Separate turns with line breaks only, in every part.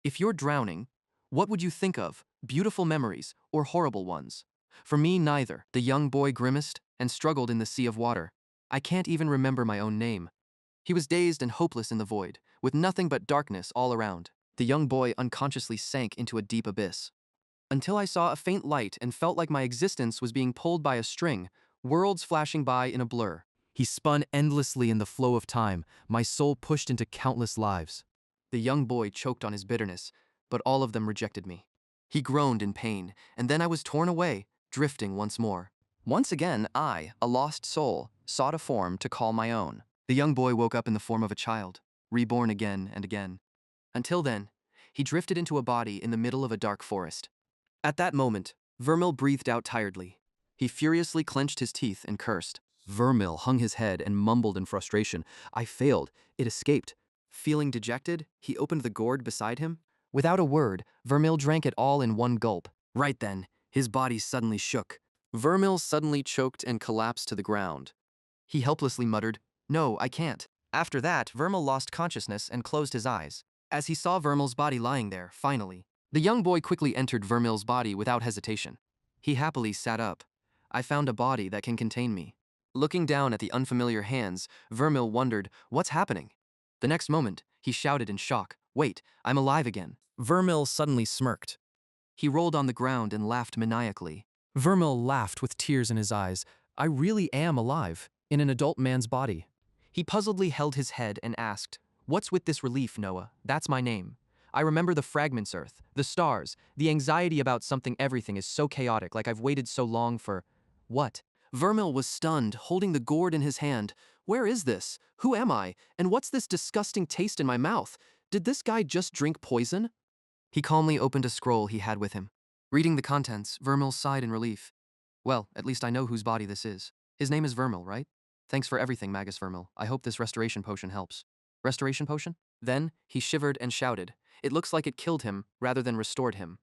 If you're drowning, what would you think of? Beautiful memories or horrible ones? For me, neither. The young boy grimaced and struggled in the sea of water. I can't even remember my own name. He was dazed and hopeless in the void, with nothing but darkness all around. The young boy unconsciously sank into a deep abyss. Until I saw a faint light and felt like my existence was being pulled by a string, worlds flashing by in a blur. He spun endlessly in the flow of time, my soul pushed into countless lives. The young boy choked on his bitterness, but all of them rejected me. He groaned in pain, and then I was torn away, drifting once more. Once again, I, a lost soul, sought a form to call my own. The young boy woke up in the form of a child, reborn again and again. Until then, he drifted into a body in the middle of a dark forest. At that moment, Vermil breathed out tiredly. He furiously clenched his teeth and cursed. Vermil hung his head and mumbled in frustration. I failed. It escaped. Feeling dejected, he opened the gourd beside him. Without a word, Vermil drank it all in one gulp. Right then, his body suddenly shook. Vermil suddenly choked and collapsed to the ground. He helplessly muttered, "No, I can't." After that, Vermil lost consciousness and closed his eyes. As he saw Vermil's body lying there, finally, the young boy quickly entered Vermil's body without hesitation. He happily sat up. I found a body that can contain me. Looking down at the unfamiliar hands, Vermil wondered, what's happening? The next moment, he shouted in shock, "Wait, I'm alive again." Vermil suddenly smirked. He rolled on the ground and laughed maniacally. Vermil laughed with tears in his eyes. I really am alive, in an adult man's body. He puzzledly held his head and asked, "What's with this relief, Noah? That's my name. I remember the fragments, Earth, the stars, the anxiety about something. Everything is so chaotic, like I've waited so long for... What?" Vermil was stunned, holding the gourd in his hand. Where is this? Who am I? And what's this disgusting taste in my mouth? Did this guy just drink poison? He calmly opened a scroll he had with him. Reading the contents, Vermil sighed in relief. Well, at least I know whose body this is. His name is Vermil, right? Thanks for everything, Magus Vermil. I hope this restoration potion helps. Restoration potion? Then, he shivered and shouted. It looks like it killed him, rather than restored him.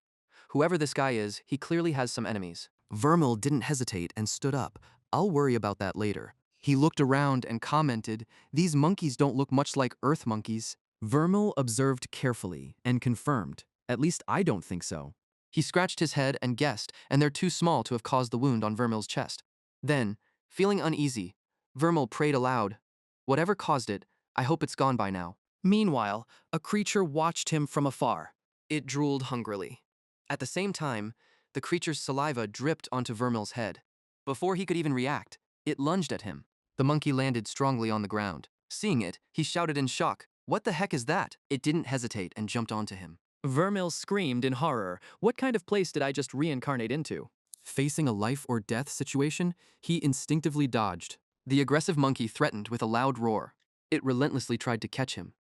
Whoever this guy is, he clearly has some enemies. Vermil didn't hesitate and stood up. I'll worry about that later. He looked around and commented, "These monkeys don't look much like Earth monkeys." Vermil observed carefully and confirmed, "At least I don't think so." He scratched his head and guessed, and they're too small to have caused the wound on Vermil's chest. Then, feeling uneasy, Vermil prayed aloud, "Whatever caused it, I hope it's gone by now." Meanwhile, a creature watched him from afar. It drooled hungrily. At the same time, the creature's saliva dripped onto Vermil's head. Before he could even react, it lunged at him. The monkey landed strongly on the ground. Seeing it, he shouted in shock, "What the heck is that?" It didn't hesitate and jumped onto him. Vermil screamed in horror. What kind of place did I just reincarnate into? Facing a life or death situation, he instinctively dodged. The aggressive monkey threatened with a loud roar. It relentlessly tried to catch him.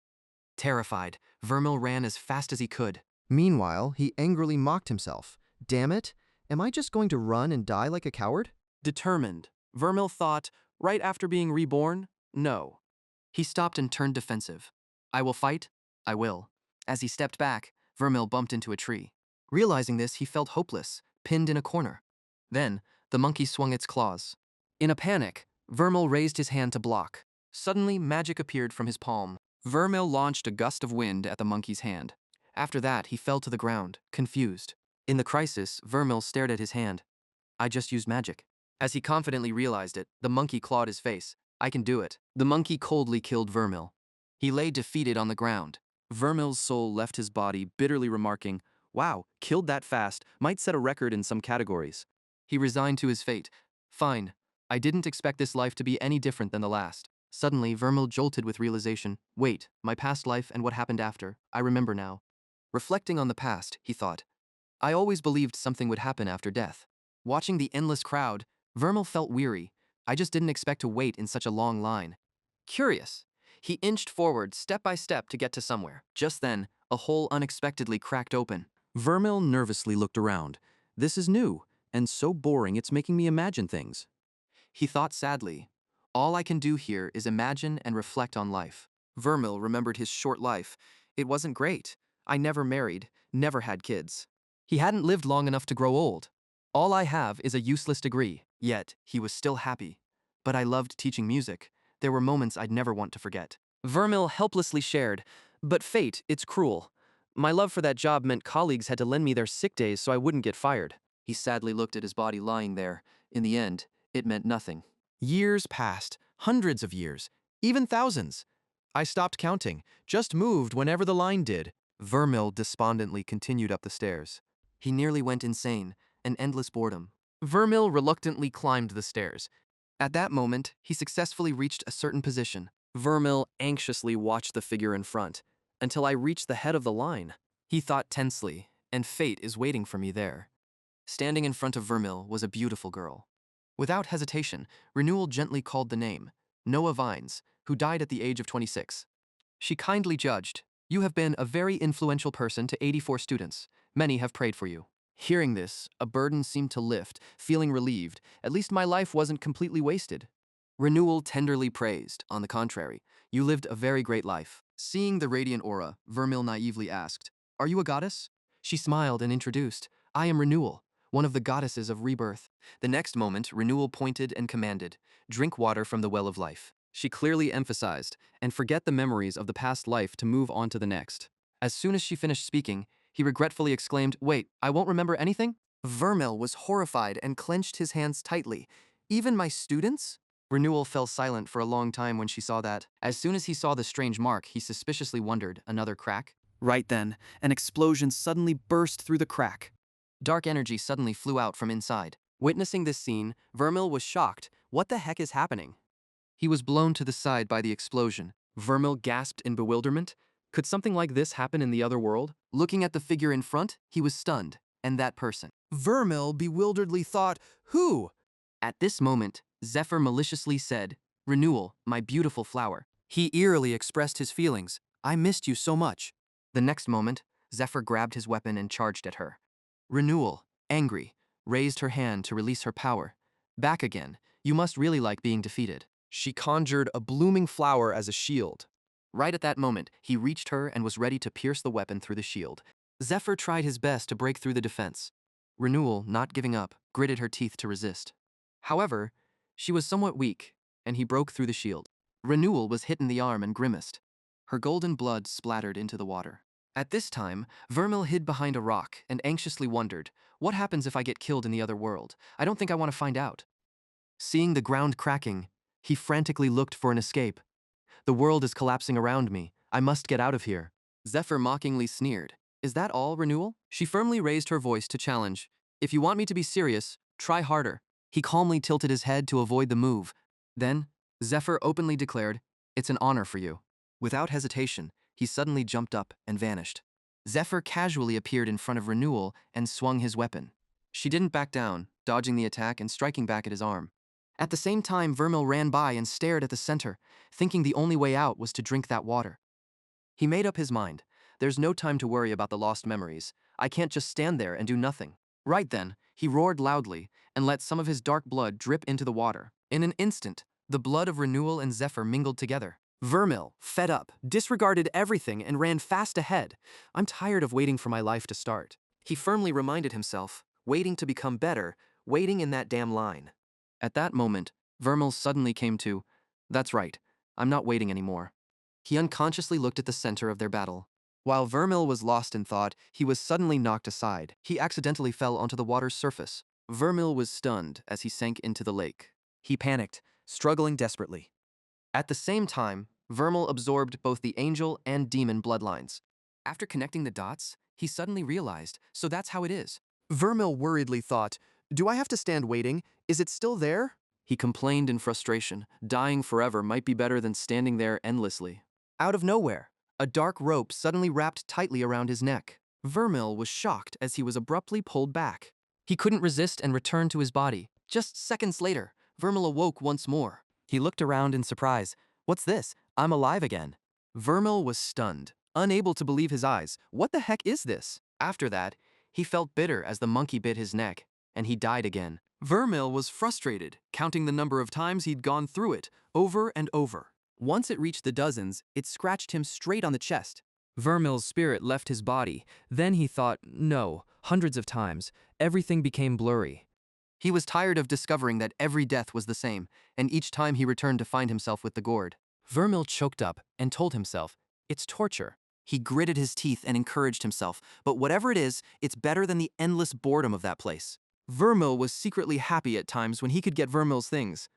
Terrified, Vermil ran as fast as he could. Meanwhile, he angrily mocked himself. Damn it, am I just going to run and die like a coward? Determined, Vermil thought, right after being reborn, no. He stopped and turned defensive. I will fight, I will. As he stepped back, Vermil bumped into a tree. Realizing this, he felt hopeless, pinned in a corner. Then, the monkey swung its claws. In a panic, Vermil raised his hand to block. Suddenly, magic appeared from his palm. Vermil launched a gust of wind at the monkey's hand. After that, he fell to the ground, confused. In the crisis, Vermil stared at his hand. I just used magic. As he confidently realized it, the monkey clawed his face. I can do it. The monkey coldly killed Vermil. He lay defeated on the ground. Vermil's soul left his body, bitterly remarking, "Wow, killed that fast, might set a record in some categories." He resigned to his fate. Fine. I didn't expect this life to be any different than the last. Suddenly, Vermil jolted with realization. Wait, my past life and what happened after, I remember now. Reflecting on the past, he thought, I always believed something would happen after death. Watching the endless crowd, Vermil felt weary. I just didn't expect to wait in such a long line. Curious. He inched forward step by step to get to somewhere. Just then, a hole unexpectedly cracked open. Vermil nervously looked around. This is new, and so boring it's making me imagine things. He thought sadly. All I can do here is imagine and reflect on life. Vermil remembered his short life. It wasn't great. I never married, never had kids. He hadn't lived long enough to grow old. All I have is a useless degree. Yet, he was still happy. But I loved teaching music. There were moments I'd never want to forget. Vermil helplessly shared, but fate, it's cruel. My love for that job meant colleagues had to lend me their sick days so I wouldn't get fired. He sadly looked at his body lying there. In the end, it meant nothing. Years passed, hundreds of years, even thousands. I stopped counting, just moved whenever the line did. Vermil despondently continued up the stairs. He nearly went insane, an endless boredom. Vermil reluctantly climbed the stairs. At that moment, he successfully reached a certain position. Vermil anxiously watched the figure in front, until I reached the head of the line. He thought tensely, and fate is waiting for me there. Standing in front of Vermil was a beautiful girl. Without hesitation, Renewal gently called the name, Noah Vines, who died at the age of 26. She kindly judged, "You have been a very influential person to 84 students. Many have prayed for you." Hearing this, a burden seemed to lift, feeling relieved. At least my life wasn't completely wasted. Renewal tenderly praised, on the contrary, "You lived a very great life." Seeing the radiant aura, Vermil naively asked, "Are you a goddess?" She smiled and introduced, "I am Renewal, one of the goddesses of rebirth." The next moment, Renewal pointed and commanded, "Drink water from the well of life." She clearly emphasized, and forget the memories of the past life to move on to the next. As soon as she finished speaking, he regretfully exclaimed, "Wait, I won't remember anything?" Vermil was horrified and clenched his hands tightly. "Even my students?" Renewal fell silent for a long time when she saw that. As soon as he saw the strange mark, he suspiciously wondered, another crack? Right then, an explosion suddenly burst through the crack. Dark energy suddenly flew out from inside. Witnessing this scene, Vermil was shocked. What the heck is happening? He was blown to the side by the explosion. Vermil gasped in bewilderment. Could something like this happen in the other world? Looking at the figure in front, he was stunned. And that person. Vermil bewilderedly thought, "Who?" At this moment, Zephyr maliciously said, "Renewal, my beautiful flower." He eerily expressed his feelings. "I missed you so much." The next moment, Zephyr grabbed his weapon and charged at her. Renewal, angry, raised her hand to release her power. "Back again. You must really like being defeated." She conjured a blooming flower as a shield. Right at that moment, he reached her and was ready to pierce the weapon through the shield. Zephyr tried his best to break through the defense. Renewal, not giving up, gritted her teeth to resist. However, she was somewhat weak, and he broke through the shield. Renewal was hit in the arm and grimaced. Her golden blood splattered into the water. At this time, Vermil hid behind a rock and anxiously wondered, "What happens if I get killed in the other world? I don't think I want to find out." Seeing the ground cracking, he frantically looked for an escape. "The world is collapsing around me. I must get out of here." Zephyr mockingly sneered. "Is that all, Renewal?" She firmly raised her voice to challenge. "If you want me to be serious, try harder." He calmly tilted his head to avoid the move. Then, Zephyr openly declared, "It's an honor for you." Without hesitation, he suddenly jumped up and vanished. Zephyr casually appeared in front of Renewal and swung his weapon. She didn't back down, dodging the attack and striking back at his arm. At the same time, Vermil ran by and stared at the center, thinking the only way out was to drink that water. He made up his mind. There's no time to worry about the lost memories. I can't just stand there and do nothing. Right then, he roared loudly and let some of his dark blood drip into the water. In an instant, the blood of Renewal and Zephyr mingled together. Vermil, fed up, disregarded everything and ran fast ahead. "I'm tired of waiting for my life to start." He firmly reminded himself, waiting to become better, waiting in that damn line. At that moment, Vermil suddenly came to, "That's right, I'm not waiting anymore." He unconsciously looked at the center of their battle. While Vermil was lost in thought, he was suddenly knocked aside. He accidentally fell onto the water's surface. Vermil was stunned as he sank into the lake. He panicked, struggling desperately. At the same time, Vermil absorbed both the angel and demon bloodlines. After connecting the dots, he suddenly realized, so that's how it is. Vermil worriedly thought, "Do I have to stand waiting? Is it still there?" He complained in frustration. Dying forever might be better than standing there endlessly. Out of nowhere, a dark rope suddenly wrapped tightly around his neck. Vermil was shocked as he was abruptly pulled back. He couldn't resist and returned to his body. Just seconds later, Vermil awoke once more. He looked around in surprise. "What's this? I'm alive again." Vermil was stunned, unable to believe his eyes. "What the heck is this?" After that, he felt bitter as the monkey bit his neck, and he died again. Vermil was frustrated, counting the number of times he'd gone through it, over and over. Once it reached the dozens, it scratched him straight on the chest. Vermil's spirit left his body. Then he thought, no, hundreds of times. Everything became blurry. He was tired of discovering that every death was the same, and each time he returned to find himself with the gourd. Vermil choked up and told himself, "It's torture. He gritted his teeth and encouraged himself, but whatever it is, it's better than the endless boredom of that place. Vermil was secretly happy at times when he could get Vermil's things.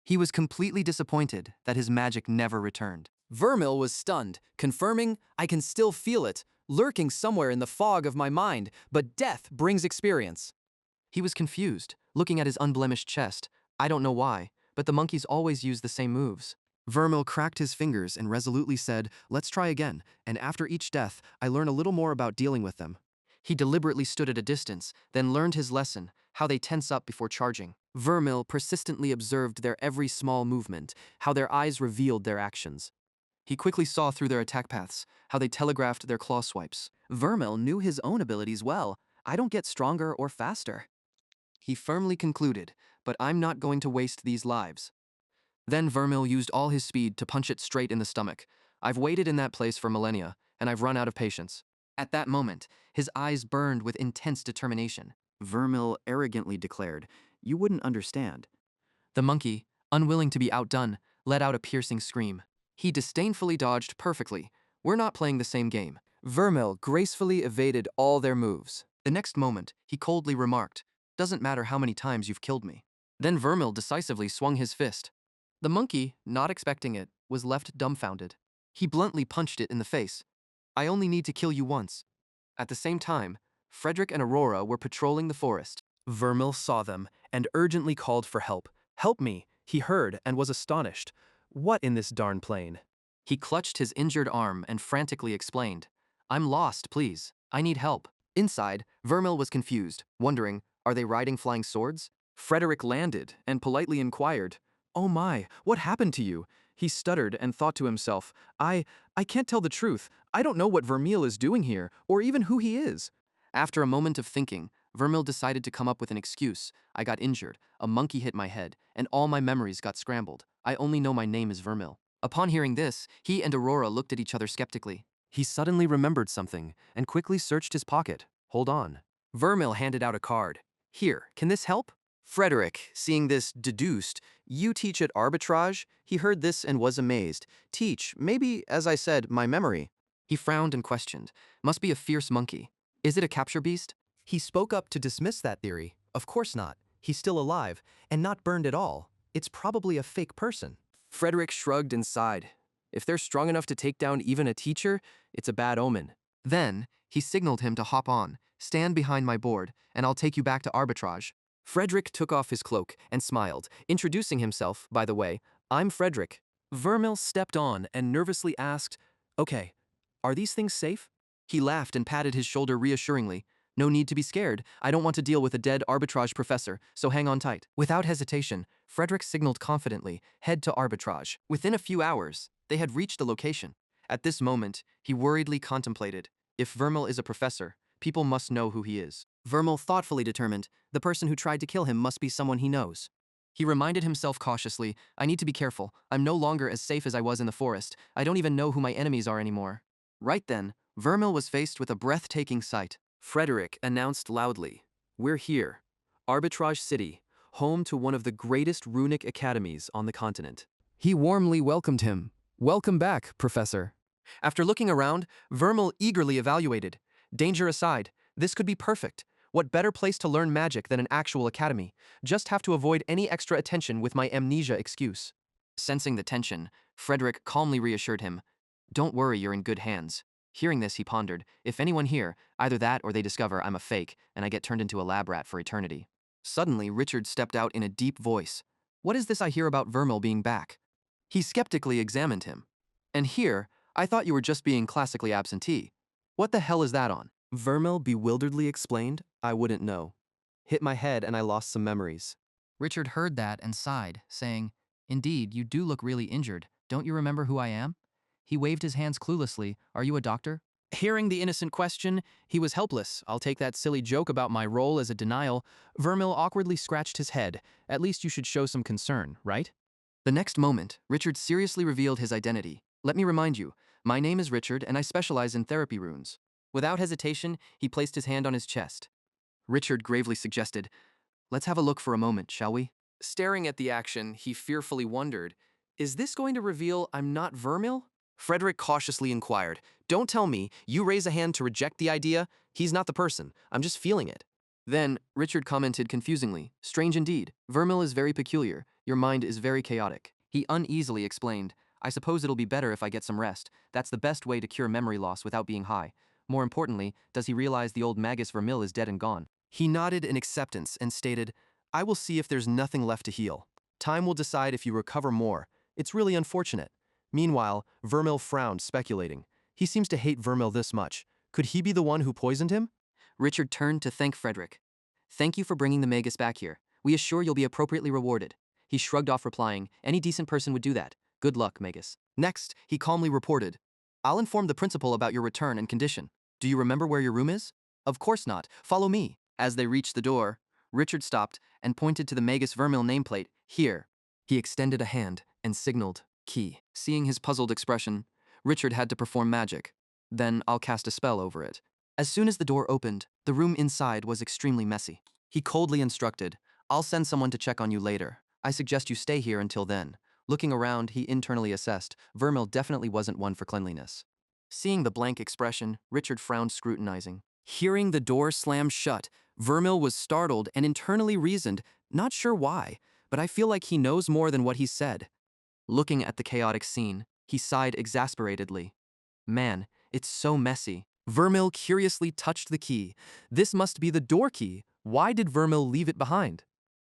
He was completely disappointed that his magic never returned. Vermil was stunned, confirming, I can still feel it, lurking somewhere in the fog of my mind, but death brings experience. He was confused, looking at his unblemished chest. I don't know why, but the monkeys always use the same moves. Vermil cracked his fingers and resolutely said, let's try again, and after each death, I learn a little more about dealing with them. He deliberately stood at a distance, then learned his lesson, how they tense up before charging. Vermil persistently observed their every small movement, how their eyes revealed their actions. He quickly saw through their attack paths, how they telegraphed their claw swipes. Vermil knew his own abilities well. I don't get stronger or faster. He firmly concluded, but I'm not going to waste these lives. Then Vermil used all his speed to punch it straight in the stomach. I've waited in that place for millennia, and I've run out of patience. At that moment, his eyes burned with intense determination. Vermil arrogantly declared, you wouldn't understand. The monkey, unwilling to be outdone, let out a piercing scream. He disdainfully dodged perfectly. We're not playing the same game. Vermil gracefully evaded all their moves. The next moment, he coldly remarked, doesn't matter how many times you've killed me. Then Vermil decisively swung his fist. The monkey, not expecting it, was left dumbfounded. He bluntly punched it in the face. I only need to kill you once. At the same time, Frederick and Aurora were patrolling the forest. Vermil saw them and urgently called for help. Help me, he heard and was astonished. What in this darn plane? He clutched his injured arm and frantically explained. I'm lost, please. I need help. Inside, Vermil was confused, wondering, are they riding flying swords? Frederick landed and politely inquired, oh my, what happened to you? He stuttered and thought to himself, I can't tell the truth. I don't know what Vermil is doing here, or even who he is. After a moment of thinking, Vermil decided to come up with an excuse. I got injured, a monkey hit my head, and all my memories got scrambled. I only know my name is Vermil. Upon hearing this, he and Aurora looked at each other skeptically. He suddenly remembered something and quickly searched his pocket. Hold on. Vermil handed out a card. Here, can this help? Frederick, seeing this, deduced, you teach at arbitrage? He heard this and was amazed. Teach, maybe, as I said, my memory. He frowned and questioned. Must be a fierce monkey. Is it a capture beast? He spoke up to dismiss that theory. Of course not. He's still alive, and not burned at all. It's probably a fake person. Frederick shrugged and sighed. If they're strong enough to take down even a teacher, it's a bad omen. Then, he signaled him to hop on, stand behind my board, and I'll take you back to arbitrage. Frederick took off his cloak and smiled, introducing himself, by the way, I'm Frederick. Vermil stepped on and nervously asked, okay, are these things safe? He laughed and patted his shoulder reassuringly. No need to be scared. I don't want to deal with a dead arbitrage professor, so hang on tight. Without hesitation, Frederick signaled confidently, head to arbitrage. Within a few hours, they had reached the location. At this moment, he worriedly contemplated, if Vermil is a professor, people must know who he is. Vermil thoughtfully determined, the person who tried to kill him must be someone he knows. He reminded himself cautiously, I need to be careful. I'm no longer as safe as I was in the forest. I don't even know who my enemies are anymore. Right then, Vermil was faced with a breathtaking sight. Frederick announced loudly, we're here, Arbitrage City, home to one of the greatest runic academies on the continent. He warmly welcomed him. Welcome back, Professor. After looking around, Vermil eagerly evaluated. Danger aside, this could be perfect. What better place to learn magic than an actual academy? Just have to avoid any extra attention with my amnesia excuse. Sensing the tension, Frederick calmly reassured him. Don't worry, you're in good hands. Hearing this, he pondered, if anyone here, either that or they discover I'm a fake and I get turned into a lab rat for eternity. Suddenly, Richard stepped out in a deep voice. What is this I hear about Vermil being back? He skeptically examined him. And here, I thought you were just being classically absentee. What the hell is that on? Vermil bewilderedly explained, I wouldn't know. Hit my head and I lost some memories. Richard heard that and sighed, saying, Indeed, you do look really injured. Don't you remember who I am? He waved his hands cluelessly. Are you a doctor? Hearing the innocent question, he was helpless. I'll take that silly joke about my role as a denial. Vermil awkwardly scratched his head. At least you should show some concern, right? The next moment, Richard seriously revealed his identity. Let me remind you, my name is Richard and I specialize in therapy runes. Without hesitation, he placed his hand on his chest. Richard gravely suggested, let's have a look for a moment, shall we? Staring at the action, he fearfully wondered, is this going to reveal I'm not Vermil? Frederick cautiously inquired, "Don't tell me you raise a hand to reject the idea? He's not the person. I'm just feeling it." Then, Richard commented confusingly, "Strange indeed. Vermil is very peculiar. Your mind is very chaotic." He uneasily explained, "I suppose it'll be better if I get some rest. That's the best way to cure memory loss without being high. More importantly, does he realize the old Magus Vermil is dead and gone?" He nodded in acceptance and stated, "I will see if there's nothing left to heal. Time will decide if you recover more. It's really unfortunate." Meanwhile, Vermil frowned, speculating. He seems to hate Vermil this much. Could he be the one who poisoned him? Richard turned to thank Frederick. "Thank you for bringing the Magus back here. We assure you'll be appropriately rewarded." He shrugged off, replying, "Any decent person would do that. Good luck, Magus." Next, he calmly reported, "I'll inform the principal about your return and condition. Do you remember where your room is?" "Of course not. Follow me." As they reached the door, Richard stopped and pointed to the Magus Vermil nameplate. "Here." He extended a hand and signaled, "Key." Seeing his puzzled expression, Richard had to perform magic. "Then I'll cast a spell over it." As soon as the door opened, the room inside was extremely messy. He coldly instructed, "I'll send someone to check on you later. I suggest you stay here until then." Looking around, he internally assessed, Vermil definitely wasn't one for cleanliness. Seeing the blank expression, Richard frowned, scrutinizing. Hearing the door slam shut, Vermil was startled and internally reasoned, "Not sure why, but I feel like he knows more than what he said." Looking at the chaotic scene, he sighed exasperatedly. "Man, it's so messy." Vermil curiously touched the key. This must be the door key. Why did Vermil leave it behind?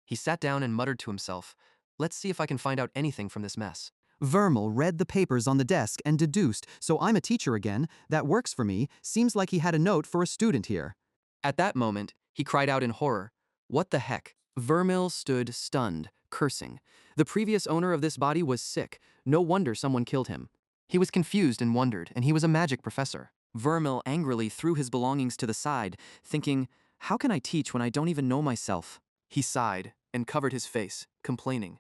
He sat down and muttered to himself, "Let's see if I can find out anything from this mess."
Vermil read the papers on the desk and deduced, "So I'm a teacher again. That works for me. Seems like he had a note for a student here."
At that moment, he cried out in horror, "What the heck?" Vermil stood stunned, cursing. The previous owner of this body was sick. No wonder someone killed him. He was confused and wondered, and he was a magic professor. Vermil angrily threw his belongings to the side, thinking, "How can I teach when I don't even know myself?" He sighed and covered his face, complaining,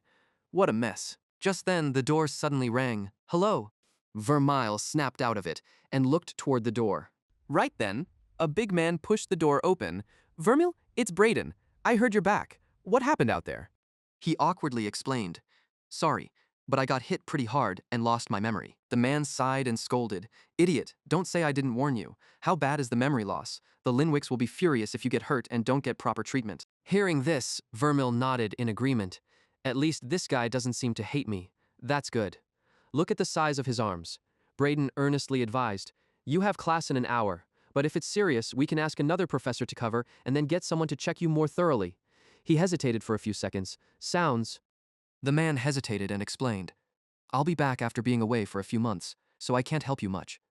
"What a mess." Just then, the door suddenly rang. "Hello." Vermil snapped out of it and looked toward the door. Right then, a big man pushed the door open. "Vermil, it's Braden. I heard you're back. What happened out there?" He awkwardly explained, "Sorry, but I got hit pretty hard and lost my memory." The man sighed and scolded, "Idiot, don't say I didn't warn you. How bad is the memory loss? The Linwicks will be furious if you get hurt and don't get proper treatment." Hearing this, Vermil nodded in agreement. "At least this guy doesn't seem to hate me. That's good. Look at the size of his arms." Braden earnestly advised, "You have class in an hour, but if it's serious, we can ask another professor to cover and then get someone to check you more thoroughly." He hesitated for a few seconds. "Sounds..." The man hesitated and explained, "I'll be back after being away for a few months, so I can't help you much."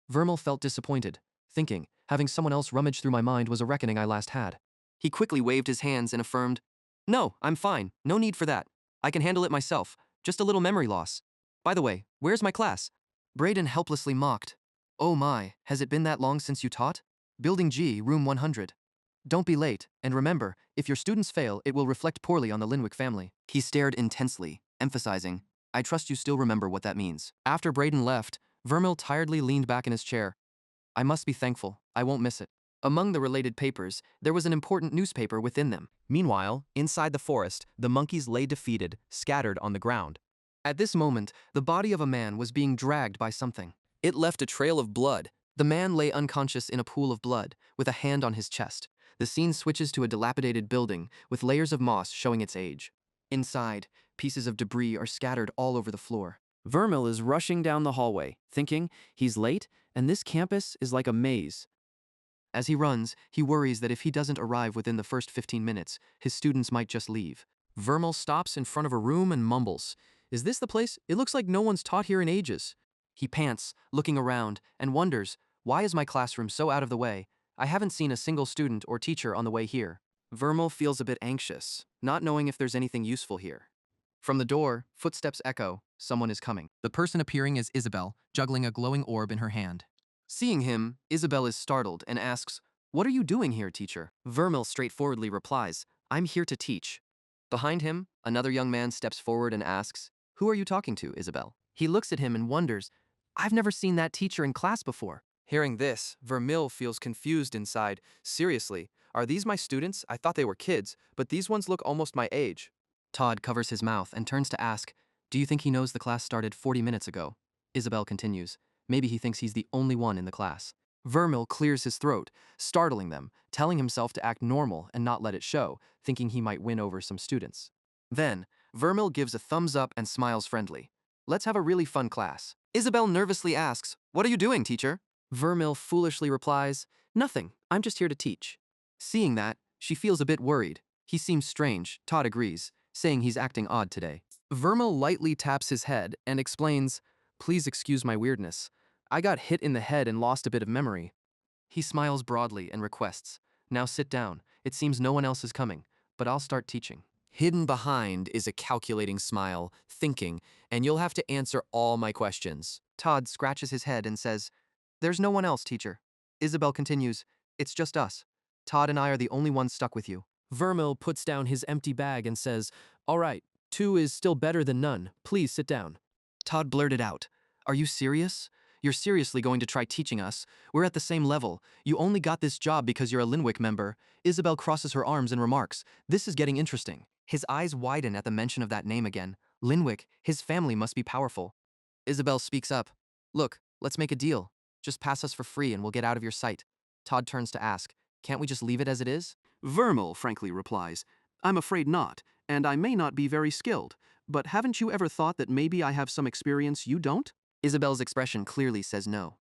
Vermil felt disappointed, thinking, having someone else rummage through my mind was a reckoning I last had. He quickly waved his hands and affirmed, "No, I'm fine. No need for that. I can handle it myself. Just a little memory loss. By the way, where's my class?" Braden helplessly mocked, "Oh my, has it been that long since you taught? Building G, room 100. Don't be late, and remember, if your students fail, it will reflect poorly on the Linwick family." He stared intensely, emphasizing, "I trust you still remember what that means." After Braden left, Vermil tiredly leaned back in his chair. "I must be thankful. I won't miss it." Among the related papers, there was an important newspaper within them.
Meanwhile, inside the forest, the monkeys lay defeated, scattered on the ground.
At this moment, the body of a man was being dragged by something. It left a trail of blood. The man lay unconscious in a pool of blood, with a hand on his chest. The scene switches to a dilapidated building, with layers of moss showing its age. Inside, pieces of debris are scattered all over the floor. Vermil is rushing down the hallway, thinking he's late, and this campus is like a maze. As he runs, he worries that if he doesn't arrive within the first 15 minutes, his students might just leave. Vermil stops in front of a room and mumbles, "Is this the place? It looks like no one's taught here in ages." He pants, looking around, and wonders, "Why is my classroom so out of the way? I haven't seen a single student or teacher on the way here." Vermil feels a bit anxious, not knowing if there's anything useful here. From the door, footsteps echo. Someone is coming. The person appearing is Isabel, juggling a glowing orb in her hand. Seeing him, Isabel is startled and asks, "What are you doing here, teacher?" Vermil straightforwardly replies, "I'm here to teach." Behind him, another young man steps forward and asks, "Who are you talking to, Isabel?" He looks at him and wonders, "I've never seen that teacher in class before." Hearing this, Vermil feels confused inside. "Seriously, are these my students? I thought they were kids, but these ones look almost my age." Todd covers his mouth and turns to ask, "Do you think he knows the class started 40 minutes ago?" Isabel continues. Maybe he thinks he's the only one in the class. Vermil clears his throat, startling them, telling himself to act normal and not let it show, thinking he might win over some students. Then, Vermil gives a thumbs up and smiles friendly. Let's have a really fun class. Isabel nervously asks, "What are you doing, teacher?" Vermil foolishly replies, "Nothing, I'm just here to teach." Seeing that, she feels a bit worried. He seems strange, Todd agrees, saying he's acting odd today. Vermil lightly taps his head and explains, "Please excuse my weirdness. I got hit in the head and lost a bit of memory." He smiles broadly and requests, "Now sit down. It seems no one else is coming, but I'll start teaching." Hidden behind is a calculating smile, thinking, "And you'll have to answer all my questions." Todd scratches his head and says, "There's no one else, teacher." Isabel continues, "It's just us. Todd and I are the only ones stuck with you." Vermil puts down his empty bag and says, "All right, 2 is still better than none. Please sit down." Todd blurted out, "Are you serious? You're seriously going to try teaching us? We're at the same level. You only got this job because you're a Linwick member." Isabel crosses her arms and remarks, "This is getting interesting." His eyes widen at the mention of that name again. Linwick, his family must be powerful. Isabel speaks up. "Look, let's make a deal. Just pass us for free and we'll get out of your sight." Todd turns to ask, "Can't we just leave it as it is?"
Vermil frankly replies, "I'm afraid not, and I may not be very skilled, but haven't you ever thought that maybe I have some experience you don't?"
Isabel's expression clearly says no.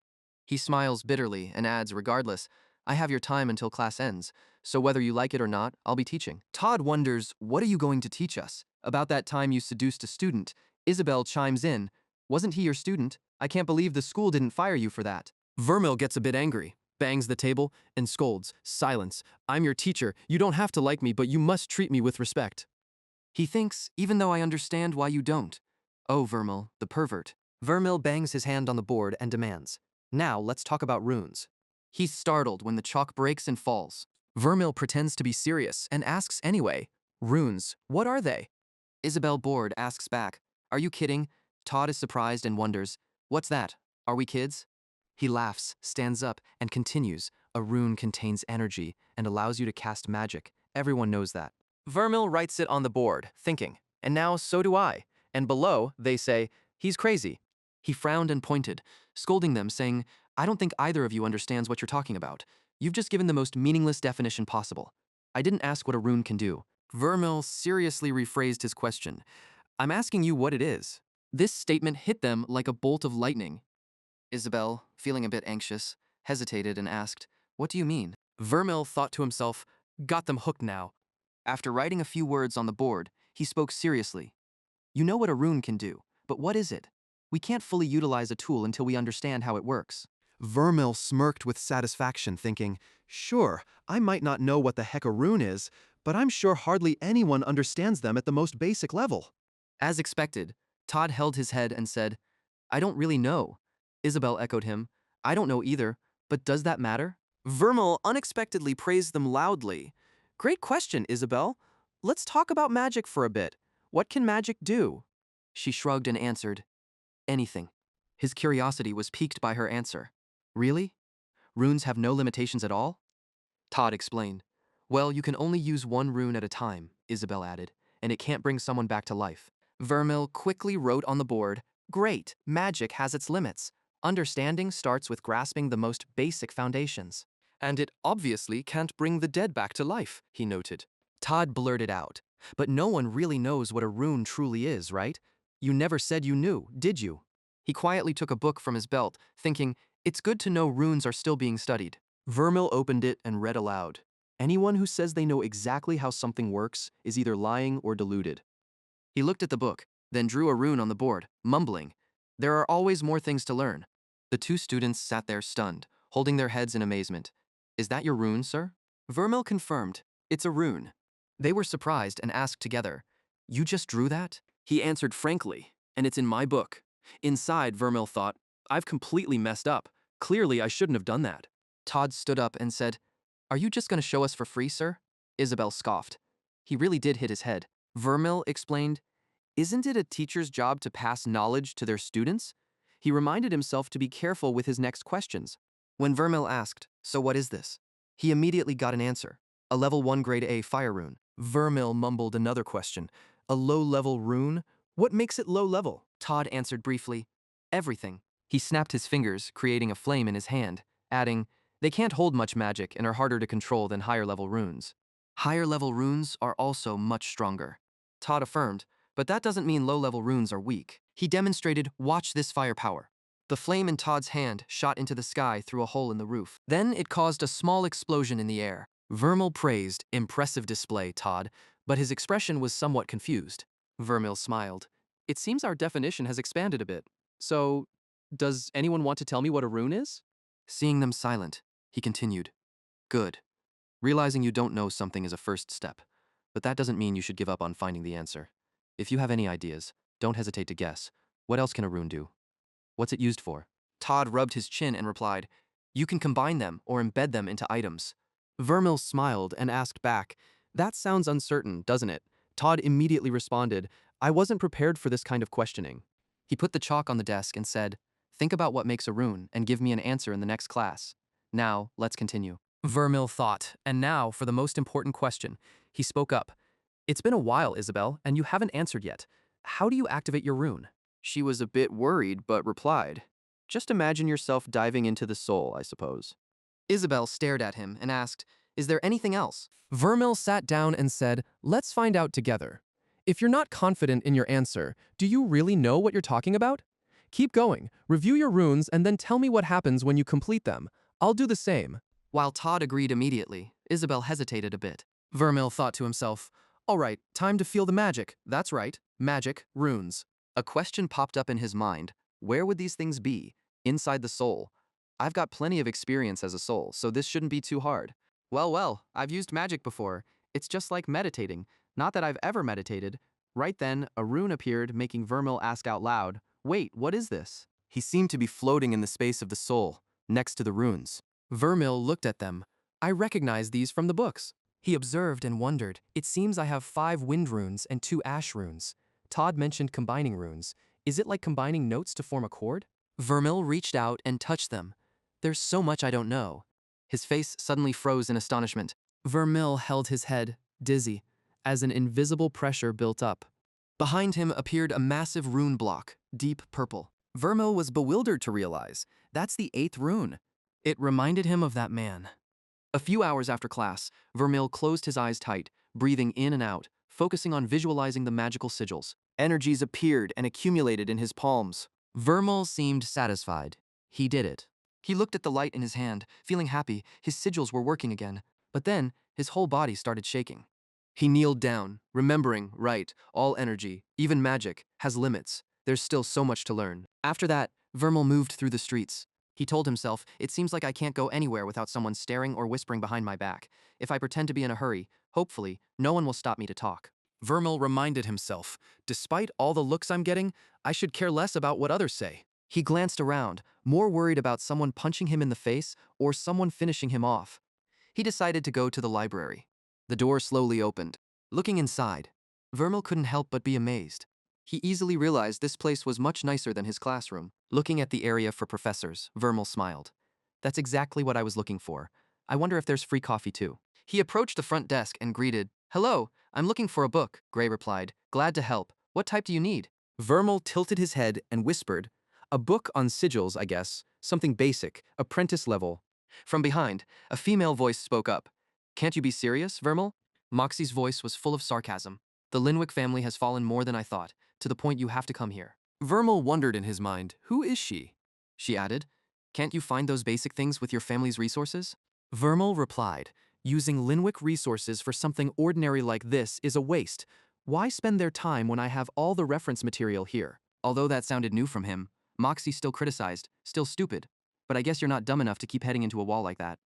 He smiles bitterly and adds, "Regardless, I have your time until class ends, so whether you like it or not, I'll be teaching." Todd wonders, "What are you going to teach us? About that time you seduced a student." Isabel chimes in, "Wasn't he your student? I can't believe the school didn't fire you for that." Vermil gets a bit angry, bangs the table, and scolds, "Silence. I'm your teacher. You don't have to like me, but you must treat me with respect." He thinks, "Even though I understand why you don't." Oh, Vermil, the pervert. Vermil bangs his hand on the board and demands, "Now let's talk about runes." He's startled when the chalk breaks and falls. Vermil pretends to be serious and asks anyway, "Runes, what are they?" Isabel, bored, asks back, "Are you kidding?" Todd is surprised and wonders, "What's that? Are we kids?" He laughs, stands up, and continues, "A rune contains energy and allows you to cast magic. Everyone knows that." Vermil writes it on the board, thinking, "And now so do I." And below, they say, "He's crazy." He frowned and pointed, scolding them, saying, "I don't think either of you understands what you're talking about. You've just given the most meaningless definition possible. I didn't ask what a rune can do." Vermil seriously rephrased his question, "I'm asking you what it is." This statement hit them like a bolt of lightning. Isabel, feeling a bit anxious, hesitated and asked, "What do you mean?" Vermil thought to himself, "Got them hooked now." After writing a few words on the board, he spoke seriously. "You know what a rune can do, but what is it? We can't fully utilize a tool until we understand how it works."
Vermil smirked with satisfaction, thinking, "Sure, I might not know what the heck a rune is, but I'm sure hardly anyone understands them at the most basic level."
As expected, Todd held his head and said, "I don't really know." Isabel echoed him, "I don't know either, but does that matter?" Vermil unexpectedly praised them loudly. "Great question, Isabel. Let's talk about magic for a bit. What can magic do?" She shrugged and answered, "Anything." His curiosity was piqued by her answer. "Really? Runes have no limitations at all?" Todd explained. "Well, you can only use one rune at a time," Isabel added, "and it can't bring someone back to life." Vermil quickly wrote on the board, "Great, magic has its limits. Understanding starts with grasping the most basic foundations." "And it obviously can't bring the dead back to life," he noted. Todd blurted out, "But no one really knows what a rune truly is, right? You never said you knew, did you?" He quietly took a book from his belt, thinking, "It's good to know runes are still being studied." Vermil opened it and read aloud, "Anyone who says they know exactly how something works is either lying or deluded." He looked at the book, then drew a rune on the board, mumbling, "There are always more things to learn." The two students sat there stunned, holding their heads in amazement. "Is that your rune, sir?" Vermil confirmed, "It's a rune." They were surprised and asked together, "You just drew that?" He answered frankly, "And it's in my book." Inside, Vermil thought, "I've completely messed up. Clearly, I shouldn't have done that." Todd stood up and said, "Are you just going to show us for free, sir?" Isabel scoffed. He really did hit his head. Vermil explained, "Isn't it a teacher's job to pass knowledge to their students?" He reminded himself to be careful with his next questions. When Vermil asked, "So what is this?" he immediately got an answer, "A level 1 grade A fire rune." Vermil mumbled another question, "A low-level rune? What makes it low-level?" Todd answered briefly, everything. He snapped his fingers, creating a flame in his hand, adding, they can't hold much magic and are harder to control than higher-level runes. Higher-level runes are also much stronger, Todd affirmed, but that doesn't mean low-level runes are weak. He demonstrated, watch this firepower. The flame in Todd's hand shot into the sky through a hole in the roof. Then it caused a small explosion in the air. Vermil praised, impressive display, Todd, but his expression was somewhat confused. Vermil smiled. It seems our definition has expanded a bit. So, does anyone want to tell me what a rune is? Seeing them silent, he continued. Good. Realizing you don't know something is a first step, but that doesn't mean you should give up on finding the answer. If you have any ideas, don't hesitate to guess. What else can a rune do? What's it used for? Todd rubbed his chin and replied, you can combine them or embed them into items. Vermil smiled and asked back, that sounds uncertain, doesn't it? Todd immediately responded, I wasn't prepared for this kind of questioning. He put the chalk on the desk and said, think about what makes a rune and give me an answer in the next class. Now, let's continue. Vermil thought, and now for the most important question. He spoke up. It's been a while, Isabel, and you haven't answered yet. How do you activate your rune? She was a bit worried, but replied, just imagine yourself diving into the soul, I suppose. Isabel stared at him and asked, is there anything else? Vermil sat down and said, let's find out together. If you're not confident in your answer, do you really know what you're talking about? Keep going, review your runes, and then tell me what happens when you complete them. I'll do the same. While Todd agreed immediately, Isabel hesitated a bit. Vermil thought to himself, all right, time to feel the magic. That's right, magic, runes. A question popped up in his mind. Where would these things be? Inside the soul. I've got plenty of experience as a soul, so this shouldn't be too hard. Well, I've used magic before. It's just like meditating. Not that I've ever meditated. Right then, a rune appeared, making Vermil ask out loud, wait, what is this? He seemed to be floating in the space of the soul, next to the runes. Vermil looked at them. I recognize these from the books. He observed and wondered. It seems I have 5 wind runes and 2 ash runes. Todd mentioned combining runes. Is it like combining notes to form a chord? Vermil reached out and touched them. There's so much I don't know. His face suddenly froze in astonishment. Vermil held his head, dizzy, as an invisible pressure built up. Behind him appeared a massive rune block, deep purple. Vermil was bewildered to realize, that's the 8th rune. It reminded him of that man. A few hours after class, Vermil closed his eyes tight, breathing in and out, focusing on visualizing the magical sigils. Energies appeared and accumulated in his palms. Vermil seemed satisfied. He did it. He looked at the light in his hand, feeling happy. His sigils were working again. But then, his whole body started shaking. He kneeled down, remembering, right, all energy, even magic, has limits. There's still so much to learn. After that, Vermil moved through the streets. He told himself, it seems like I can't go anywhere without someone staring or whispering behind my back. If I pretend to be in a hurry, hopefully, no one will stop me to talk. Vermil reminded himself, despite all the looks I'm getting, I should care less about what others say. He glanced around, more worried about someone punching him in the face or someone finishing him off. He decided to go to the library. The door slowly opened. Looking inside, Vermil couldn't help but be amazed. He easily realized this place was much nicer than his classroom. Looking at the area for professors, Vermil smiled. That's exactly what I was looking for. I wonder if there's free coffee too. He approached the front desk and greeted, hello, I'm looking for a book, Gray replied. Glad to help. What type do you need? Vermil tilted his head and whispered, a book on sigils, I guess. Something basic, apprentice level. From behind, a female voice spoke up. Can't you be serious, Vermil? Moxie's voice was full of sarcasm. The Linwick family has fallen more than I thought, to the point you have to come here. Vermil wondered in his mind, who is she? She added, can't you find those basic things with your family's resources? Vermil replied, using Linwick resources for something ordinary like this is a waste. Why spend their time when I have all the reference material here? Although that sounded new from him, Moxie still criticized, still stupid. But I guess you're not dumb enough to keep heading into a wall like that.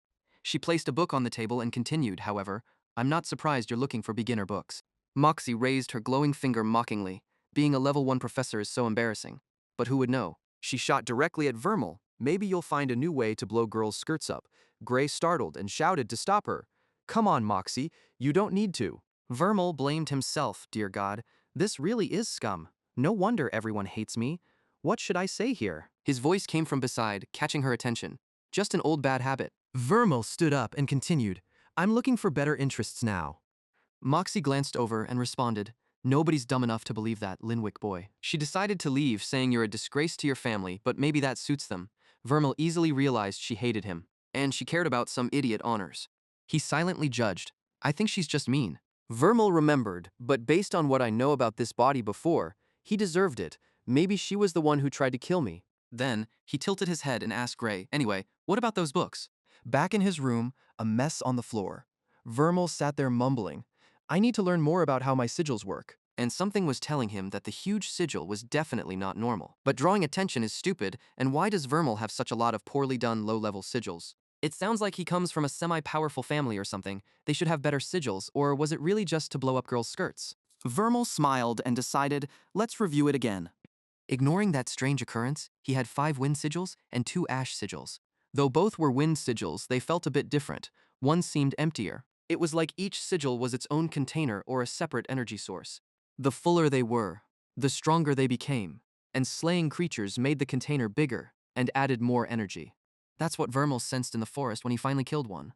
She placed a book on the table and continued, however, I'm not surprised you're looking for beginner books. Moxie raised her glowing finger mockingly. Being a level 1 professor is so embarrassing. But who would know? She shot directly at Vermil. Maybe you'll find a new way to blow girls' skirts up. Gray startled and shouted to stop her. Come on, Moxie, you don't need to. Vermil blamed himself, dear God. This really is scum. No wonder everyone hates me. What should I say here? His voice came from beside, catching her attention. Just an old bad habit. Vermil stood up and continued, I'm looking for better interests now. Moxie glanced over and responded, Nobody's dumb enough to believe that, Linwick boy. She decided to leave, saying you're a disgrace to your family, but maybe that suits them. Vermil easily realized she hated him, and she cared about some idiot honors. He silently judged. I think she's just mean. Vermil remembered, but based on what I know about this body before, he deserved it. Maybe she was the one who tried to kill me. Then, he tilted his head and asked Gray, anyway, what about those books? Back in his room, a mess on the floor. Vermil sat there mumbling. I need to learn more about how my sigils work. And something was telling him that the huge sigil was definitely not normal. But drawing attention is stupid, and why does Vermil have such a lot of poorly done low-level sigils? It sounds like he comes from a semi-powerful family or something. They should have better sigils, or was it really just to blow up girls' skirts? Vermil smiled and decided, let's review it again. Ignoring that strange occurrence, he had 5 wind sigils and 2 ash sigils. Though both were wind sigils, they felt a bit different. One seemed emptier. It was like each sigil was its own container or a separate energy source. The fuller they were, the stronger they became, and slaying creatures made the container bigger and added more energy. That's what Vermil sensed in the forest when he finally killed one.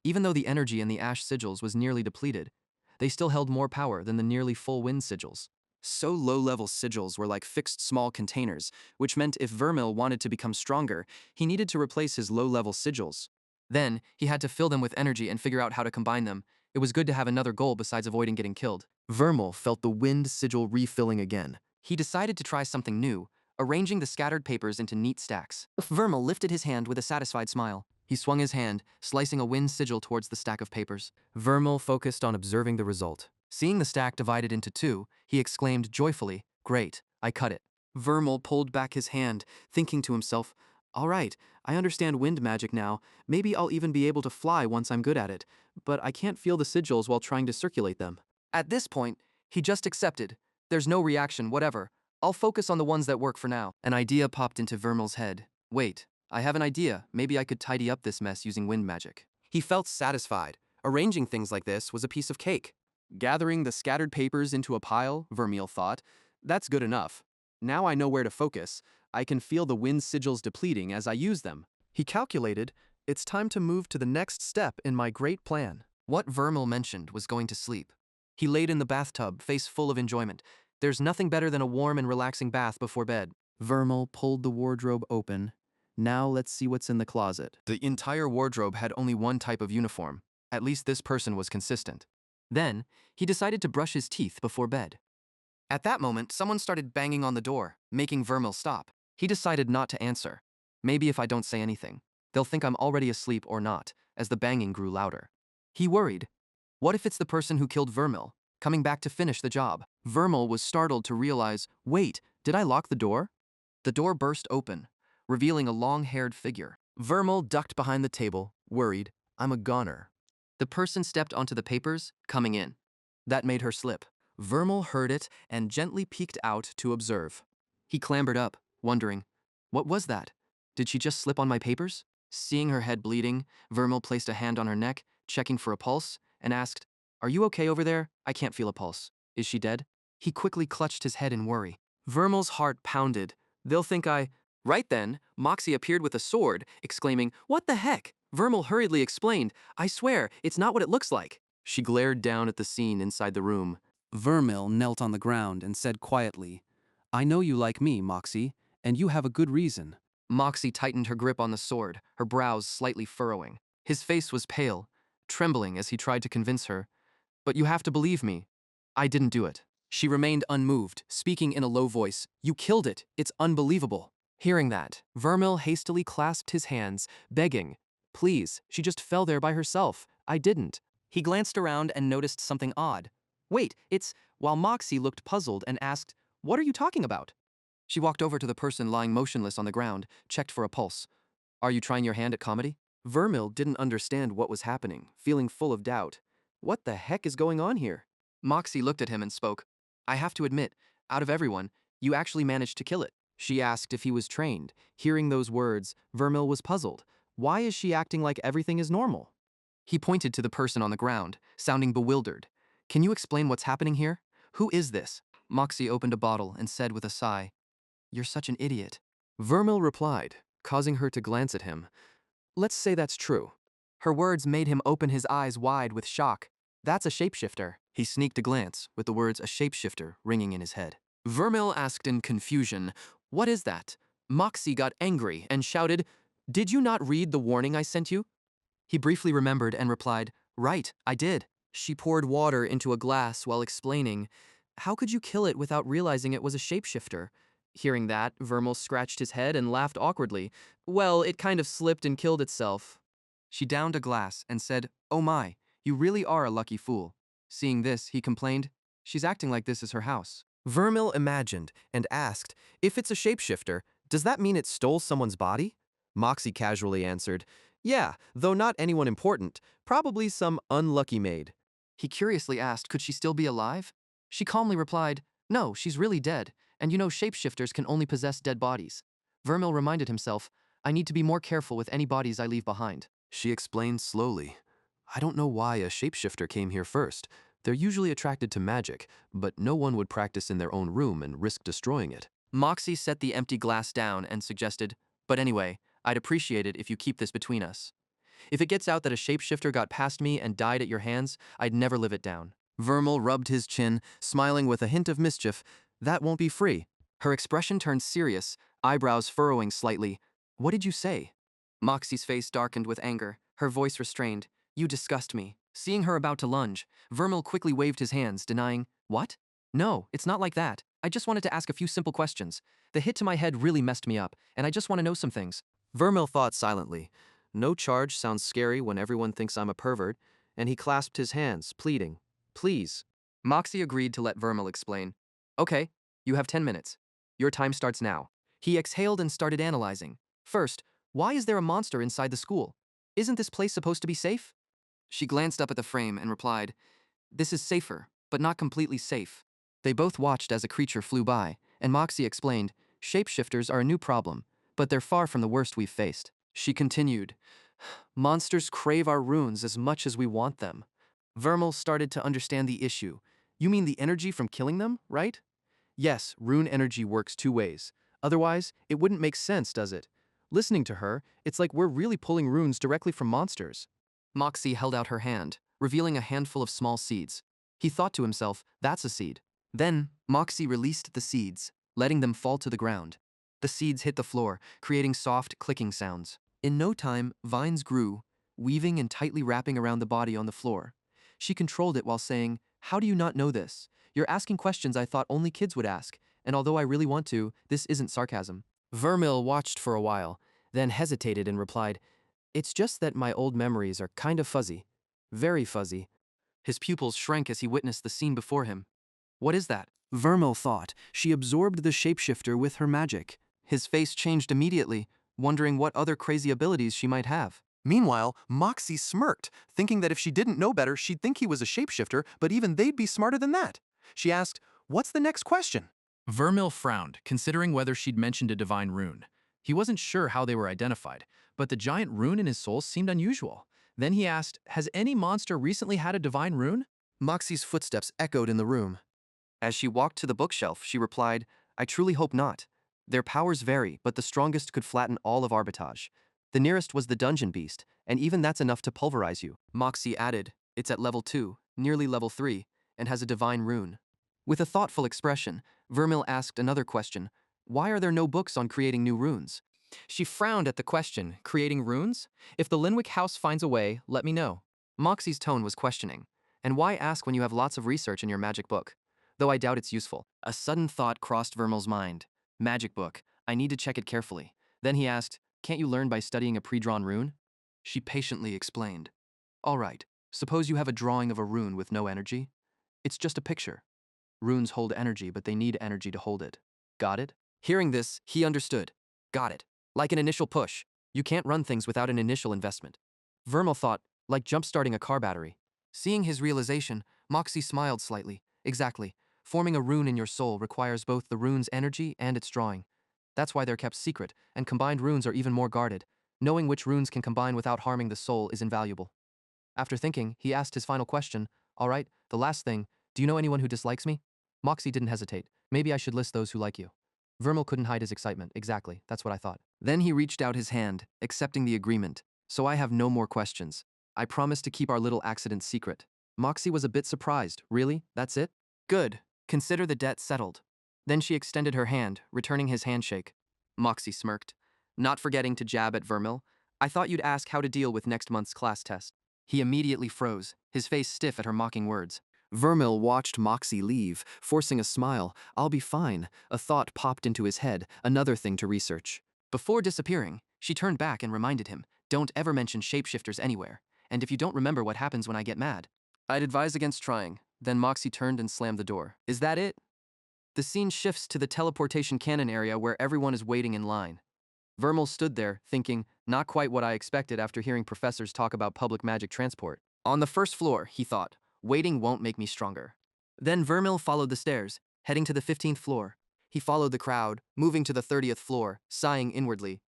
Even though the energy in the ash sigils was nearly depleted, they still held more power than the nearly full wind sigils. So low-level sigils were like fixed small containers, which meant if Vermil wanted to become stronger, he needed to replace his low-level sigils. Then, he had to fill them with energy and figure out how to combine them. It was good to have another goal besides avoiding getting killed. Vermil felt the wind sigil refilling again. He decided to try something new, arranging the scattered papers into neat stacks. Vermil lifted his hand with a satisfied smile. He swung his hand, slicing a wind sigil towards the stack of papers. Vermil focused on observing the result. Seeing the stack divided into 2, he exclaimed joyfully, "Great, I cut it." Vermil pulled back his hand, thinking to himself, all right, I understand wind magic now. Maybe I'll even be able to fly once I'm good at it, but I can't feel the sigils while trying to circulate them. At this point, he just accepted. There's no reaction, whatever. I'll focus on the ones that work for now. An idea popped into Vermil's head. Wait, I have an idea. Maybe I could tidy up this mess using wind magic. He felt satisfied. Arranging things like this was a piece of cake. Gathering the scattered papers into a pile, Vermil thought, that's good enough. Now I know where to focus. I can feel the wind sigils depleting as I use them. He calculated, it's time to move to the next step in my great plan. What Vermil mentioned was going to sleep. He laid in the bathtub, face full of enjoyment. There's nothing better than a warm and relaxing bath before bed. Vermil pulled the wardrobe open. Now let's see what's in the closet. The entire wardrobe had only one type of uniform. At least this person was consistent. Then, he decided to brush his teeth before bed. At that moment, someone started banging on the door, making Vermil stop. He decided not to answer. Maybe if I don't say anything, they'll think I'm already asleep or not, as the banging grew louder. He worried. What if it's the person who killed Vermil, coming back to finish the job? Vermil was startled to realize, wait, did I lock the door? The door burst open, revealing a long-haired figure. Vermil ducked behind the table, worried. I'm a goner. The person stepped onto the papers, coming in. That made her slip. Vermil heard it and gently peeked out to observe. He clambered up, wondering, what was that? Did she just slip on my papers? Seeing her head bleeding, Vermil placed a hand on her neck, checking for a pulse, and asked, are you okay over there? I can't feel a pulse. Is she dead? He quickly clutched his head in worry. Vermil's heart pounded. They'll think I... Right then, Moxie appeared with a sword, exclaiming, what the heck? Vermil hurriedly explained, I swear, it's not what it looks like. She glared down at the scene inside the room. Vermil knelt on the ground and said quietly, I know you like me, Moxie, and you have a good reason. Moxie tightened her grip on the sword, her brows slightly furrowing. His face was pale, trembling as he tried to convince her. But you have to believe me. I didn't do it. She remained unmoved, speaking in a low voice. You killed it. It's unbelievable. Hearing that, Vermil hastily clasped his hands, begging, please, she just fell there by herself. I didn't. He glanced around and noticed something odd. Wait, it's... While Moxie looked puzzled and asked, what are you talking about? She walked over to the person lying motionless on the ground, checked for a pulse. Are you trying your hand at comedy? Vermil didn't understand what was happening, feeling full of doubt. What the heck is going on here? Moxie looked at him and spoke. I have to admit, out of everyone, you actually managed to kill it. She asked if he was trained. Hearing those words, Vermil was puzzled. Why is she acting like everything is normal? He pointed to the person on the ground, sounding bewildered. Can you explain what's happening here? Who is this? Moxie opened a bottle and said with a sigh, you're such an idiot. Vermil replied, causing her to glance at him. Let's say that's true. Her words made him open his eyes wide with shock. That's a shapeshifter. He sneaked a glance, with the words a shapeshifter ringing in his head. Vermil asked in confusion, "What is that?" Moxie got angry and shouted, "Did you not read the warning I sent you?" He briefly remembered and replied, "Right, I did." She poured water into a glass while explaining, "How could you kill it without realizing it was a shapeshifter?" Hearing that, Vermil scratched his head and laughed awkwardly. "Well, it kind of slipped and killed itself." She downed a glass and said, "Oh my, you really are a lucky fool." Seeing this, he complained, "She's acting like this is her house." Vermil imagined and asked, "If it's a shapeshifter, does that mean it stole someone's body?" Moxie casually answered, "Yeah, though not anyone important, probably some unlucky maid." He curiously asked, could she still be alive? She calmly replied, "No, she's really dead, and you know shapeshifters can only possess dead bodies." Vermil reminded himself, "I need to be more careful with any bodies I leave behind." She explained slowly, "I don't know why a shapeshifter came here first. They're usually attracted to magic, but no one would practice in their own room and risk destroying it." Moxie set the empty glass down and suggested, "But anyway, I'd appreciate it if you keep this between us. If it gets out that a shapeshifter got past me and died at your hands, I'd never live it down." Vermil rubbed his chin, smiling with a hint of mischief. "That won't be free." Her expression turned serious, eyebrows furrowing slightly. "What did you say?" Moxie's face darkened with anger, her voice restrained. "You disgust me." Seeing her about to lunge, Vermil quickly waved his hands, denying, "What? No, it's not like that. I just wanted to ask a few simple questions. The hit to my head really messed me up, and I just want to know some things." Vermil thought silently. No charge sounds scary when everyone thinks I'm a pervert, and he clasped his hands, pleading, "Please." Moxie agreed to let Vermil explain. "Okay, you have 10 minutes. Your time starts now." He exhaled and started analyzing. First, why is there a monster inside the school? Isn't this place supposed to be safe? She glanced up at the frame and replied, "This is safer, but not completely safe." They both watched as a creature flew by, and Moxie explained, "Shapeshifters are a new problem, but they're far from the worst we've faced." She continued, "Monsters crave our runes as much as we want them." Vermil started to understand the issue. "You mean the energy from killing them, right?" "Yes, rune energy works two ways. Otherwise, it wouldn't make sense, does it? Listening to her, it's like we're really pulling runes directly from monsters." Moxie held out her hand, revealing a handful of small seeds. He thought to himself, "That's a seed." Then, Moxie released the seeds, letting them fall to the ground. The seeds hit the floor, creating soft, clicking sounds. In no time, vines grew, weaving and tightly wrapping around the body on the floor. She controlled it while saying, "How do you not know this? You're asking questions I thought only kids would ask, and although I really want to, this isn't sarcasm." Vermil watched for a while, then hesitated and replied, "It's just that my old memories are kind of fuzzy. Very fuzzy." His pupils shrank as he witnessed the scene before him. "What is that?" Vermil thought. She absorbed the shapeshifter with her magic. His face changed immediately, wondering what other crazy abilities she might have.
Meanwhile, Moxie smirked, thinking that if she didn't know better, she'd think he was a shapeshifter, but even they'd be smarter than that. She asked, "What's the next question?"
Vermil frowned, considering whether she'd mentioned a divine rune. He wasn't sure how they were identified, but the giant rune in his soul seemed unusual. Then he asked, "Has any monster recently had a divine rune?"
Moxie's footsteps echoed in the room. As she walked to the bookshelf, she replied, "I truly hope not. Their powers vary, but the strongest could flatten all of Arbitage. The nearest was the dungeon beast, and even that's enough to pulverize you." Moxie added, "It's at level 2, nearly level 3, and has a divine rune." With a thoughtful expression, Vermil asked another question, "Why are there no books on creating new runes?" She frowned at the question, "Creating runes? If the Linwick house finds a way, let me know." Moxie's tone was questioning. "And why ask when you have lots of research in your magic book? Though I doubt it's useful." A sudden thought crossed Vermil's mind. "Magic book. I need to check it carefully." Then he asked, "Can't you learn by studying a pre-drawn rune?" She patiently explained, "All right, suppose you have a drawing of a rune with no energy. It's just a picture. Runes hold energy, but they need energy to hold it. Got it?" Hearing this, he understood. Got it. Like an initial push. You can't run things without an initial investment. Vermil thought, like jump-starting a car battery. Seeing his realization, Moxie smiled slightly. "Exactly. Forming a rune in your soul requires both the rune's energy and its drawing. That's why they're kept secret, and combined runes are even more guarded. Knowing which runes can combine without harming the soul is invaluable." After thinking, he asked his final question, "All right, the last thing, do you know anyone who dislikes me?" Moxie didn't hesitate. "Maybe I should list those who like you." Vermil couldn't hide his excitement. "Exactly, that's what I thought." Then he reached out his hand, accepting the agreement. "So I have no more questions. I promise to keep our little accident secret." Moxie was a bit surprised. Really? That's it? Good. Consider the debt settled. Then she extended her hand, returning his handshake. Moxie smirked, not forgetting to jab at Vermil. I thought you'd ask how to deal with next month's class test. He immediately froze, his face stiff at her mocking words. Vermil watched Moxie leave, forcing a smile. I'll be fine. A thought popped into his head, another thing to research. Before disappearing, she turned back and reminded him, don't ever mention shapeshifters anywhere. And if you don't remember what happens when I get mad, I'd advise against trying. Then Moxie turned and slammed the door. Is that it? The scene shifts to the teleportation cannon area where everyone is waiting in line. Vermil stood there, thinking, not quite what I expected after hearing professors talk about public magic transport. On the first floor, he thought, waiting won't make me stronger. Then Vermil followed the stairs, heading to the 15th floor. He followed the crowd, moving to the 30th floor, sighing inwardly.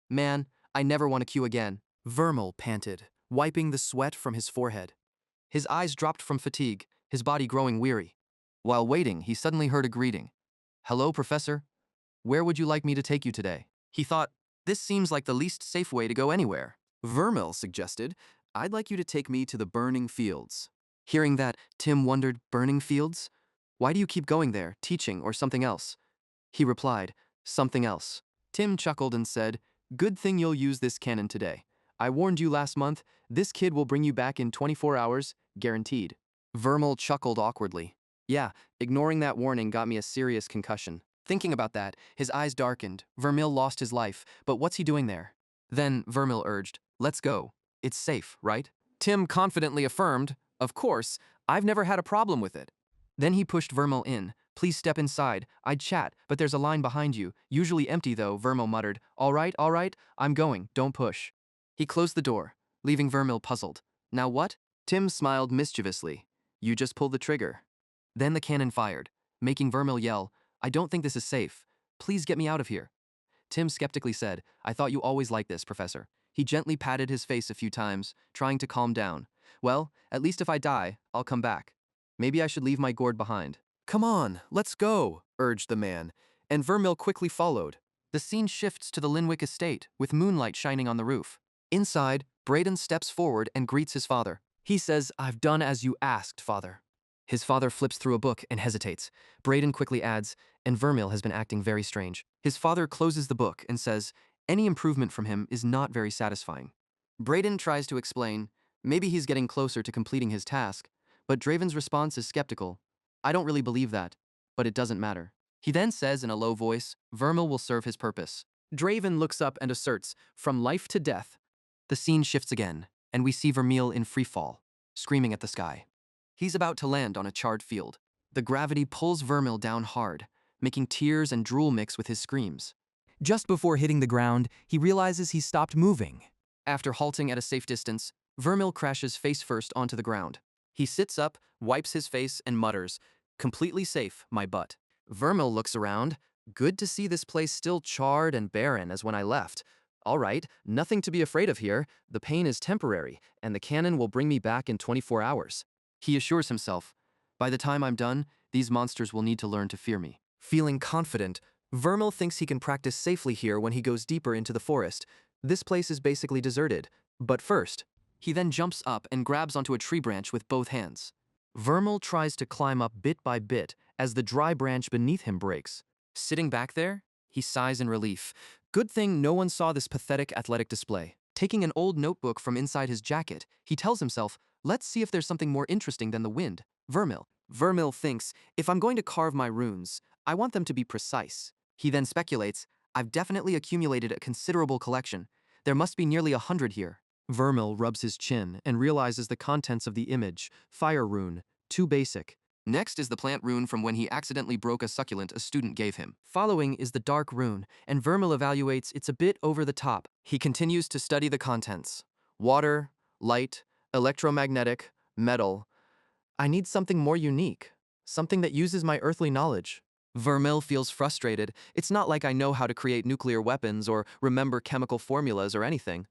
Man, I never want to queue again. Vermil panted, wiping the sweat from his forehead. His eyes dropped from fatigue, his body growing weary. While waiting, he suddenly heard a greeting. Hello, Professor. Where would you like me to take you today? He thought, this seems like the least safe way to go anywhere. Vermil suggested, I'd like you to take me to the burning fields. Hearing that, Tim wondered, burning fields? Why do you keep going there, teaching or something else? He replied, something else. Tim chuckled and said, good thing you'll use this cannon today. I warned you last month, this kid will bring you back in 24 hours, guaranteed. Vermil chuckled awkwardly. Yeah, ignoring that warning got me a serious concussion. Thinking about that, his eyes darkened. Vermil lost his life, but what's he doing there? Then Vermil urged, let's go. It's safe, right? Tim confidently affirmed, of course, I've never had a problem with it. Then he pushed Vermil in. Please step inside. I'd chat, but there's a line behind you. Usually empty though, Vermil muttered. All right, I'm going. Don't push. He closed the door, leaving Vermil puzzled. Now what? Tim smiled mischievously. You just pull the trigger. Then the cannon fired, making Vermil yell, I don't think this is safe. Please get me out of here. Tim skeptically said, I thought you always liked this, Professor. He gently patted his face a few times, trying to calm down. Well, at least if I die, I'll come back. Maybe I should leave my gourd behind. Come on, let's go, urged the man, and Vermil quickly followed. The scene shifts to the Linwick estate, with moonlight shining on the roof. Inside, Braden steps forward and greets his father. He says, I've done as you asked, father. His father flips through a book and hesitates. Braden quickly adds, and Vermil has been acting very strange. His father closes the book and says, any improvement from him is not very satisfying. Braden tries to explain, maybe he's getting closer to completing his task, but Draven's response is skeptical. I don't really believe that, but it doesn't matter. He then says in a low voice, Vermil will serve his purpose. Draven looks up and asserts, from life to death. The scene shifts again, and we see Vermil in free fall, screaming at the sky. He's about to land on a charred field. The gravity pulls Vermil down hard, making tears and drool mix with his screams. Just before hitting the ground, he realizes he's stopped moving. After halting at a safe distance, Vermil crashes face first onto the ground. He sits up, wipes his face, and mutters, completely safe, my butt. Vermil looks around. Good to see this place still charred and barren as when I left. All right, nothing to be afraid of here. The pain is temporary, and the cannon will bring me back in 24 hours. He assures himself, by the time I'm done, these monsters will need to learn to fear me. Feeling confident, Vermil thinks he can practice safely here when he goes deeper into the forest. This place is basically deserted. But first, he then jumps up and grabs onto a tree branch with both hands. Vermil tries to climb up bit by bit as the dry branch beneath him breaks. Sitting back there, he sighs in relief. Good thing no one saw this pathetic athletic display. Taking an old notebook from inside his jacket, he tells himself, let's see if there's something more interesting than the wind. Vermil thinks, if I'm going to carve my runes, I want them to be precise. He then speculates, I've definitely accumulated a considerable collection. There must be nearly 100 here. Vermil rubs his chin and realizes the contents of the image. Fire rune, too basic. Next is the plant rune from when he accidentally broke a succulent a student gave him. Following is the dark rune, and Vermil evaluates it's a bit over the top. He continues to study the contents. Water, light, electromagnetic, metal. I need something more unique, something that uses my earthly knowledge. Vermil feels frustrated. It's not like I know how to create nuclear weapons or remember chemical formulas or anything.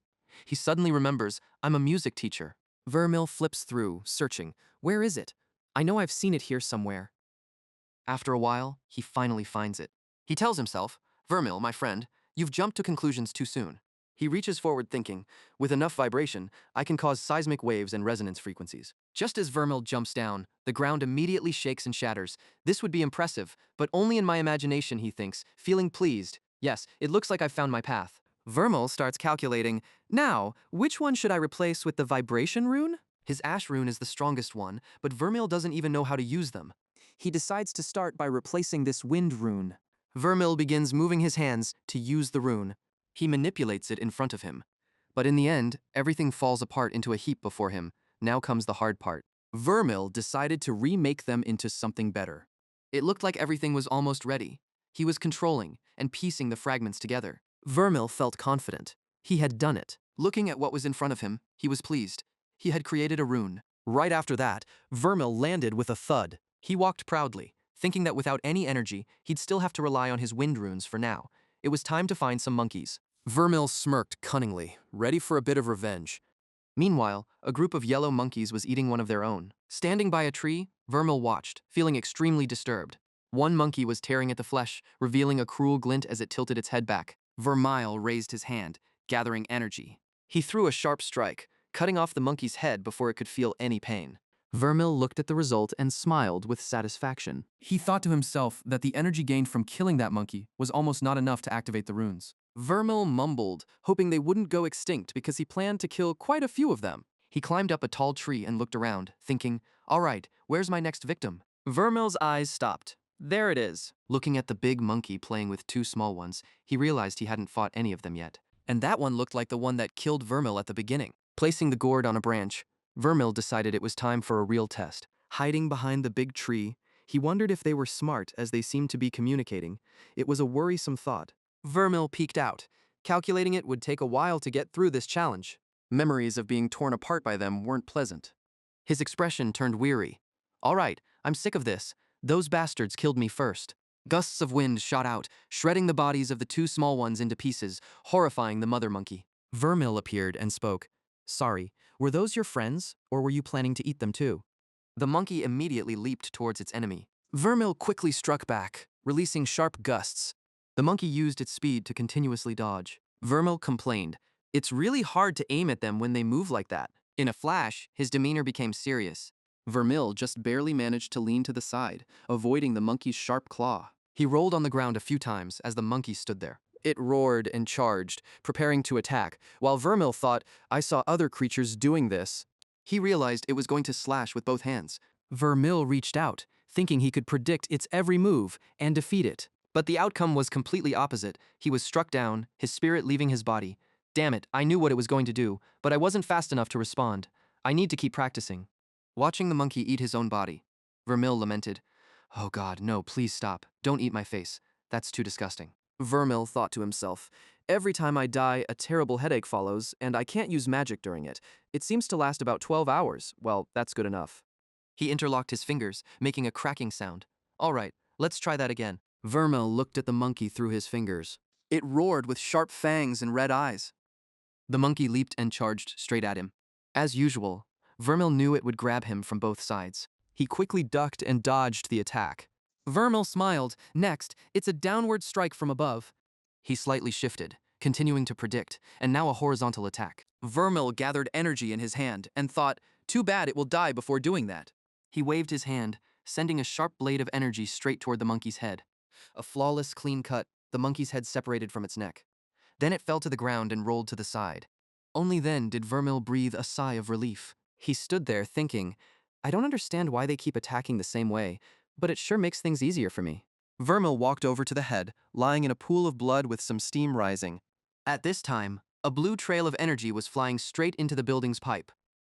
He suddenly remembers, I'm a music teacher. Vermil flips through, searching. Where is it? I know I've seen it here somewhere. After a while, he finally finds it. He tells himself, Vermil, my friend, you've jumped to conclusions too soon. He reaches forward thinking, with enough vibration, I can cause seismic waves and resonance frequencies. Just as Vermil jumps down, the ground immediately shakes and shatters. This would be impressive, but only in my imagination, he thinks, feeling pleased. Yes, it looks like I've found my path. Vermil starts calculating, now, which one should I replace with the vibration rune? His ash rune is the strongest one, but Vermil doesn't even know how to use them. He decides to start by replacing this wind rune. Vermil begins moving his hands to use the rune. He manipulates it in front of him. But in the end, everything falls apart into a heap before him. Now comes the hard part. Vermil decided to remake them into something better. It looked like everything was almost ready. He was controlling and piecing the fragments together. Vermil felt confident. He had done it. Looking at what was in front of him, he was pleased. He had created a rune. Right after that, Vermil landed with a thud. He walked proudly, thinking that without any energy, he'd still have to rely on his wind runes for now. It was time to find some monkeys. Vermil smirked cunningly, ready for a bit of revenge. Meanwhile, a group of yellow monkeys was eating one of their own. Standing by a tree, Vermil watched, feeling extremely disturbed. One monkey was tearing at the flesh, revealing a cruel glint as it tilted its head back. Vermil raised his hand, gathering energy. He threw a sharp strike, cutting off the monkey's head before it could feel any pain. Vermil looked at the result and smiled with satisfaction. He thought to himself that the energy gained from killing that monkey was almost not enough to activate the runes. Vermil mumbled, hoping they wouldn't go extinct because he planned to kill quite a few of them. He climbed up a tall tree and looked around, thinking, all right, where's my next victim? Vermil's eyes stopped. There it is. Looking at the big monkey playing with two small ones, he realized he hadn't fought any of them yet. And that one looked like the one that killed Vermil at the beginning. Placing the gourd on a branch, Vermil decided it was time for a real test. Hiding behind the big tree, he wondered if they were smart as they seemed to be communicating. It was a worrisome thought. Vermil peeked out, calculating it would take a while to get through this challenge. Memories of being torn apart by them weren't pleasant. His expression turned weary. All right, I'm sick of this. Those bastards killed me first. Gusts of wind shot out, shredding the bodies of the two small ones into pieces, horrifying the mother monkey. Vermil appeared and spoke. Sorry, were those your friends, or were you planning to eat them too? The monkey immediately leaped towards its enemy. Vermil quickly struck back, releasing sharp gusts. The monkey used its speed to continuously dodge. Vermil complained, it's really hard to aim at them when they move like that. In a flash, his demeanor became serious. Vermil just barely managed to lean to the side, avoiding the monkey's sharp claw. He rolled on the ground a few times as the monkey stood there. It roared and charged, preparing to attack, while Vermil thought, I saw other creatures doing this. He realized it was going to slash with both hands. Vermil reached out, thinking he could predict its every move and defeat it. But the outcome was completely opposite. He was struck down, his spirit leaving his body. Damn it, I knew what it was going to do, but I wasn't fast enough to respond. I need to keep practicing. Watching the monkey eat his own body, Vermil lamented, oh God, no, please stop. Don't eat my face. That's too disgusting. Vermil thought to himself, every time I die, a terrible headache follows, and I can't use magic during it. It seems to last about 12 hours. Well, that's good enough. He interlocked his fingers, making a cracking sound. All right, let's try that again. Vermil looked at the monkey through his fingers. It roared with sharp fangs and red eyes. The monkey leaped and charged straight at him. As usual, Vermil knew it would grab him from both sides. He quickly ducked and dodged the attack. Vermil smiled. Next, it's a downward strike from above. He slightly shifted, continuing to predict, and now a horizontal attack. Vermil gathered energy in his hand and thought, too bad it will die before doing that. He waved his hand, sending a sharp blade of energy straight toward the monkey's head. A flawless, clean cut, the monkey's head separated from its neck. Then it fell to the ground and rolled to the side. Only then did Vermil breathe a sigh of relief. He stood there thinking, I don't understand why they keep attacking the same way, but it sure makes things easier for me. Vermil walked over to the head, lying in a pool of blood with some steam rising. At this time, a blue trail of energy was flying straight into the building's pipe.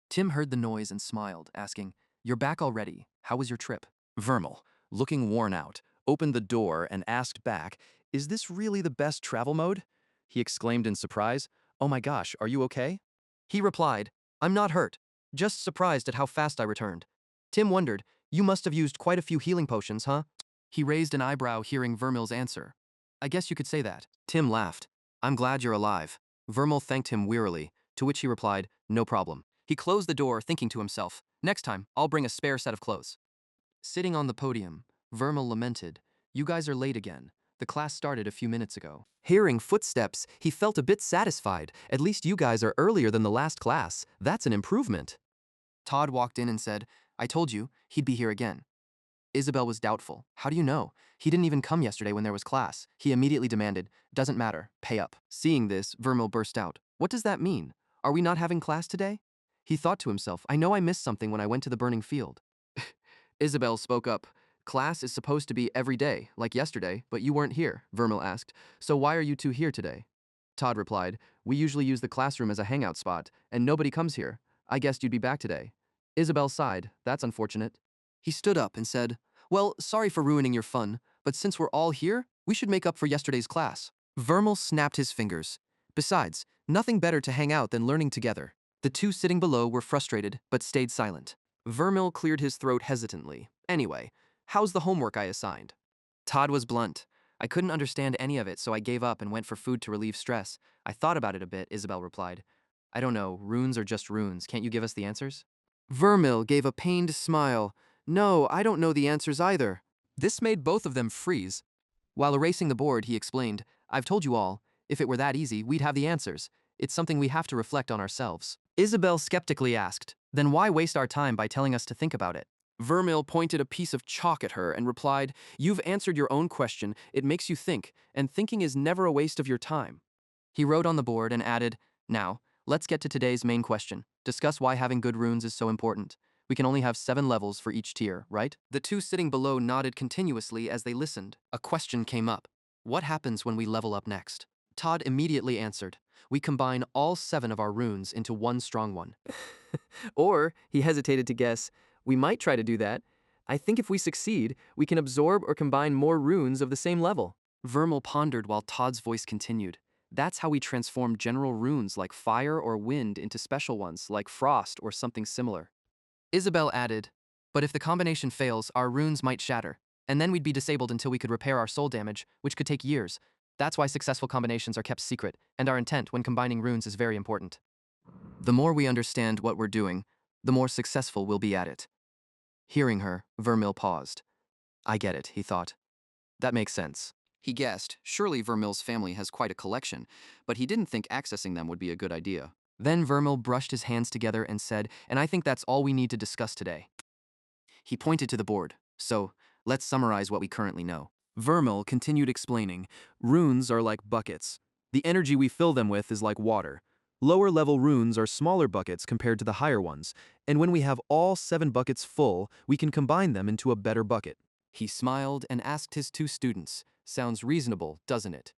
Tim heard the noise and smiled, asking, you're back already. How was your trip? Vermil, looking worn out, opened the door and asked back, is this really the best travel mode? He exclaimed in surprise, oh my gosh, are you okay? He replied, I'm not hurt, just surprised at how fast I returned. Tim wondered, you must have used quite a few healing potions, huh? He raised an eyebrow hearing Vermil's answer. I guess you could say that. Tim laughed. I'm glad you're alive. Vermil thanked him wearily, to which he replied, no problem. He closed the door, thinking to himself, next time, I'll bring a spare set of clothes. Sitting on the podium, Vermil lamented, you guys are late again. The class started a few minutes ago. Hearing footsteps, he felt a bit satisfied. At least you guys are earlier than the last class. That's an improvement. Todd walked in and said, I told you, he'd be here again. Isabel was doubtful. How do you know? He didn't even come yesterday when there was class. He immediately demanded, doesn't matter, pay up. Seeing this, Vermil burst out. What does that mean? Are we not having class today? He thought to himself, I know I missed something when I went to the burning field. Isabel spoke up. Class is supposed to be every day, like yesterday, but you weren't here, Vermil asked. So why are you two here today? Todd replied, we usually use the classroom as a hangout spot, and nobody comes here. I guessed you'd be back today. Isabel sighed. That's unfortunate. He stood up and said, well, sorry for ruining your fun, but since we're all here, we should make up for yesterday's class. Vermil snapped his fingers. Besides, nothing better to hang out than learning together. The two sitting below were frustrated, but stayed silent. Vermil cleared his throat hesitantly. Anyway, how's the homework I assigned? Todd was blunt. I couldn't understand any of it, so I gave up and went for food to relieve stress. I thought about it a bit, Isabel replied. I don't know, runes are just runes. Can't you give us the answers? Vermil gave a pained smile. No, I don't know the answers either. This made both of them freeze. While erasing the board, he explained, I've told you all, if it were that easy, we'd have the answers. It's something we have to reflect on ourselves. Isabel skeptically asked, then why waste our time by telling us to think about it? Vermil pointed a piece of chalk at her and replied, you've answered your own question, it makes you think, and thinking is never a waste of your time. He wrote on the board and added, now, let's get to today's main question. Discuss why having good runes is so important. We can only have 7 levels for each tier, right? The two sitting below nodded continuously as they listened. A question came up. What happens when we level up next? Todd immediately answered. We combine all 7 of our runes into one strong one. Or, he hesitated to guess, we might try to do that. I think if we succeed, we can absorb or combine more runes of the same level. Vermil pondered while Todd's voice continued. That's how we transform general runes like fire or wind into special ones like frost or something similar. Isabel added, but if the combination fails, our runes might shatter, and then we'd be disabled until we could repair our soul damage, which could take years. That's why successful combinations are kept secret, and our intent when combining runes is very important. The more we understand what we're doing, the more successful we'll be at it. Hearing her, Vermil paused. I get it, he thought. That makes sense. He guessed, surely Vermil's family has quite a collection, but he didn't think accessing them would be a good idea. Then Vermil brushed his hands together and said, and I think that's all we need to discuss today. He pointed to the board. So, let's summarize what we currently know. Vermil continued explaining, runes are like buckets. The energy we fill them with is like water. Lower-level runes are smaller buckets compared to the higher ones, and when we have all 7 buckets full, we can combine them into a better bucket. He smiled and asked his 2 students, sounds reasonable, doesn't it?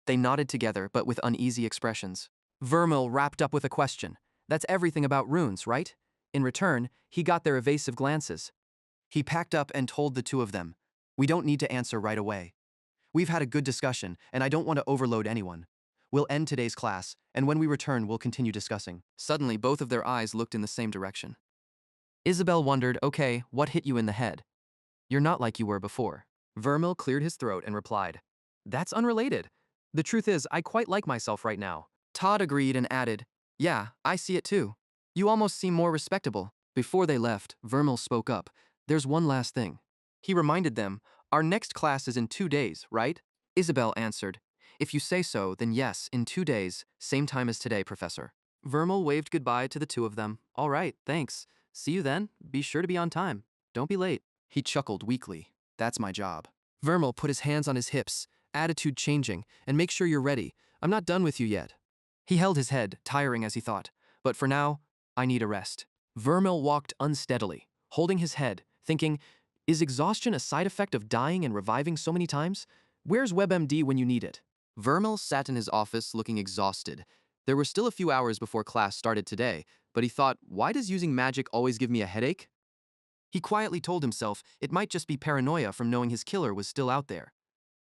They nodded together, but with uneasy expressions. Vermil wrapped up with a question. That's everything about runes, right? In return, he got their evasive glances. He packed up and told the 2 of them, we don't need to answer right away. We've had a good discussion, and I don't want to overload anyone. We'll end today's class, and when we return, we'll continue discussing. Suddenly, both of their eyes looked in the same direction. Isabel wondered, okay, what hit you in the head? You're not like you were before. Vermil cleared his throat and replied, that's unrelated. The truth is, I quite like myself right now. Todd agreed and added, yeah, I see it too. You almost seem more respectable. Before they left, Vermil spoke up. There's one last thing. He reminded them, our next class is in 2 days, right? Isabel answered, if you say so, then yes, in 2 days, same time as today, Professor. Vermil waved goodbye to the 2 of them. All right, thanks. See you then. Be sure to be on time. Don't be late. He chuckled weakly. That's my job. Vermil put his hands on his hips, attitude changing, and make sure you're ready. I'm not done with you yet. He held his head, tiring as he thought. But for now, I need a rest. Vermil walked unsteadily, holding his head, thinking, is exhaustion a side effect of dying and reviving so many times? Where's WebMD when you need it? Vermil sat in his office looking exhausted. There were still a few hours before class started today, but he thought, why does using magic always give me a headache? He quietly told himself it might just be paranoia from knowing his killer was still out there.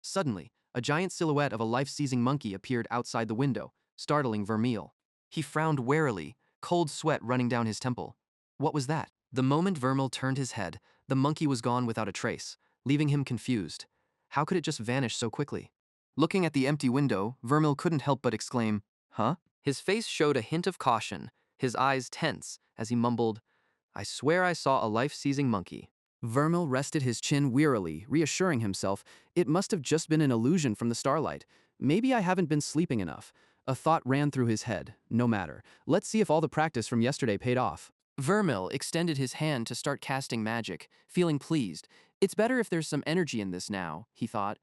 Suddenly, a giant silhouette of a life-seizing monkey appeared outside the window, startling Vermil. He frowned warily, cold sweat running down his temple. What was that? The moment Vermil turned his head, the monkey was gone without a trace, leaving him confused. How could it just vanish so quickly? Looking at the empty window, Vermil couldn't help but exclaim, huh? His face showed a hint of caution, his eyes tense, as he mumbled, I swear I saw a life-seizing monkey.
Vermil rested his chin wearily, reassuring himself it must have just been an illusion from the starlight. Maybe I haven't been sleeping enough. A thought ran through his head. No matter. Let's see if all the practice from yesterday paid off.
Vermil extended his hand to start casting magic, feeling pleased. It's better if there's some energy in this now, he thought.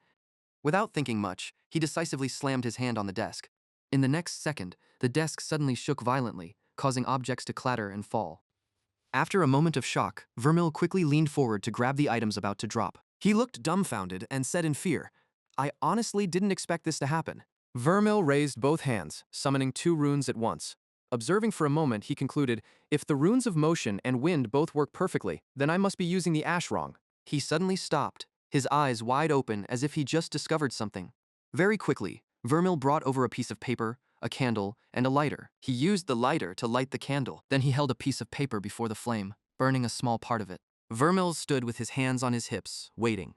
Without thinking much, he decisively slammed his hand on the desk. In the next second, the desk suddenly shook violently, causing objects to clatter and fall. After a moment of shock, Vermil quickly leaned forward to grab the items about to drop. He looked dumbfounded and said in fear, "I honestly didn't expect this to happen." Vermil raised both hands, summoning 2 runes at once. Observing for a moment, he concluded, if the runes of motion and wind both work perfectly, then I must be using the ash wrong. He suddenly stopped, his eyes wide open as if he just discovered something. Very quickly, Vermil brought over a piece of paper, a candle, and a lighter. He used the lighter to light the candle. Then he held a piece of paper before the flame, burning a small part of it. Vermil stood with his hands on his hips, waiting.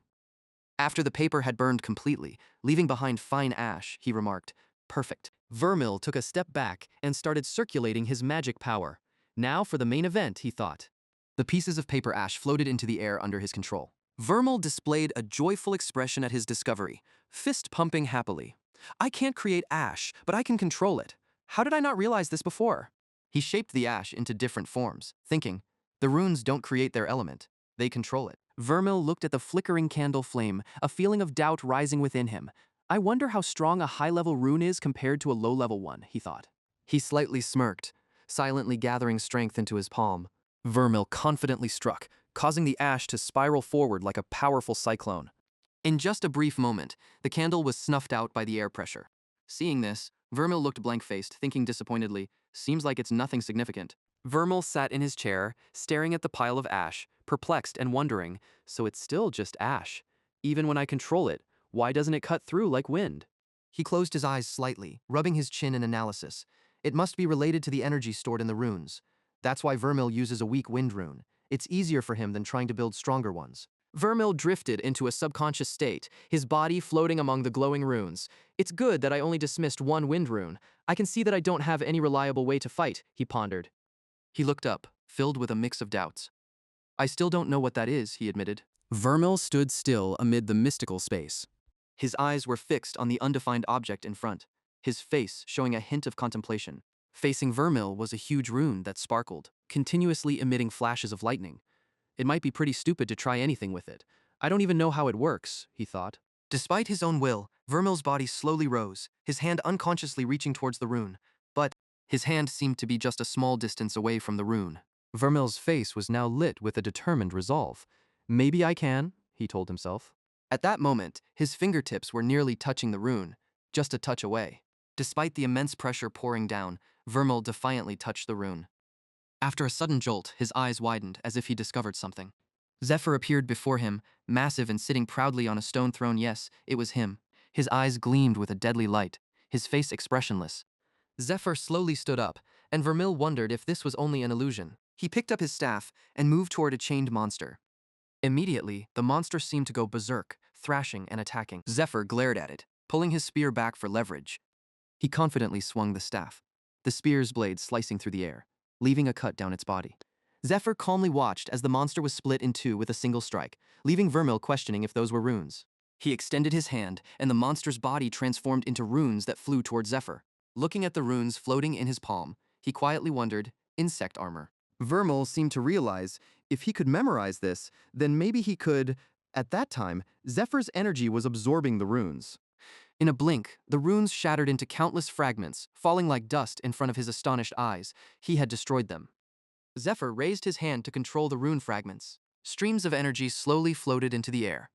After the paper had burned completely, leaving behind fine ash, he remarked, "Perfect." Vermil took a step back and started circulating his magic power. Now for the main event, he thought. The pieces of paper ash floated into the air under his control. Vermil displayed a joyful expression at his discovery, fist pumping happily. "I can't create ash, but I can control it. How did I not realize this before?" He shaped the ash into different forms, thinking, the runes don't create their element, they control it. Vermil looked at the flickering candle flame, a feeling of doubt rising within him. I wonder how strong a high-level rune is compared to a low-level one, he thought. He slightly smirked, silently gathering strength into his palm. Vermil confidently struck, causing the ash to spiral forward like a powerful cyclone. In just a brief moment, the candle was snuffed out by the air pressure. Seeing this, Vermil looked blank-faced, thinking disappointedly, seems like it's nothing significant. Vermil sat in his chair, staring at the pile of ash, perplexed and wondering, so it's still just ash. Even when I control it, why doesn't it cut through like wind? He closed his eyes slightly, rubbing his chin in analysis. It must be related to the energy stored in the runes. That's why Vermil uses a weak wind rune. It's easier for him than trying to build stronger ones. Vermil drifted into a subconscious state, his body floating among the glowing runes. It's good that I only dismissed one wind rune. I can see that I don't have any reliable way to fight, he pondered. He looked up, filled with a mix of doubts. I still don't know what that is, he admitted. Vermil stood still amid the mystical space. His eyes were fixed on the undefined object in front, his face showing a hint of contemplation. Facing Vermil was a huge rune that sparkled, continuously emitting flashes of lightning. It might be pretty stupid to try anything with it. I don't even know how it works, he thought. Despite his own will, Vermil's body slowly rose, his hand unconsciously reaching towards the rune. But his hand seemed to be just a small distance away from the rune. Vermil's face was now lit with a determined resolve. Maybe I can, he told himself. At that moment, his fingertips were nearly touching the rune, just a touch away. Despite the immense pressure pouring down, Vermil defiantly touched the rune. After a sudden jolt, his eyes widened as if he discovered something. Zephyr appeared before him, massive and sitting proudly on a stone throne. Yes, it was him. His eyes gleamed with a deadly light, his face expressionless. Zephyr slowly stood up, and Vermil wondered if this was only an illusion. He picked up his staff and moved toward a chained monster. Immediately, the monster seemed to go berserk, thrashing and attacking. Zephyr glared at it, pulling his spear back for leverage. He confidently swung the staff, the spear's blade slicing through the air, leaving a cut down its body. Zephyr calmly watched as the monster was split in two with a single strike, leaving Vermil questioning if those were runes. He extended his hand, and the monster's body transformed into runes that flew toward Zephyr. Looking at the runes floating in his palm, he quietly wondered, insect armor.
Vermil seemed to realize if he could memorize this, then maybe he could. At that time, Zephyr's energy was absorbing the runes.
In a blink, the runes shattered into countless fragments, falling like dust in front of his astonished eyes. He had destroyed them. Zephyr raised his hand to control the rune fragments. Streams of energy slowly floated into the air.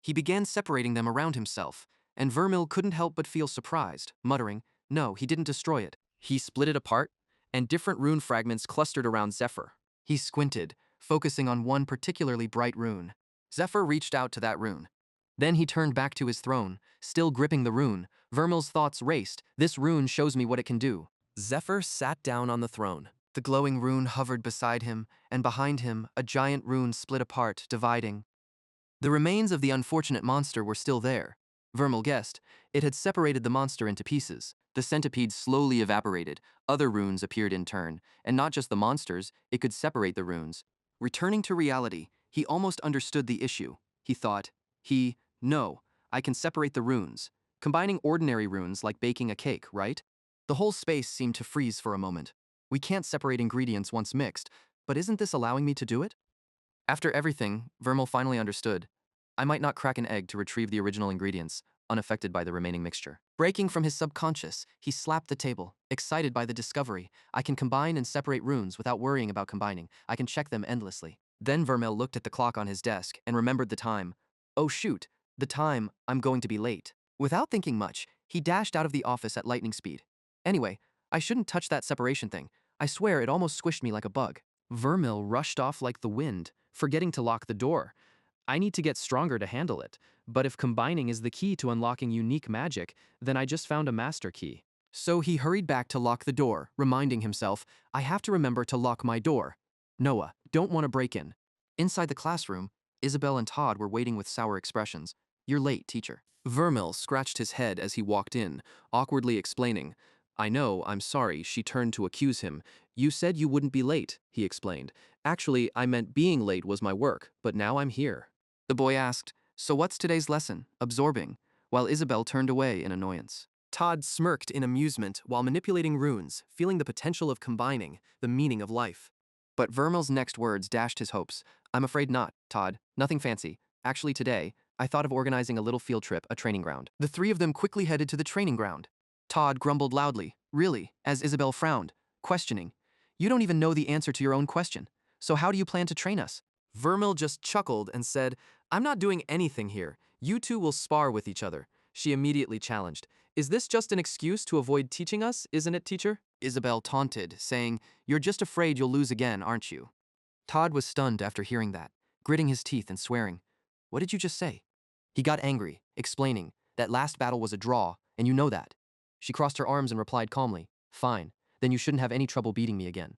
He began separating them around himself, and Vermil couldn't help but feel surprised, muttering, no, he didn't destroy it. He split it apart, and different rune fragments clustered around Zephyr. He squinted, focusing on one particularly bright rune. Zephyr reached out to that rune. Then he turned back to his throne, still gripping the rune. Vermil's thoughts raced. This rune shows me what it can do. Zephyr sat down on the throne. The glowing rune hovered beside him, and behind him, a giant rune split apart, dividing. The remains of the unfortunate monster were still there. Vermil guessed. It had separated the monster into pieces. The centipede slowly evaporated. Other runes appeared in turn, and not just the monsters, it could separate the runes. Returning to reality, He almost understood the issue. He thought, no, I can separate the runes. Combining ordinary runes like baking a cake, right? The whole space seemed to freeze for a moment. We can't separate ingredients once mixed, but isn't this allowing me to do it? After everything, Vermal finally understood. I might not crack an egg to retrieve the original ingredients, unaffected by the remaining mixture. Breaking from his subconscious, he slapped the table, excited by the discovery. I can combine and separate runes without worrying about combining. I can check them endlessly. Then Vermel looked at the clock on his desk and remembered the time. Oh shoot, the time, I'm going to be late. Without thinking much, he dashed out of the office at lightning speed. Anyway, I shouldn't touch that separation thing. I swear it almost squished me like a bug.
Vermil rushed off like the wind, forgetting to lock the door. I need to get stronger to handle it, but if combining is the key to unlocking unique magic, then I just found a master key.
So he hurried back to lock the door, reminding himself, I have to remember to lock my door. Noah, don't want to break in. Inside the classroom, Isabel and Todd were waiting with sour expressions. You're late, teacher. Vermil scratched his head as he walked in, awkwardly explaining. I know, I'm sorry, she turned to accuse him. You said you wouldn't be late, he explained. Actually, I meant being late was my work, but now I'm here. The boy asked, so what's today's lesson? Absorbing, while Isabel turned away in annoyance. Todd smirked in amusement while manipulating runes, feeling the potential of combining, the meaning of life. But Vermil's next words dashed his hopes. I'm afraid not, Todd. Nothing fancy. Actually today, I thought of organizing a little field trip, a training ground. The three of them quickly headed to the training ground. Todd grumbled loudly, really, as Isabel frowned, questioning. You don't even know the answer to your own question. So how do you plan to train us? Vermil just chuckled and said, I'm not doing anything here. You two will spar with each other. She immediately challenged. Is this just an excuse to avoid teaching us, isn't it, teacher? Isabel taunted, saying, You're just afraid you'll lose again, aren't you? Todd was stunned after hearing that, gritting his teeth and swearing. What did you just say? He got angry, explaining, that last battle was a draw, and you know that. She crossed her arms and replied calmly, Fine, then you shouldn't have any trouble beating me again.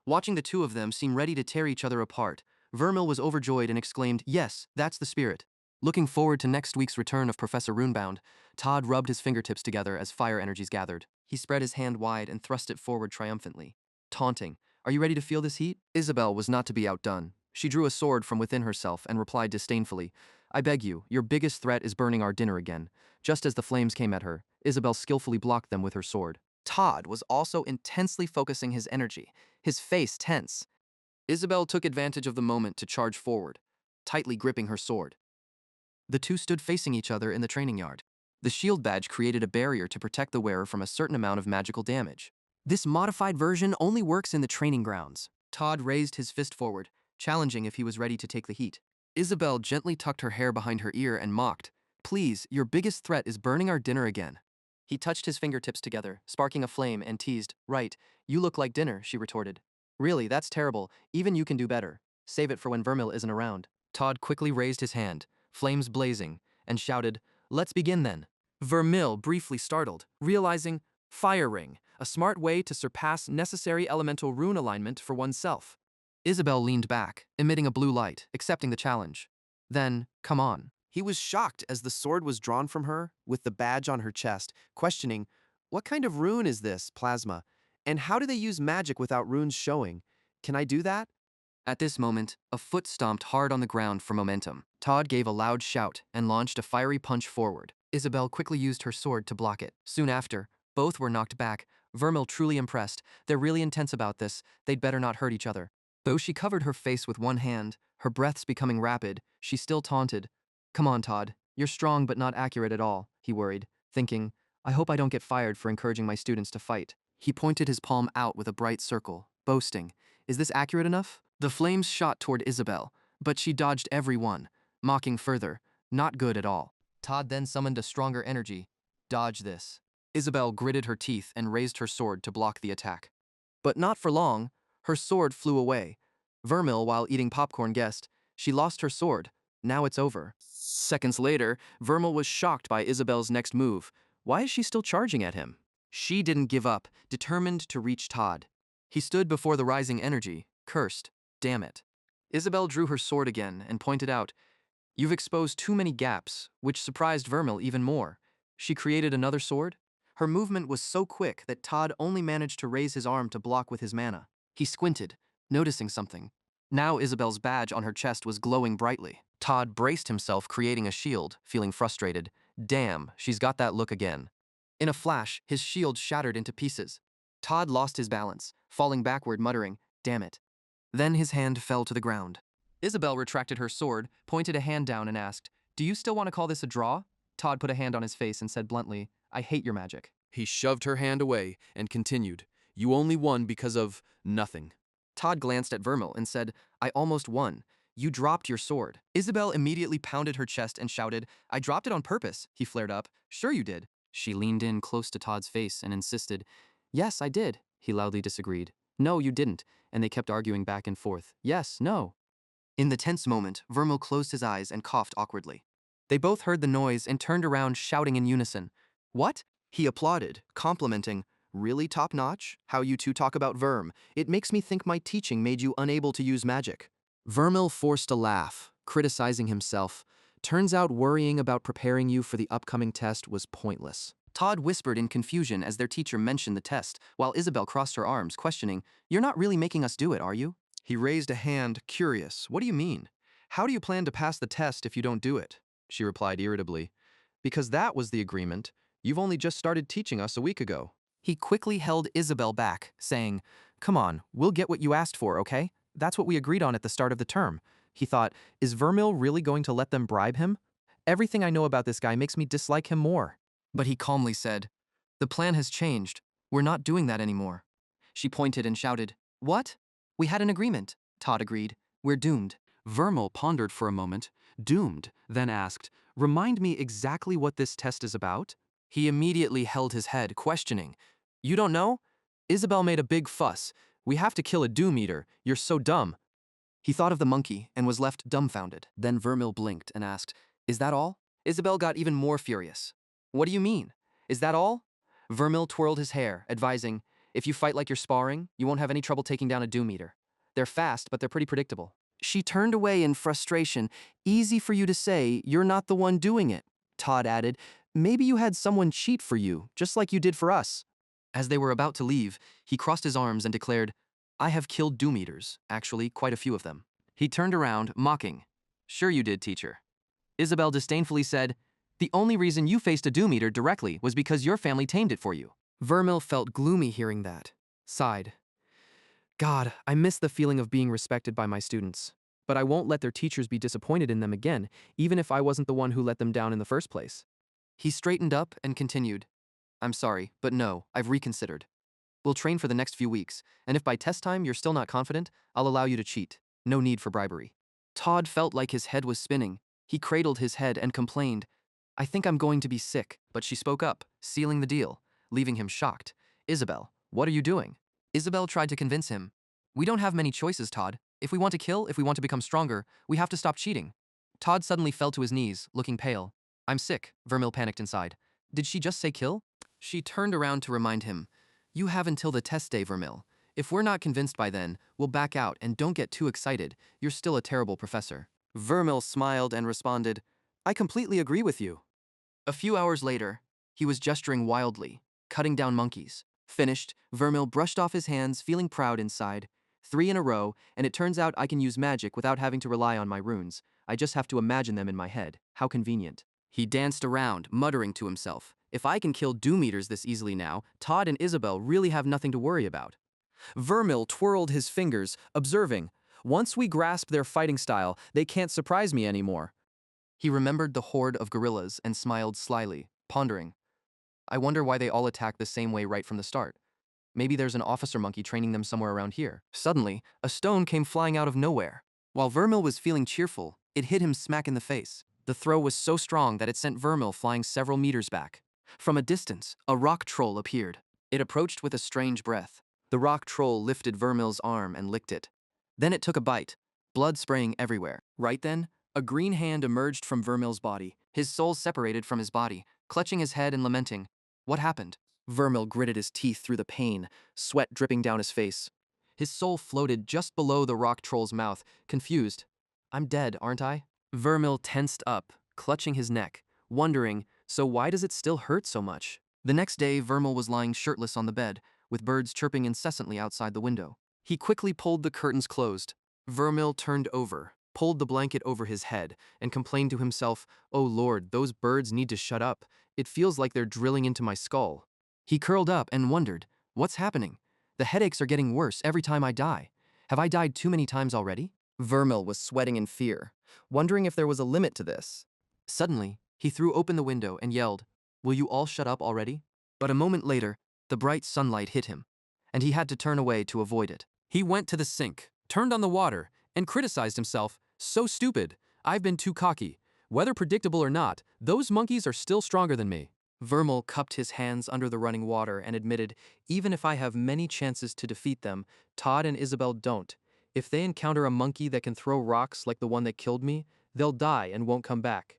Watching the two of them seem ready to tear each other apart, Vermil was overjoyed and exclaimed, Yes, that's the spirit. Looking forward to next week's return of Professor Runebound, Todd rubbed his fingertips together as fire energies gathered. He spread his hand wide and thrust it forward triumphantly, taunting, Are you ready to feel this heat? Isabel was not to be outdone. She drew a sword from within herself and replied disdainfully, I beg you, your biggest threat is burning our dinner again. Just as the flames came at her, Isabel skillfully blocked them with her sword. Todd was also intensely focusing his energy, his face tense. Isabel took advantage of the moment to charge forward, tightly gripping her sword. The two stood facing each other in the training yard. The shield badge created a barrier to protect the wearer from a certain amount of magical damage. This modified version only works in the training grounds. Todd raised his fist forward, challenging if he was ready to take the heat. Isabel gently tucked her hair behind her ear and mocked, Please, your biggest threat is burning our dinner again. He touched his fingertips together, sparking a flame, and teased, Right, you look like dinner, she retorted. Really, that's terrible. Even you can do better. Save it for when Vermil isn't around. Todd quickly raised his hand, flames blazing, and shouted, Let's begin then. Vermil briefly startled, realizing, Fire Ring, a smart way to surpass necessary elemental rune alignment for oneself. Isabel leaned back, emitting a blue light, accepting the challenge. Then, come on. He was shocked as the sword was drawn from her, with the badge on her chest, questioning, What kind of rune is this, plasma? And how do they use magic without runes showing? Can I do that? At this moment, a foot stomped hard on the ground for momentum. Todd gave a loud shout and launched a fiery punch forward. Isabel quickly used her sword to block it. Soon after, both were knocked back. Vermil truly impressed. They're really intense about this. They'd better not hurt each other. Though she covered her face with one hand, her breaths becoming rapid, she still taunted. Come on, Todd. You're strong but not accurate at all, he worried, thinking, I hope I don't get fired for encouraging my students to fight. He pointed his palm out with a bright circle, boasting, Is this accurate enough? The flames shot toward Isabel, but she dodged every one, mocking further, Not good at all. Todd then summoned a stronger energy. Dodge this. Isabel gritted her teeth and raised her sword to block the attack. But not for long. Her sword flew away. Vermil, while eating popcorn, guessed, She lost her sword. Now it's over. Seconds later, Vermil was shocked by Isabel's next move. Why is she still charging at him? She didn't give up, determined to reach Todd. He stood before the rising energy, cursed, Damn it. Isabel drew her sword again and pointed out, You've exposed too many gaps, which surprised Vermil even more. She created another sword? Her movement was so quick that Todd only managed to raise his arm to block with his mana. He squinted, noticing something. Now Isabel's badge on her chest was glowing brightly. Todd braced himself, creating a shield, feeling frustrated. Damn, she's got that look again. In a flash, his shield shattered into pieces. Todd lost his balance, falling backward, muttering, "Damn it." Then his hand fell to the ground. Isabel retracted her sword, pointed a hand down, and asked, "Do you still want to call this a draw?" Todd put a hand on his face and said bluntly, "I hate your magic."
He shoved her hand away and continued, "You only won because of nothing."
Todd glanced at Vermil and said, "I almost won. You dropped your sword." Isabel immediately pounded her chest and shouted, "I dropped it on purpose." He flared up, "Sure you did." She leaned in close to Todd's face and insisted, "Yes, I did." He loudly disagreed. "No, you didn't." And they kept arguing back and forth. "Yes, no." In the tense moment, Vermil closed his eyes and coughed awkwardly. They both heard the noise and turned around, shouting in unison. "What?" He applauded, complimenting, "Really top-notch? How you two talk about Verm. It makes me think my teaching made you unable to use magic."
Vermil forced a laugh, criticizing himself. Turns out worrying about preparing you for the upcoming test was pointless.
Todd whispered in confusion as their teacher mentioned the test, while Isabel crossed her arms, questioning, "You're not really making us do it, are you?" He raised a hand, curious. "What do you mean? How do you plan to pass the test if you don't do it?" She replied irritably, "Because that was the agreement. You've only just started teaching us a week ago." He quickly held Isabel back, saying, "Come on, we'll get what you asked for, okay? That's what we agreed on at the start of the term." He thought, is Vermil really going to let them bribe him? Everything I know about this guy makes me dislike him more. But he calmly said, "The plan has changed. We're not doing that anymore." She pointed and shouted, "What? We had an agreement." Todd agreed, "We're doomed."
Vermil pondered for a moment, doomed, then asked, "Remind me exactly what this test is about?"
He immediately held his head, questioning, "You don't know? Isabel made a big fuss. We have to kill a Doom Eater. You're so dumb." He thought of the monkey and was left dumbfounded. Then Vermil blinked and asked, "Is that all?" Isabel got even more furious. "What do you mean? Is that all?" Vermil twirled his hair, advising, "If you fight like you're sparring, you won't have any trouble taking down a Doom Eater. They're fast, but they're pretty predictable." She turned away in frustration. "Easy for you to say, you're not the one doing it." Todd added, "Maybe you had someone cheat for you, just like you did for us." As they were about to leave, he crossed his arms and declared, "I have killed Doom Eaters, actually quite a few of them." He turned around, mocking, "Sure you did, teacher." Isabel disdainfully said, "The only reason you faced a Doom Eater directly was because your family tamed it for you." Vermil felt gloomy hearing that, sighed. God, I miss the feeling of being respected by my students. But I won't let their teachers be disappointed in them again, even if I wasn't the one who let them down in the first place. He straightened up and continued, "I'm sorry, but no, I've reconsidered. We'll train for the next few weeks, and if by test time you're still not confident, I'll allow you to cheat. No need for bribery." Todd felt like his head was spinning. He cradled his head and complained, "I think I'm going to be sick." But she spoke up, sealing the deal, leaving him shocked. "Isabel, what are you doing?" Isabel tried to convince him. "We don't have many choices, Todd. If we want to kill, if we want to become stronger, we have to stop cheating." Todd suddenly fell to his knees, looking pale. "I'm sick," Vermil panicked inside. "Did she just say kill?" She turned around to remind him, "You have until the test day, Vermil. If we're not convinced by then, we'll back out and don't get too excited. You're still a terrible professor." Vermil smiled and responded, "I completely agree with you." A few hours later, he was gesturing wildly, cutting down monkeys. Finished, Vermil brushed off his hands, feeling proud inside. 3 in a row, and it turns out I can use magic without having to rely on my runes. I just have to imagine them in my head. How convenient. He danced around, muttering to himself, "If I can kill Doom Eaters this easily now, Todd and Isabel really have nothing to worry about." Vermil twirled his fingers, observing, "Once we grasp their fighting style, they can't surprise me anymore." He remembered the horde of gorillas and smiled slyly, pondering, "I wonder why they all attack the same way right from the start. Maybe there's an officer monkey training them somewhere around here." Suddenly, a stone came flying out of nowhere. While Vermil was feeling cheerful, it hit him smack in the face. The throw was so strong that it sent Vermil flying several meters back. From a distance, a rock troll appeared. It approached with a strange breath. The rock troll lifted Vermil's arm and licked it. Then it took a bite, blood spraying everywhere. Right then, a green hand emerged from Vermil's body. His soul separated from his body, clutching his head and lamenting. What happened? Vermil gritted his teeth through the pain, sweat dripping down his face. His soul floated just below the rock troll's mouth, confused. "I'm dead, aren't I?" Vermil tensed up, clutching his neck, wondering, so why does it still hurt so much? The next day, Vermil was lying shirtless on the bed, with birds chirping incessantly outside the window. He quickly pulled the curtains closed. Vermil turned over, pulled the blanket over his head, and complained to himself, "Oh Lord, those birds need to shut up. It feels like they're drilling into my skull." He curled up and wondered, what's happening? The headaches are getting worse every time I die. Have I died too many times already? Vermil was sweating in fear, wondering if there was a limit to this. Suddenly, he threw open the window and yelled, "Will you all shut up already?" But a moment later, the bright sunlight hit him, and he had to turn away to avoid it. He went to the sink, turned on the water, and criticized himself. So stupid. I've been too cocky. Whether predictable or not, those monkeys are still stronger than me. Vermil cupped his hands under the running water and admitted, even if I have many chances to defeat them, Todd and Isabel don't. If they encounter a monkey that can throw rocks like the one that killed me, they'll die and won't come back.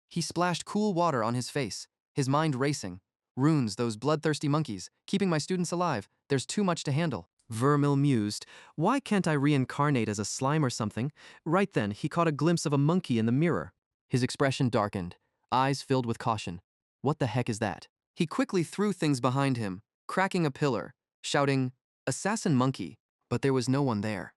He splashed cool water on his face, his mind racing. Runes, those bloodthirsty monkeys, keeping my students alive. There's too much to handle. Vermil mused, why can't I reincarnate as a slime or something? Right then, he caught a glimpse of a monkey in the mirror. His expression darkened, eyes filled with caution. What the heck is that? He quickly threw things behind him, cracking a pillar, shouting, "Assassin monkey!" But there was no one there.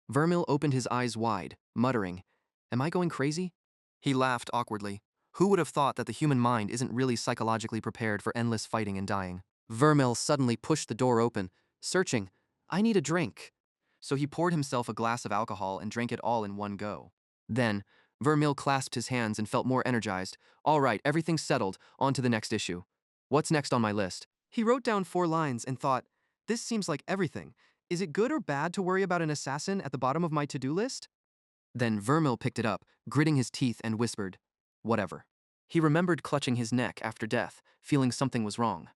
Vermil opened his eyes wide, muttering, "Am I going crazy?" He laughed awkwardly. Who would have thought that the human mind isn't really psychologically prepared for endless fighting and dying? Vermil suddenly pushed the door open, searching. I need a drink. So he poured himself a glass of alcohol and drank it all in one go. Then, Vermil clasped his hands and felt more energized. All right, everything's settled, on to the next issue. What's next on my list? He wrote down 4 lines and thought, this seems like everything. Is it good or bad to worry about an assassin at the bottom of my to-do list? Then Vermil picked it up, gritting his teeth and whispered, whatever. He remembered clutching his neck after death, feeling something was wrong.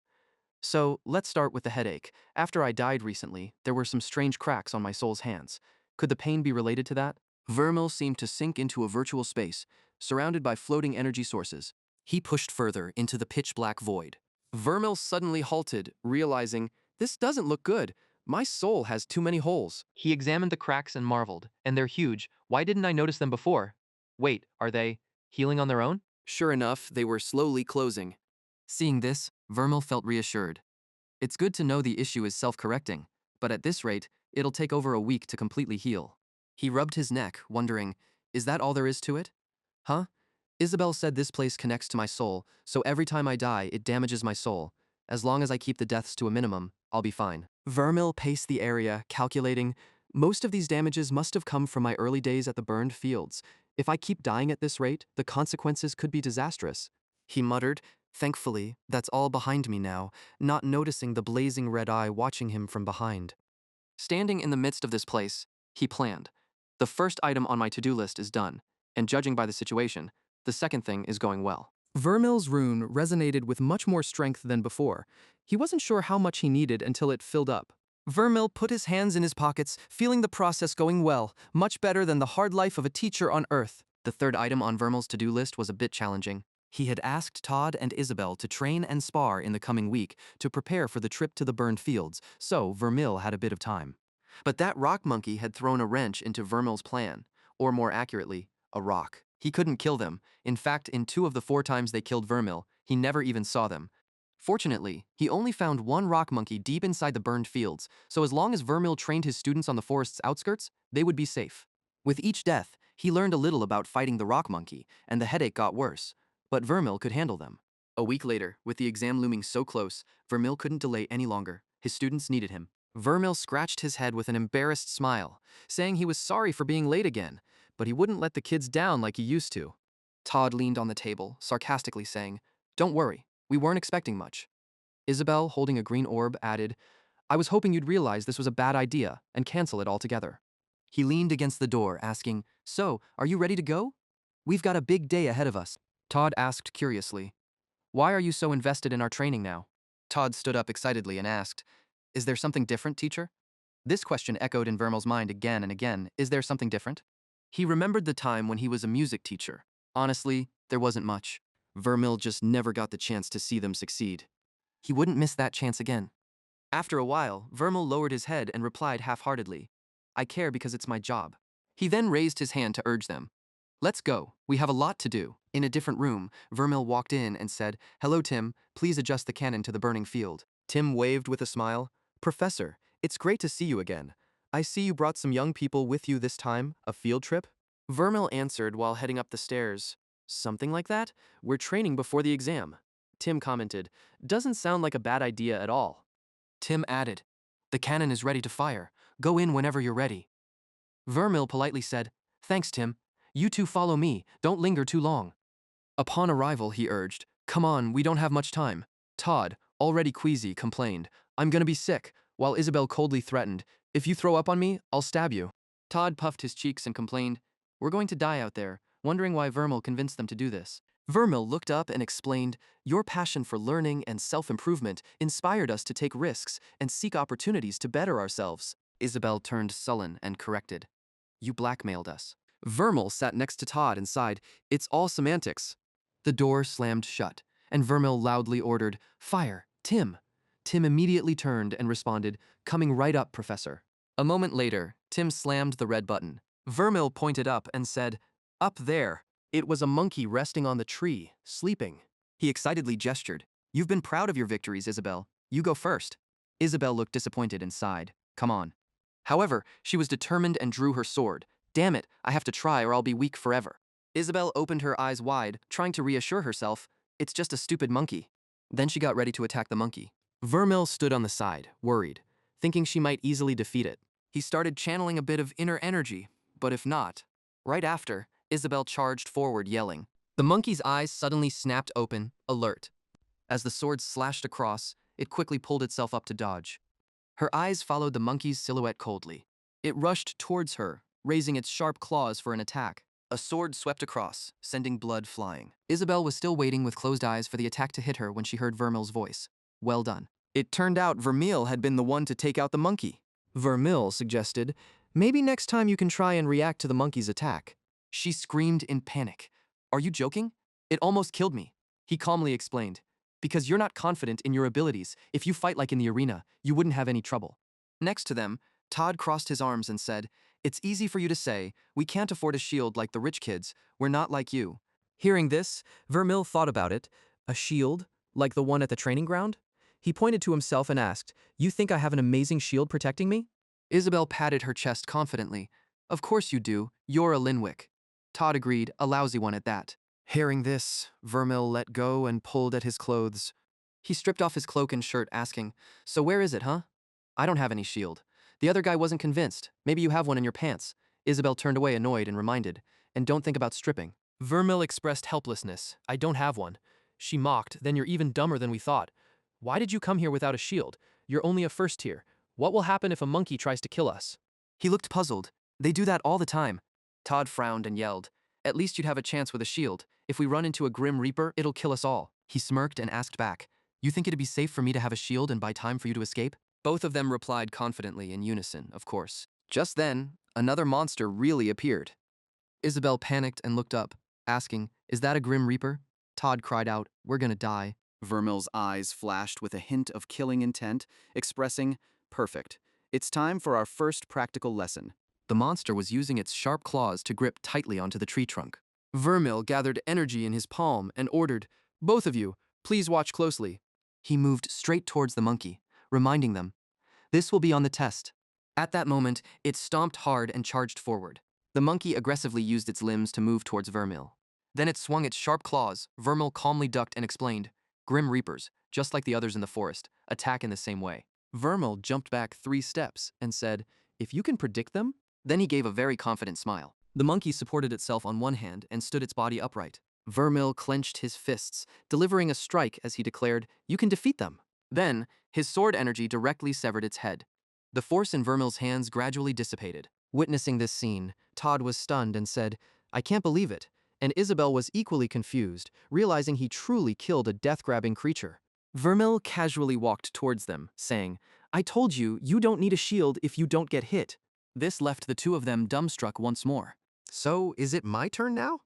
So, let's start with the headache. After I died recently, there were some strange cracks on my soul's hands. Could the pain be related to that? Vermil seemed to sink into a virtual space, surrounded by floating energy sources. He pushed further into the pitch-black void. Vermil suddenly halted, realizing, this doesn't look good. My soul has too many holes. He examined the cracks and marveled, and they're huge. Why didn't I notice them before? Wait, are they healing on their own? Sure enough, they were slowly closing. Seeing this, Vermil felt reassured. It's good to know the issue is self-correcting, but at this rate, it'll take over a week to completely heal. He rubbed his neck, wondering, is that all there is to it? Huh? Isabel said this place connects to my soul, so every time I die, it damages my soul. As long as I keep the deaths to a minimum, I'll be fine. Vermil paced the area, calculating, most of these damages must have come from my early days at the burned fields. If I keep dying at this rate, the consequences could be disastrous. He muttered, thankfully, that's all behind me now, not noticing the blazing red eye watching him from behind. Standing in the midst of this place, he planned. The first item on my to-do list is done, and judging by the situation, the second thing is going well. Vermil's rune resonated with much more strength than before. He wasn't sure how much he needed until it filled up. Vermil put his hands in his pockets, feeling the process going well, much better than the hard life of a teacher on Earth. The third item on Vermil's to-do list was a bit challenging. He had asked Todd and Isabel to train and spar in the coming week to prepare for the trip to the burned fields, so Vermil had a bit of time. But that rock monkey had thrown a wrench into Vermil's plan, or more accurately, a rock. He couldn't kill them. In fact, in 2 of the 4 times they killed Vermil, he never even saw them. Fortunately, he only found one rock monkey deep inside the burned fields, so as long as Vermil trained his students on the forest's outskirts, they would be safe. With each death, he learned a little about fighting the rock monkey, and the headache got worse. But Vermil could handle them. A week later, with the exam looming so close, Vermil couldn't delay any longer. His students needed him. Vermil scratched his head with an embarrassed smile, saying he was sorry for being late again, but he wouldn't let the kids down like he used to. Todd leaned on the table, sarcastically saying, don't worry, we weren't expecting much. Isabel, holding a green orb, added, I was hoping you'd realize this was a bad idea and cancel it altogether. He leaned against the door, asking, so, are you ready to go? We've got a big day ahead of us. Todd asked curiously, why are you so invested in our training now? Todd stood up excitedly and asked, is there something different, teacher? This question echoed in Vermil's mind again and again, is there something different? He remembered the time when he was a music teacher. Honestly, there wasn't much. Vermil just never got the chance to see them succeed. He wouldn't miss that chance again. After a while, Vermil lowered his head and replied half-heartedly, I care because it's my job. He then raised his hand to urge them. Let's go, we have a lot to do. In a different room, Vermil walked in and said, hello Tim, please adjust the cannon to the burning field. Tim waved with a smile. Professor, it's great to see you again.
I see you brought some young people with you this time, a field trip? Vermil answered while heading up the stairs. Something like that? We're training before the exam. Tim commented, doesn't sound like a bad idea at all.
Tim added, the cannon is ready to fire. Go in whenever you're ready. Vermil politely said, thanks, Tim. You two follow me, don't linger too long. Upon arrival, he urged, come on, we don't have much time. Todd, already queasy, complained, I'm gonna be sick, while Isabel coldly threatened, if you throw up on me, I'll stab you. Todd puffed his cheeks and complained, we're going to die out there, wondering why Vermil convinced them to do this. Vermil looked up and explained, your passion for learning and self-improvement inspired us to take risks and seek opportunities to better ourselves. Isabel turned sullen and corrected, you blackmailed us. Vermil sat next to Todd and sighed, it's all semantics. The door slammed shut, and Vermil loudly ordered, fire, Tim. Tim immediately turned and responded, coming right up, Professor. A moment later, Tim slammed the red button. Vermil pointed up and said, up there. It was a monkey resting on the tree, sleeping. He excitedly gestured, you've been proud of your victories, Isabel. You go first. Isabel looked disappointed and sighed, come on. However, she was determined and drew her sword. Damn it, I have to try or I'll be weak forever. Isabel opened her eyes wide, trying to reassure herself, it's just a stupid monkey. Then she got ready to attack the monkey. Vermil stood on the side, worried, thinking she might easily defeat it. He started channeling a bit of inner energy, but if not. Right after, Isabel charged forward, yelling. The monkey's eyes suddenly snapped open, alert. As the sword slashed across, it quickly pulled itself up to dodge. Her eyes followed the monkey's silhouette coldly. It rushed towards her, raising its sharp claws for an attack. A sword swept across, sending blood flying. Isabel was still waiting with closed eyes for the attack to hit her when she heard Vermil's voice. Well done. It turned out Vermil had been the one to take out the monkey. Vermil suggested, maybe next time you can try and react to the monkey's attack. She screamed in panic. Are you joking? It almost killed me. He calmly explained. Because you're not confident in your abilities, if you fight like in the arena, you wouldn't have any trouble. Next to them, Todd crossed his arms and said, it's easy for you to say, we can't afford a shield like the rich kids, we're not like you. Hearing this, Vermil thought about it. A shield? Like the one at the training ground? He pointed to himself and asked, you think I have an amazing shield protecting me? Isabel patted her chest confidently. Of course you do, you're a Linwick. Todd agreed, a lousy one at that. Hearing this, Vermil let go and pulled at his clothes. He stripped off his cloak and shirt, asking, so where is it, huh? I don't have any shield. The other guy wasn't convinced. Maybe you have one in your pants. Isabel turned away annoyed and reminded, and don't think about stripping. Vermil expressed helplessness. I don't have one. She mocked, then you're even dumber than we thought. Why did you come here without a shield? You're only a first tier. What will happen if a monkey tries to kill us? He looked puzzled. They do that all the time. Todd frowned and yelled, at least you'd have a chance with a shield. If we run into a Grim Reaper, it'll kill us all. He smirked and asked back, you think it'd be safe for me to have a shield and buy time for you to escape? Both of them replied confidently in unison, of course. Just then, another monster really appeared. Isabel panicked and looked up, asking, is that a Grim Reaper? Todd cried out, we're gonna die.
Vermil's eyes flashed with a hint of killing intent, expressing, perfect. It's time for our first practical lesson.
The monster was using its sharp claws to grip tightly onto the tree trunk. Vermil gathered energy in his palm and ordered, both of you, please watch closely. He moved straight towards the monkey, reminding them, this will be on the test. At that moment, it stomped hard and charged forward. The monkey aggressively used its limbs to move towards Vermil. Then it swung its sharp claws. Vermil calmly ducked and explained, Grim Reapers, just like the others in the forest, attack in the same way. Vermil jumped back 3 steps and said, if you can predict them? Then he gave a very confident smile. The monkey supported itself on one hand and stood its body upright. Vermil clenched his fists, delivering a strike as he declared, you can defeat them. Then, his sword energy directly severed its head. The force in Vermil's hands gradually dissipated. Witnessing this scene, Todd was stunned and said, I can't believe it. And Isabel was equally confused, realizing he truly killed a death-grabbing creature. Vermil casually walked towards them, saying, I told you, you don't need a shield if you don't get hit. This left the two of them dumbstruck once more. So, is it my turn now?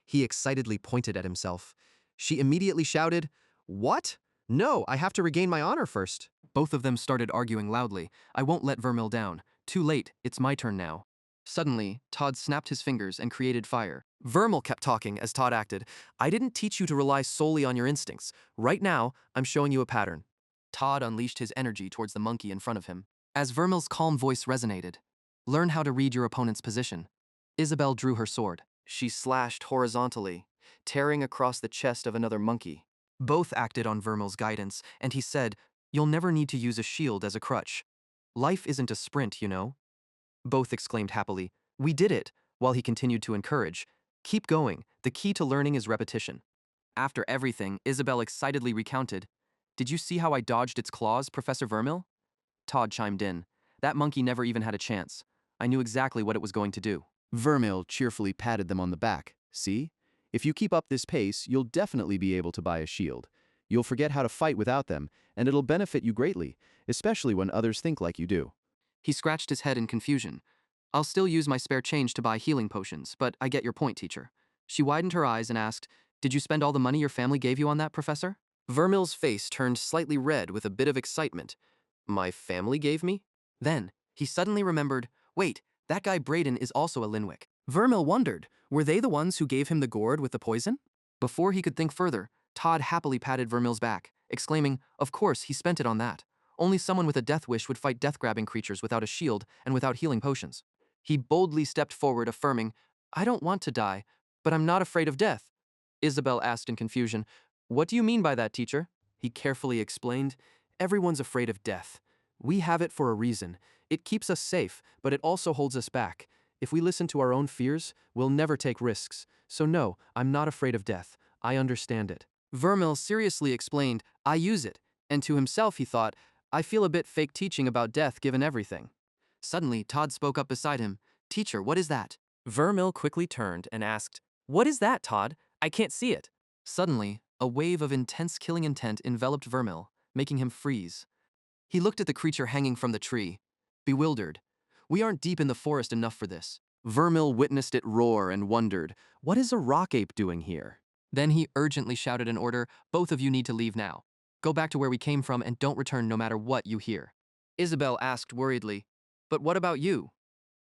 He excitedly pointed at himself. She immediately shouted, what? No, I have to regain my honor first. Both of them started arguing loudly. I won't let Vermil down. Too late, it's my turn now. Suddenly, Todd snapped his fingers and created fire. Vermil kept talking as Todd acted. I didn't teach you to rely solely on your instincts. Right now, I'm showing you a pattern. Todd unleashed his energy towards the monkey in front of him. As Vermil's calm voice resonated, Learn how to read your opponent's position. Isabel drew her sword. She slashed horizontally, tearing across the chest of another monkey. Both acted on Vermil's guidance, and he said, "You'll never need to use a shield as a crutch. Life isn't a sprint, you know." Both exclaimed happily, "We did it," while he continued to encourage, "Keep going, the key to learning is repetition." After everything, Isabel excitedly recounted, "Did you see how I dodged its claws, Professor Vermil?" Todd chimed in, "That monkey never even had a chance. I knew exactly what it was going to do."
Vermil cheerfully patted them on the back. See? If you keep up this pace, you'll definitely be able to buy a shield. You'll forget how to fight without them, and it'll benefit you greatly, especially when others think like you do.
He scratched his head in confusion. "I'll still use my spare change to buy healing potions, but I get your point, teacher." She widened her eyes and asked, "Did you spend all the money your family gave you on that, Professor?" Vermil's face turned slightly red with a bit of excitement. "My family gave me?" Then, he suddenly remembered, "Wait, that guy Braden is also a Linwick." Vermil wondered, were they the ones who gave him the gourd with the poison? Before he could think further, Todd happily patted Vermil's back, exclaiming, "Of course, he spent it on that. Only someone with a death wish would fight death-grabbing creatures without a shield and without healing potions." He boldly stepped forward, affirming, "I don't want to die, but I'm not afraid of death." Isabel asked in confusion, "What do you mean by that, teacher?" He carefully explained, "Everyone's afraid of death. We have it for a reason. It keeps us safe, but it also holds us back. If we listen to our own fears, we'll never take risks. So no, I'm not afraid of death. I understand it." Vermil seriously explained, "I use it." And to himself he thought, "I feel a bit fake teaching about death given everything." Suddenly, Todd spoke up beside him, "Teacher, what is that?" Vermil quickly turned and asked, "What is that, Todd? I can't see it." Suddenly, a wave of intense killing intent enveloped Vermil, making him freeze. He looked at the creature hanging from the tree, bewildered. "We aren't deep in the forest enough for this." Vermil witnessed it roar and wondered, "What is a rock ape doing here?" Then he urgently shouted an order, "Both of you need to leave now. Go back to where we came from and don't return no matter what you hear." Isabel asked worriedly, "But what about you?"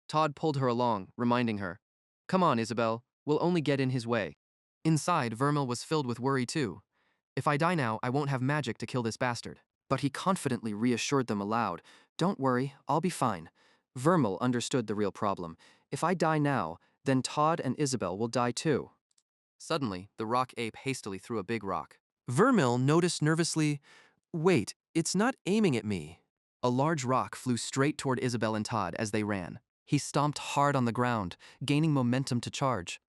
Todd pulled her along, reminding her, "Come on, Isabel, we'll only get in his way." Inside, Vermil was filled with worry too. "If I die now, I won't have magic to kill this bastard." But he confidently reassured them aloud, "Don't worry, I'll be fine." Vermil understood the real problem. If I die now, then Todd and Isabel will die too. Suddenly, the rock ape hastily threw a big rock. Vermil noticed nervously, "Wait, it's not aiming at me." A large rock flew straight toward Isabel and Todd as they ran. He stomped hard on the ground, gaining momentum to charge.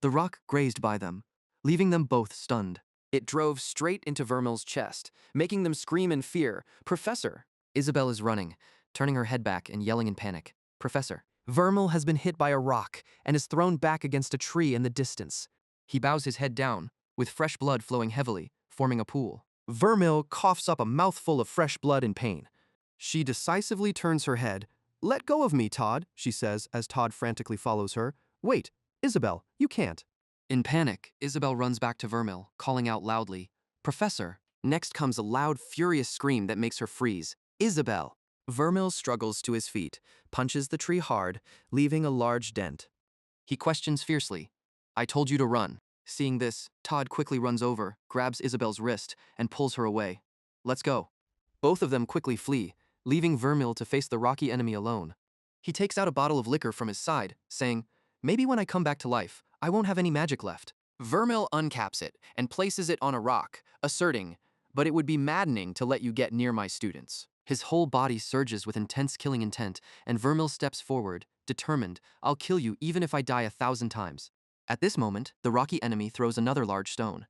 The rock grazed by them, leaving them both stunned. It drove straight into Vermil's chest, making them scream in fear, "Professor!" Isabel is running, turning her head back and yelling in panic, "Professor!" Vermil has been hit by a rock and is thrown back against a tree in the distance. He bows his head down, with fresh blood flowing heavily, forming a pool. Vermil coughs up a mouthful of fresh blood in pain. She decisively turns her head. "Let go of me, Todd," she says as Todd frantically follows her. "Wait, Isabel, you can't." In panic, Isabel runs back to Vermil, calling out loudly, "Professor!" Next comes a loud, furious scream that makes her freeze. "Isabel!" Vermil struggles to his feet, punches the tree hard, leaving a large dent. He questions fiercely, "I told you to run." Seeing this, Todd quickly runs over, grabs Isabel's wrist, and pulls her away. "Let's go." Both of them quickly flee, leaving Vermil to face the rocky enemy alone. He takes out a bottle of liquor from his side, saying, "Maybe when I come back to life, I won't have any magic left." Vermil uncaps it and places it on a rock, asserting, "But it would be maddening to let you get near my students." His whole body surges with intense killing intent, and Vermil steps forward, determined, "I'll kill you even if I die 1,000 times." At this moment, the rocky enemy throws another large stone.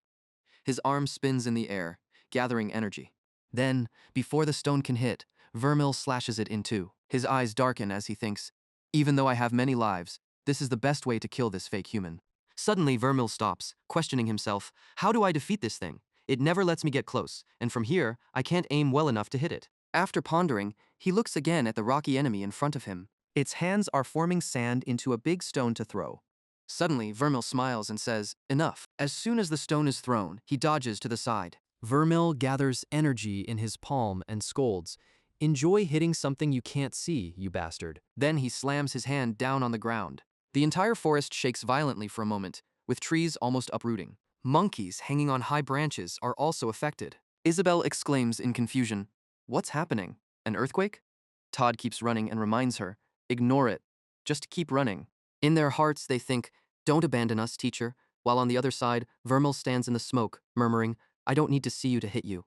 His arm spins in the air, gathering energy. Then, before the stone can hit, Vermil slashes it in two. His eyes darken as he thinks, "Even though I have many lives, this is the best way to kill this fake human." Suddenly, Vermil stops, questioning himself, "How do I defeat this thing? It never lets me get close, and from here, I can't aim well enough to hit it." After pondering, he looks again at the rocky enemy in front of him. Its hands are forming sand into a big stone to throw. Suddenly, Vermil smiles and says, "Enough." As soon as the stone is thrown, he dodges to the side. Vermil gathers energy in his palm and scolds, "Enjoy hitting something you can't see, you bastard." Then he slams his hand down on the ground. The entire forest shakes violently for a moment, with trees almost uprooting. Monkeys hanging on high branches are also affected. Isabel exclaims in confusion, "What's happening? An earthquake?" Todd keeps running and reminds her, Ignore it. Just keep running. In their hearts, they think, don't abandon us, teacher, while on the other side, Vermil stands in the smoke, murmuring, I don't need to see you to hit you.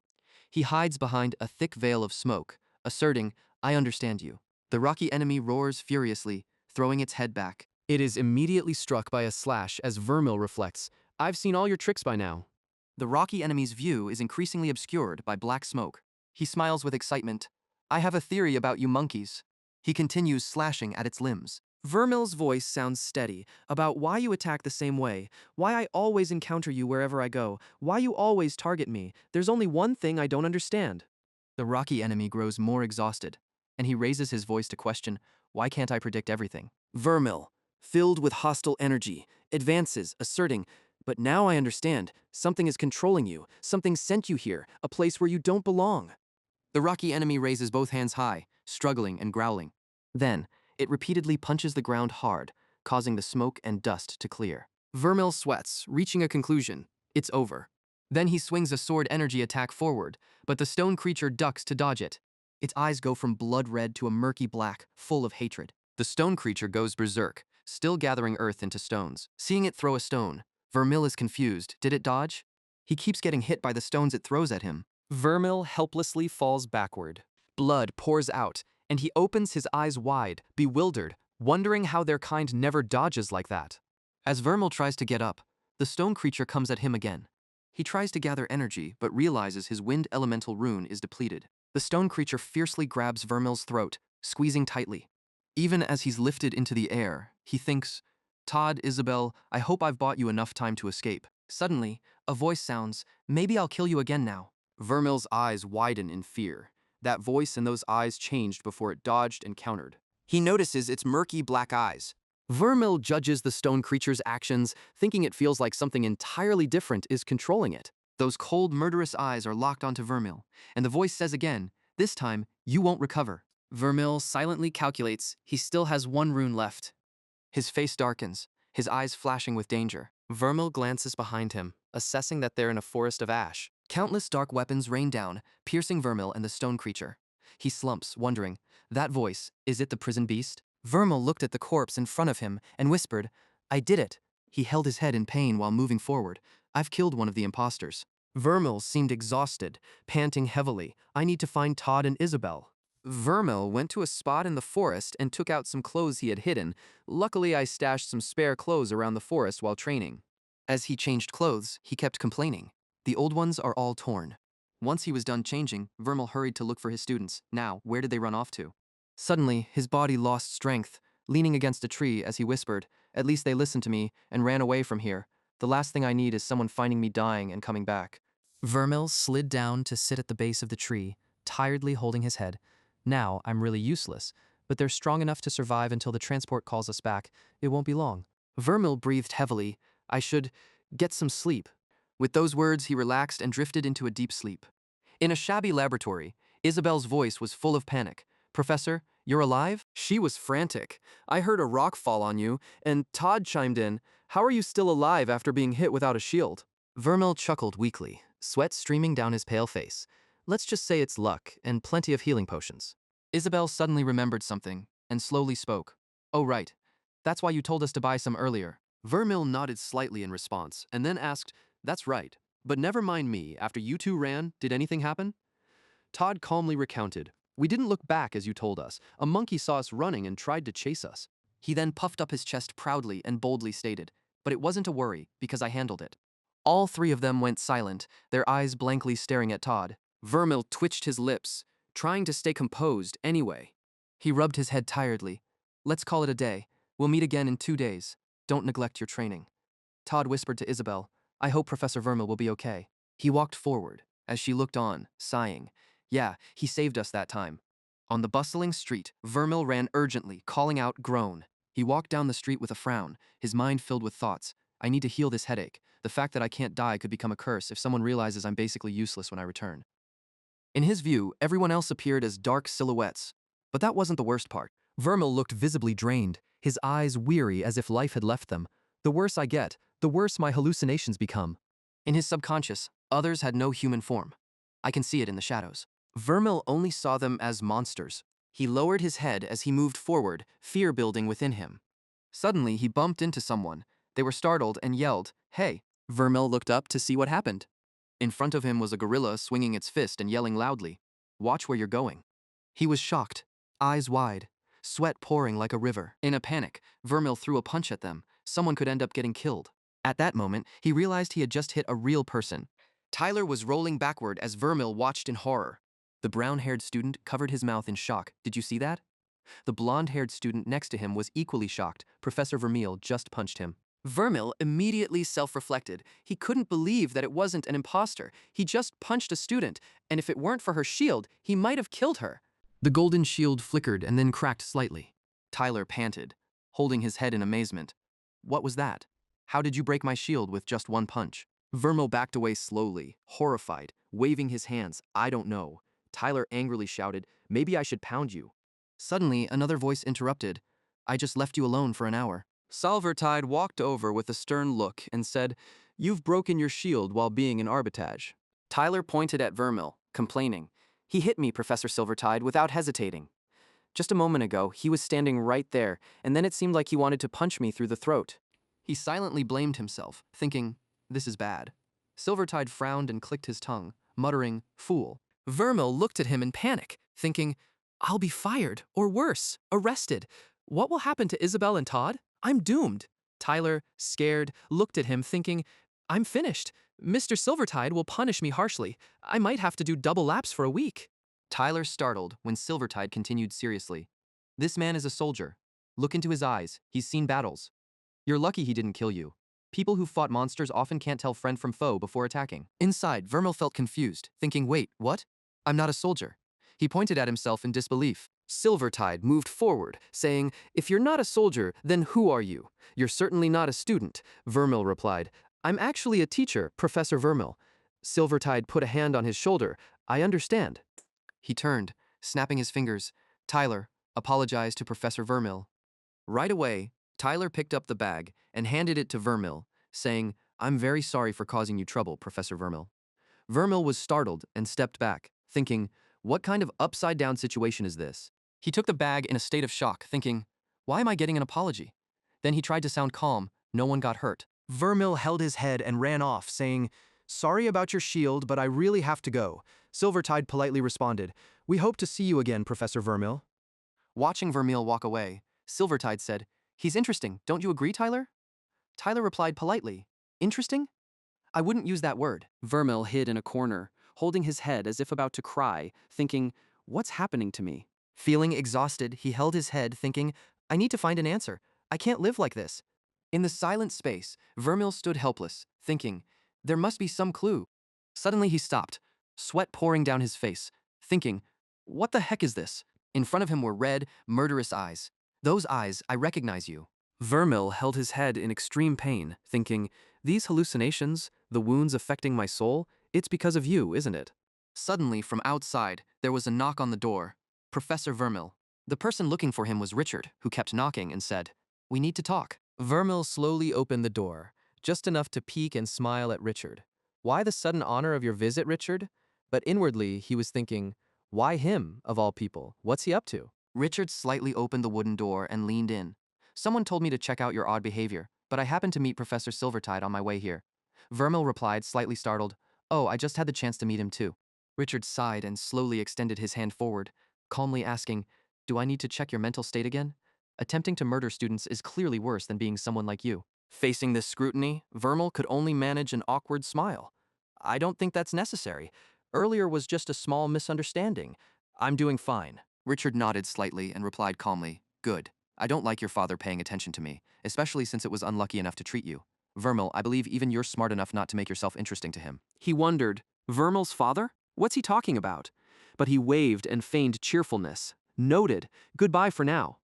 He hides behind a thick veil of smoke, asserting, I understand you. The rocky enemy roars furiously, throwing its head back.
It is immediately struck by a slash as Vermil reflects, I've seen all your tricks by now.
The rocky enemy's view is increasingly obscured by black smoke. He smiles with excitement. I have a theory about you monkeys. He continues slashing at its limbs.
Vermil's voice sounds steady, about why you attack the same way, why I always encounter you wherever I go, why you always target me. There's only one thing I don't understand.
The rocky enemy grows more exhausted, and he raises his voice to question, why can't I predict everything?
Vermil, filled with hostile energy, advances, asserting, but now I understand, something is controlling you, something sent you here, a place where you don't belong.
The rocky enemy raises both hands high, struggling and growling. Then, it repeatedly punches the ground hard, causing the smoke and dust to clear.
Vermil sweats, reaching a conclusion. It's over.
Then he swings a sword energy attack forward, but the stone creature ducks to dodge it. Its eyes go from blood red to a murky black, full of hatred. The stone creature goes berserk, still gathering earth into stones. Seeing it throw a stone, Vermil is confused. Did it dodge? He keeps getting hit by the stones it throws at him.
Vermil helplessly falls backward. Blood pours out, and he opens his eyes wide, bewildered, wondering how their kind never dodges like that.
As Vermil tries to get up, the stone creature comes at him again. He tries to gather energy, but realizes his wind elemental rune is depleted. The stone creature fiercely grabs Vermil's throat, squeezing tightly. Even as he's lifted into the air, he thinks, Todd, Isabel, I hope I've bought you enough time to escape. Suddenly, a voice sounds, maybe I'll kill you again now.
Vermil's eyes widen in fear. That voice and those eyes changed before it dodged and countered.
He notices its murky black eyes.
Vermil judges the stone creature's actions, thinking it feels like something entirely different is controlling it.
Those cold, murderous eyes are locked onto Vermil, and the voice says again, this time, you won't recover.
Vermil silently calculates he still has one rune left.
His face darkens, his eyes flashing with danger.
Vermil glances behind him, assessing that they're in a forest of ash.
Countless dark weapons rain down, piercing Vermil and the stone creature. He slumps, wondering, that voice, is it the prison beast? Vermil looked at the corpse in front of him and whispered, I did it. He held his head in pain while moving forward. I've killed one of the imposters.
Vermil seemed exhausted, panting heavily. I need to find Todd and Isabel. Vermil went to a spot in the forest and took out some clothes he had hidden. Luckily, I stashed some spare clothes around the forest while training.
As he changed clothes, he kept complaining. The old ones are all torn. Once he was done changing, Vermil hurried to look for his students. Now, where did they run off to? Suddenly, his body lost strength, leaning against a tree as he whispered, at least they listened to me and ran away from here. The last thing I need is someone finding me dying and coming back.
Vermil slid down to sit at the base of the tree, tiredly holding his head. Now, I'm really useless, but they're strong enough to survive until the transport calls us back. It won't be long.
Vermil breathed heavily. I should get some sleep. With those words, he relaxed and drifted into a deep sleep. In a shabby laboratory, Isabel's voice was full of panic. Professor, you're alive?
She was frantic. I heard a rock fall on you, and Todd chimed in, how are you still alive after being hit without a shield?
Vermil chuckled weakly, sweat streaming down his pale face. Let's just say it's luck and plenty of healing potions. Isabel suddenly remembered something and slowly spoke. Oh, right. That's why you told us to buy some earlier.
Vermil nodded slightly in response and then asked, that's right, but never mind me. After you two ran, did anything happen? Todd calmly recounted, we didn't look back as you told us. A monkey saw us running and tried to chase us.
He then puffed up his chest proudly and boldly stated, but it wasn't a worry because I handled it. All three of them went silent, their eyes blankly staring at Todd.
Vermil twitched his lips, trying to stay composed anyway.
He rubbed his head tiredly. Let's call it a day. We'll meet again in 2 days. Don't neglect your training. Todd whispered to Isabel, I hope Professor Vermil will be okay. He walked forward, as she looked on, sighing. Yeah, he saved us that time. On the bustling street, Vermil ran urgently, calling out, groan. He walked down the street with a frown, his mind filled with thoughts. I need to heal this headache. The fact that I can't die could become a curse if someone realizes I'm basically useless when I return. In his view, everyone else appeared as dark silhouettes. But that wasn't the worst part.
Vermil looked visibly drained, his eyes weary as if life had left them. The worse I get, the worse my hallucinations become.
In his subconscious, others had no human form. I can see it in the shadows.
Vermil only saw them as monsters.
He lowered his head as he moved forward, fear building within him. Suddenly, he bumped into someone. They were startled and yelled, "Hey!"
Vermil looked up to see what happened.
In front of him was a gorilla swinging its fist and yelling loudly, "Watch where you're going." He was shocked, eyes wide, sweat pouring like a river. In a panic, Vermil threw a punch at them. Someone could end up getting killed. At that moment, he realized he had just hit a real person. Tyler was rolling backward as Vermil watched in horror. The brown-haired student covered his mouth in shock. Did you see that? The blonde-haired student next to him was equally shocked. Professor Vermeil just punched him. Vermil immediately self-reflected. He couldn't believe that it wasn't an imposter. He just punched a student, and if it weren't for her shield, he might have killed her. The golden shield flickered and then cracked slightly. Tyler panted, holding his head in amazement. What was that? How did you break my shield with just one punch? Vermil backed away slowly, horrified, waving his hands. I don't know. Tyler angrily shouted, maybe I should pound you. Suddenly, another voice interrupted. I just left you alone for an hour. Salvertide walked over with a stern look and said, You've broken your shield while being in arbitrage. Tyler pointed at Vermil, complaining. He hit me, Professor Silvertide, without hesitating. Just a moment ago, he was standing right there, and then it seemed like he wanted to punch me through the throat. He silently blamed himself, thinking, this is bad. Silvertide frowned and clicked his tongue, muttering, fool. Vermil looked at him in panic, thinking, I'll be fired, or worse, arrested. What will happen to Isabel and Todd? I'm doomed. Tyler, scared, looked at him, thinking, I'm finished. Mr. Silvertide will punish me harshly. I might have to do double laps for a week. Tyler startled when Silvertide continued seriously. This man is a soldier. Look into his eyes. He's seen battles. You're lucky he didn't kill you. People who fought monsters often can't tell friend from foe before attacking. Inside, Vermil felt confused, thinking, wait, what? I'm not a soldier. He pointed at himself in disbelief. Silvertide moved forward, saying, If you're not a soldier, then who are you? You're certainly not a student. Vermil replied, I'm actually a teacher, Professor Vermil. Silvertide put a hand on his shoulder. I understand. He turned, snapping his fingers. Tyler, apologize to Professor Vermil. Right away, Tyler picked up the bag and handed it to Vermil, saying, I'm very sorry for causing you trouble, Professor Vermil. Vermil was startled and stepped back, thinking, what kind of upside-down situation is this? He took the bag in a state of shock, thinking, why am I getting an apology? Then he tried to sound calm. No one got hurt.
Vermil held his head and ran off, saying, Sorry about your shield, but I really have to go. Silvertide politely responded, We hope to see you again, Professor Vermil.
Watching Vermil walk away, Silvertide said, He's interesting, don't you agree, Tyler? Tyler replied politely, Interesting? I wouldn't use that word.
Vermil hid in a corner, holding his head as if about to cry, thinking, what's happening to me?
Feeling exhausted, he held his head, thinking, I need to find an answer. I can't live like this. In the silent space, Vermil stood helpless, thinking, there must be some clue. Suddenly he stopped, sweat pouring down his face, thinking, what the heck is this? In front of him were red, murderous eyes. Those eyes, I recognize you.
Vermil held his head in extreme pain, thinking, these hallucinations, the wounds affecting my soul, it's because of you, isn't it?
Suddenly, from outside, there was a knock on the door. Professor Vermil. The person looking for him was Richard, who kept knocking and said, we need to talk.
Vermil slowly opened the door, just enough to peek and smile at Richard. Why the sudden honor of your visit, Richard? But inwardly, he was thinking, why him, of all people? What's he up to?
Richard slightly opened the wooden door and leaned in. Someone told me to check out your odd behavior, but I happened to meet Professor Silvertide on my way here. Vermil replied, slightly startled, oh, I just had the chance to meet him too. Richard sighed and slowly extended his hand forward, calmly asking, do I need to check your mental state again? Attempting to murder students is clearly worse than being someone like you. Facing this scrutiny, Vermil could only manage an awkward smile. I don't think that's necessary. Earlier was just a small misunderstanding. I'm doing fine. Richard nodded slightly and replied calmly, good. I don't like your father paying attention to me, especially since it was unlucky enough to treat you. Vermil, I believe even you're smart enough not to make yourself interesting to him.
He wondered, Vermil's father? What's he talking about? But he waved and feigned cheerfulness. Noted. Goodbye for now.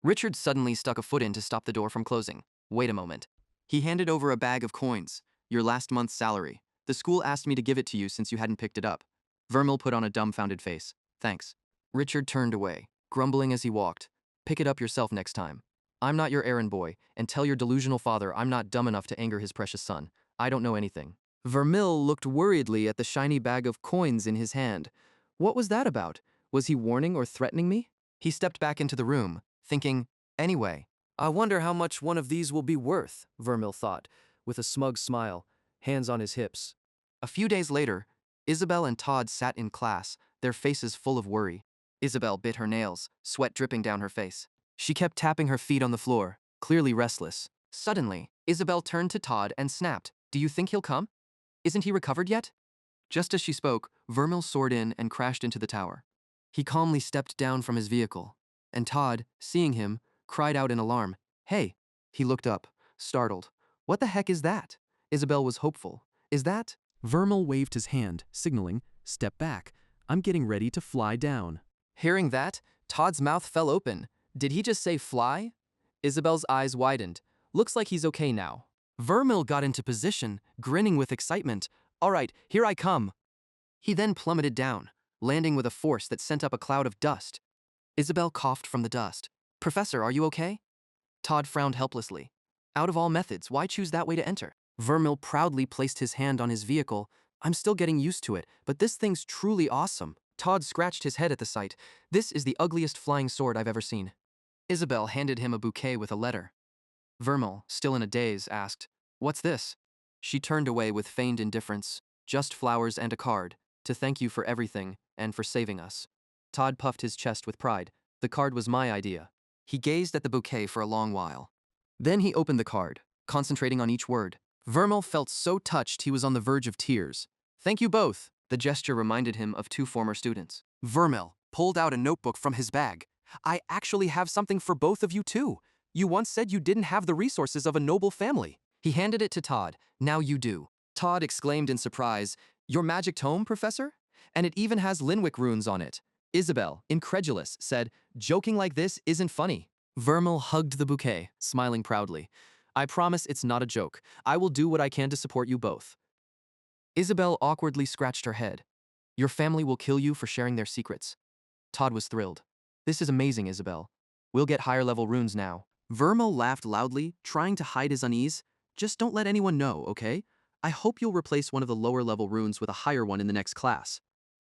Richard suddenly stuck a foot in to stop the door from closing. Wait a moment. He handed over a bag of coins, your last month's salary. The school asked me to give it to you since you hadn't picked it up. Vermil put on a dumbfounded face. Thanks. Richard turned away, grumbling as he walked. Pick it up yourself next time. I'm not your errand boy, and tell your delusional father I'm not dumb enough to anger his precious son. I don't know anything.
Vermil looked worriedly at the shiny bag of coins in his hand. What was that about? Was he warning or threatening me?
He stepped back into the room, thinking, anyway.
I wonder how much one of these will be worth, Vermil thought, with a smug smile, hands on his hips.
A few days later, Isabel and Todd sat in class, their faces full of worry. Isabel bit her nails, sweat dripping down her face. She kept tapping her feet on the floor, clearly restless. Suddenly, Isabel turned to Todd and snapped, "Do you think he'll come? Isn't he recovered yet?" Just as she spoke, Vermil soared in and crashed into the tower. He calmly stepped down from his vehicle, and Todd, seeing him, cried out in alarm, "Hey!" He looked up, startled. "What the heck is that?" Isabel was hopeful. "Is that?"
Vermil waved his hand, signaling, "Step back. I'm getting ready to fly down."
Hearing that, Todd's mouth fell open. Did he just say fly? Isabel's eyes widened. Looks like he's okay now. Vermil got into position, grinning with excitement. "All right, here I come." He then plummeted down, landing with a force that sent up a cloud of dust. Isabel coughed from the dust. "Professor, are you okay?" Todd frowned helplessly. Out of all methods, why choose that way to enter? Vermil proudly placed his hand on his vehicle. "I'm still getting used to it, but this thing's truly awesome." Todd scratched his head at the sight. "This is the ugliest flying sword I've ever seen." Isabel handed him a bouquet with a letter. Vermil, still in a daze, asked, "What's this?" She turned away with feigned indifference. "Just flowers and a card, to thank you for everything and for saving us." Todd puffed his chest with pride. "The card was my idea." He gazed at the bouquet for a long while. Then he opened the card, concentrating on each word. Vermil felt so touched he was on the verge of tears. "Thank you both." The gesture reminded him of two former students. Vermil pulled out a notebook from his bag. "I actually have something for both of you too. You once said you didn't have the resources of a noble family." He handed it to Todd. "Now you do." Todd exclaimed in surprise, "Your magic tome, Professor? And it even has Linwick runes on it." Isabel, incredulous, said, "Joking like this isn't funny." Vermil hugged the bouquet, smiling proudly. "I promise it's not a joke. I will do what I can to support you both." Isabel awkwardly scratched her head. "Your family will kill you for sharing their secrets." Todd was thrilled. "This is amazing, Isabel. We'll get higher level runes now." Vermil laughed loudly, trying to hide his unease. "Just don't let anyone know, okay? I hope you'll replace one of the lower level runes with a higher one in the next class."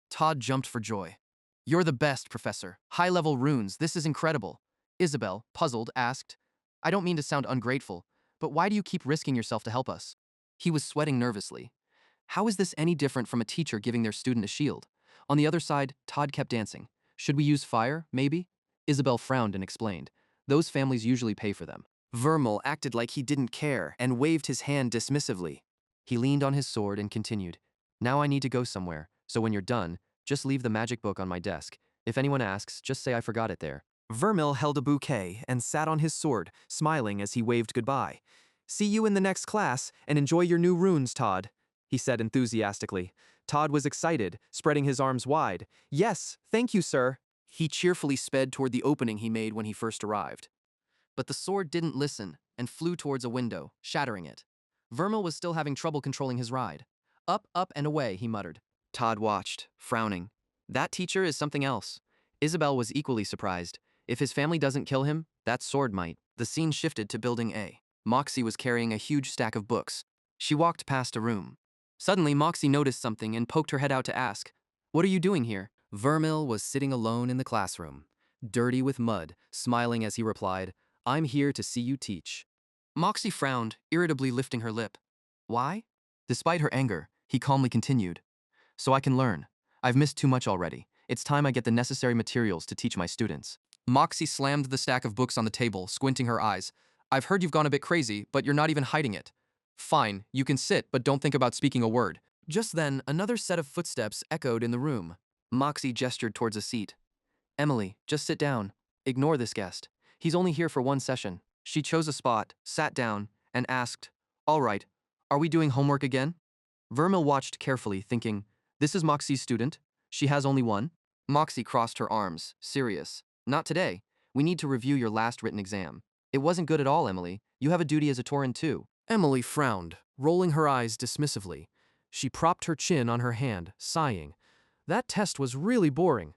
Todd jumped for joy. "You're the best, Professor. High level runes, this is incredible." Isabel, puzzled, asked, "I don't mean to sound ungrateful, but why do you keep risking yourself to help us?" He was sweating nervously. How is this any different from a teacher giving their student a shield? On the other side, Todd kept dancing. "Should we use fire, maybe?" Isabel frowned and explained. "Those families usually pay for them." Vermil acted like he didn't care and waved his hand dismissively. He leaned on his sword and continued, "Now I need to go somewhere, so when you're done, just leave the magic book on my desk. If anyone asks, just say I forgot it there." Vermil held a bouquet and sat on his sword, smiling as he waved goodbye. "See you in the next class, and enjoy your new runes, Todd," he said enthusiastically. Todd was excited, spreading his arms wide. "Yes, thank you, sir." He cheerfully sped toward the opening he made when he first arrived. But the sword didn't listen and flew towards a window, shattering it. Vermil was still having trouble controlling his ride. Up, and away," he muttered. Todd watched, frowning. That teacher is something else. Isabel was equally surprised. If his family doesn't kill him, that sword might. The scene shifted to Building A. Moxie was carrying a huge stack of books. She walked past a room. Suddenly, Moxie noticed something and poked her head out to ask, "What are you doing here?" Vermil was sitting alone in the classroom, dirty with mud, smiling as he replied, "I'm here to see you teach." Moxie frowned, irritably lifting her lip. "Why?" Despite her anger, he calmly continued, "So I can learn. I've missed too much already. It's time I get the necessary materials to teach my students." Moxie slammed the stack of books on the table, squinting her eyes. "I've heard you've gone a bit crazy, but you're not even hiding it." "Fine, you can sit, but don't think about speaking a word." Just then, another set of footsteps echoed in the room. Moxie gestured towards a seat. "Emily, just sit down. Ignore this guest. He's only here for one session." She chose a spot, sat down, and asked, "All right, are we doing homework again?" Vermil watched carefully, thinking, "This is Moxie's student. She has only one." Moxie crossed her arms, serious. "Not today. We need to review your last written exam. It wasn't good at all, Emily. You have a duty as a Tauren too." Emily frowned, rolling her eyes dismissively. She propped her chin on her hand, sighing. That test was really boring.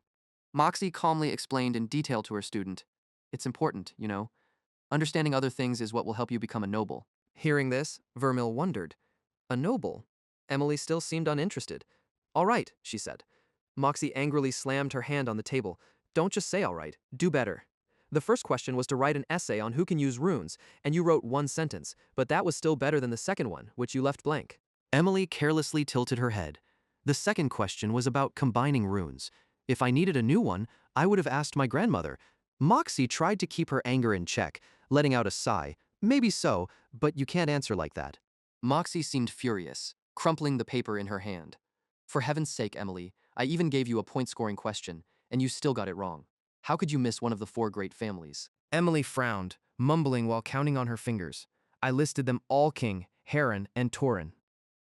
Moxie calmly explained in detail to her student, "It's important, you know. Understanding other things is what will help you become a noble." Hearing this, Vermil wondered. A noble? Emily still seemed uninterested. "All right," she said. Moxie angrily slammed her hand on the table.
Don't just say all right, do better. The first question was to write an essay on who can use runes, and you wrote one sentence, but that was still better than the second one, which you left blank.
Emily carelessly tilted her head. The second question was about combining runes. If I needed a new one, I would have asked my grandmother. Moxie tried to keep her anger in check, letting out a sigh. Maybe so, but you can't answer like that. Moxie seemed furious, crumpling the paper in her hand. For heaven's sake, Emily, I even gave you a point-scoring question, and you still got it wrong. How could you miss one of the four great families?
Emily frowned, mumbling while counting on her fingers. I listed them all King, Heron, and Tauren.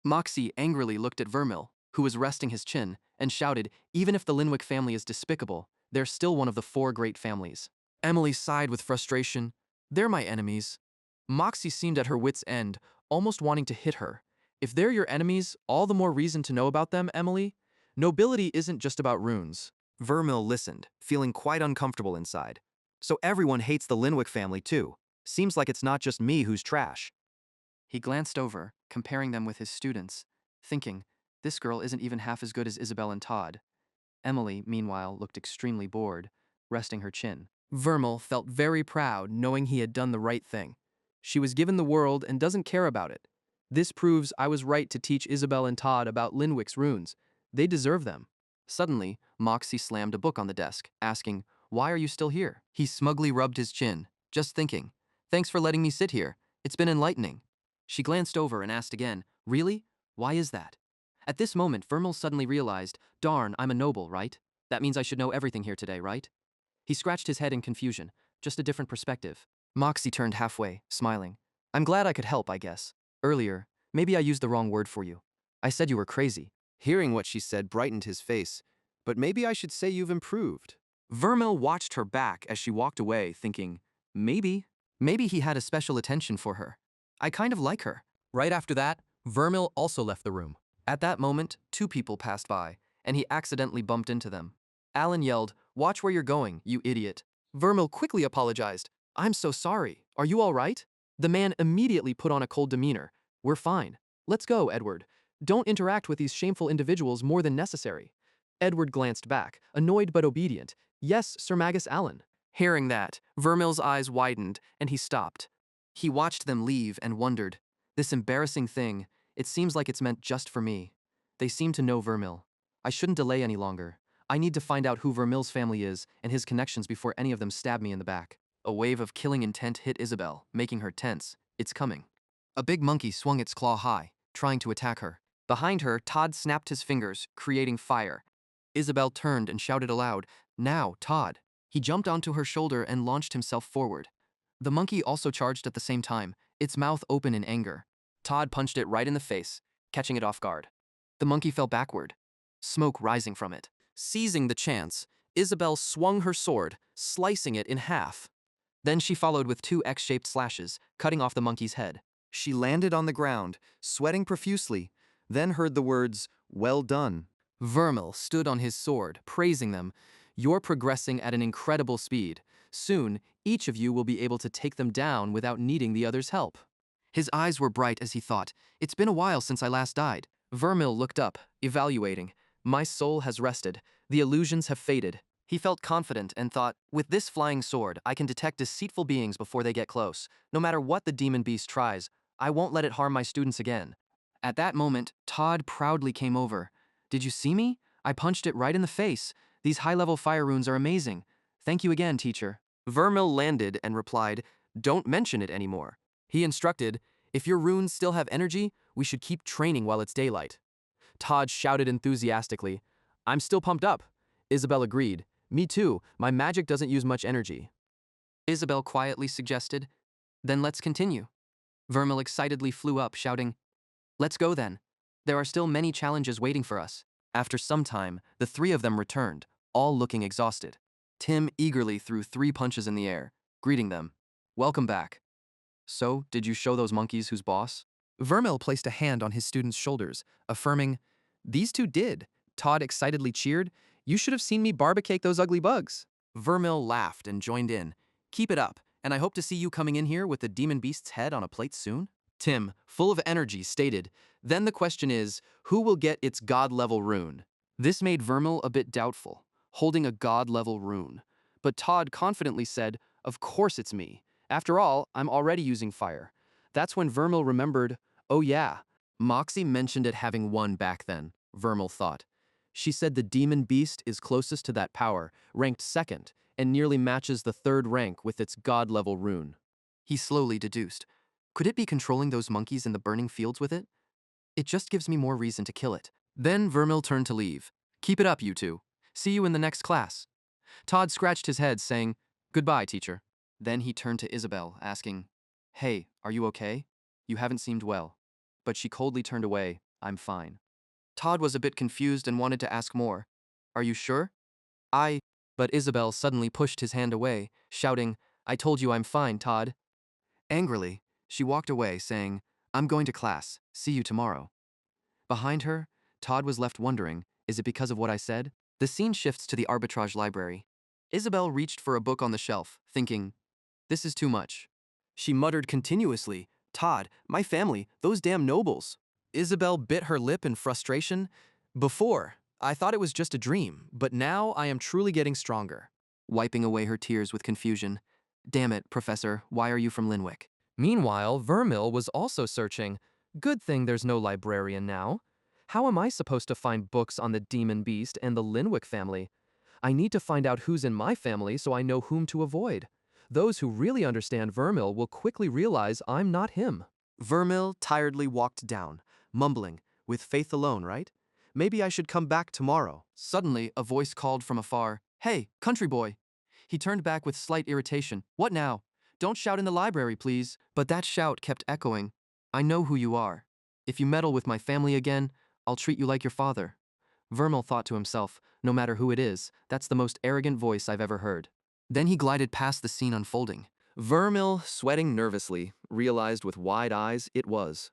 Moxie angrily looked at Vermil, who was resting his chin, and shouted, even if the Linwick family is despicable, they're still one of the four great families. Emily sighed with frustration. They're my enemies. Moxie seemed at her wit's end, almost wanting to hit her. If they're your enemies, all the more reason to know about them, Emily. Nobility isn't just about runes. Vermil listened, feeling quite uncomfortable inside. So everyone hates the Linwick family too. Seems like it's not just me who's trash. He glanced over, comparing them with his students, thinking, this girl isn't even half as good as Isabel and Todd. Emily, meanwhile, looked extremely bored, resting her chin. Vermil felt very proud, knowing he had done the right thing. She was given the world and doesn't care about it. This proves I was right to teach Isabel and Todd about Linwick's runes. They deserve them. Suddenly, Moxie slammed a book on the desk, asking, why are you still here? He smugly rubbed his chin, just thinking, thanks for letting me sit here. It's been enlightening. She glanced over and asked again, really? Why is that? At this moment, Vermil suddenly realized, darn, I'm a noble, right? That means I should know everything here today, right? He scratched his head in confusion, just a different perspective. Moxie turned halfway, smiling. I'm glad I could help, I guess. Earlier, maybe I used the wrong word for you. I said you were crazy.
Hearing what she said brightened his face. But maybe I should say you've improved.
Vermil watched her back as she walked away, thinking, maybe he had a special attention for her. I kind of like her. Right after that, Vermil also left the room. At that moment, two people passed by, and he accidentally bumped into them. Alan yelled, watch where you're going, you idiot. Vermil quickly apologized. I'm so sorry. Are you all right? The man immediately put on a cold demeanor. We're fine. Let's go, Edward. Don't interact with these shameful individuals more than necessary. Edward glanced back, annoyed but obedient. Yes, Sir Magus Allen. Hearing that, Vermil's eyes widened, and he stopped. He watched them leave and wondered, this embarrassing thing, it seems like it's meant just for me. They seem to know Vermil. I shouldn't delay any longer. I need to find out who Vermil's family is and his connections before any of them stab me in the back. A wave of killing intent hit Isabel, making her tense. It's coming. A big monkey swung its claw high, trying to attack her. Behind her, Todd snapped his fingers, creating fire. Isabel turned and shouted aloud, now, Todd. He jumped onto her shoulder and launched himself forward. The monkey also charged at the same time, its mouth open in anger. Todd punched it right in the face, catching it off guard. The monkey fell backward, smoke rising from it. Seizing the chance, Isabel swung her sword, slicing it in half. Then she followed with two X-shaped slashes, cutting off the monkey's head.
She landed on the ground, sweating profusely, then heard the words, well done.
Vermil stood on his sword, praising them. You're progressing at an incredible speed. Soon, each of you will be able to take them down without needing the other's help. His eyes were bright as he thought, it's been a while since I last died. Vermil looked up, evaluating. My soul has rested. The illusions have faded. He felt confident and thought, with this flying sword, I can detect deceitful beings before they get close. No matter what the demon beast tries, I won't let it harm my students again. At that moment, Todd proudly came over. Did you see me? I punched it right in the face. These high-level fire runes are amazing. Thank you again, teacher. Vermil landed and replied, don't mention it anymore. He instructed, if your runes still have energy, we should keep training while it's daylight. Todd shouted enthusiastically, I'm still pumped up. Isabel agreed, me too, my magic doesn't use much energy. Isabel quietly suggested, then let's continue. Vermil excitedly flew up, shouting, let's go then. There are still many challenges waiting for us. After some time, the three of them returned, all looking exhausted. Tim eagerly threw 3 punches in the air, greeting them. Welcome back. So, did you show those monkeys who's boss? Vermil placed a hand on his student's shoulders, affirming, these two did. Todd excitedly cheered, you should have seen me barbecue those ugly bugs. Vermil laughed and joined in. Keep it up, and I hope to see you coming in here with the demon beast's head on a plate soon. Tim, full of energy, stated, then the question is, who will get its god-level rune? This made Vermil a bit doubtful.
holding a god-level rune. But Todd confidently said, "Of course it's me. After all, I'm already using fire." That's when Vermil remembered, oh yeah, Moxie mentioned it having one back then, Vermil thought. She said the demon beast is closest to that power, ranked second, and nearly matches the third rank with its god-level rune.
He slowly deduced. Could it be controlling those monkeys in the burning fields with it? It just gives me more reason to kill it. Then Vermil turned to leave. Keep it up, you two. See you in the next class. Todd scratched his head, saying, Goodbye, teacher. Then he turned to Isabel, asking, Hey, are you okay? You haven't seemed well. But she coldly turned away, I'm fine. Todd was a bit confused and wanted to ask more. Are you sure? But Isabel suddenly pushed his hand away, shouting, I told you I'm fine, Todd. Angrily, she walked away, saying, I'm going to class. See you tomorrow. Behind her, Todd was left wondering, is it because of what I said? The scene shifts to the arbitrage library. Isabel reached for a book on the shelf, thinking, this is too much. She muttered continuously, Todd, my family, those damn nobles. Isabel bit her lip in frustration. Before, I thought it was just a dream, but now I am truly getting stronger. Wiping away her tears with confusion. Damn it, Professor, why are you from Linwick?
Meanwhile, Vermil was also searching. Good thing there's no librarian now. How am I supposed to find books on the demon beast and the Linwick family? I need to find out who's in my family so I know whom to avoid. Those who really understand Vermil will quickly realize I'm not him.
Vermil tiredly walked down, mumbling, with faith alone, right? Maybe I should come back tomorrow. Suddenly, a voice called from afar, Hey, country boy! He turned back with slight irritation. What now? Don't shout in the library, please. But that shout kept echoing. I know who you are. If you meddle with my family again, I'll treat you like your father. Vermil thought to himself, no matter who it is, that's the most arrogant voice I've ever heard. Then he glided past the scene unfolding. Vermil, sweating nervously, realized with wide eyes it was.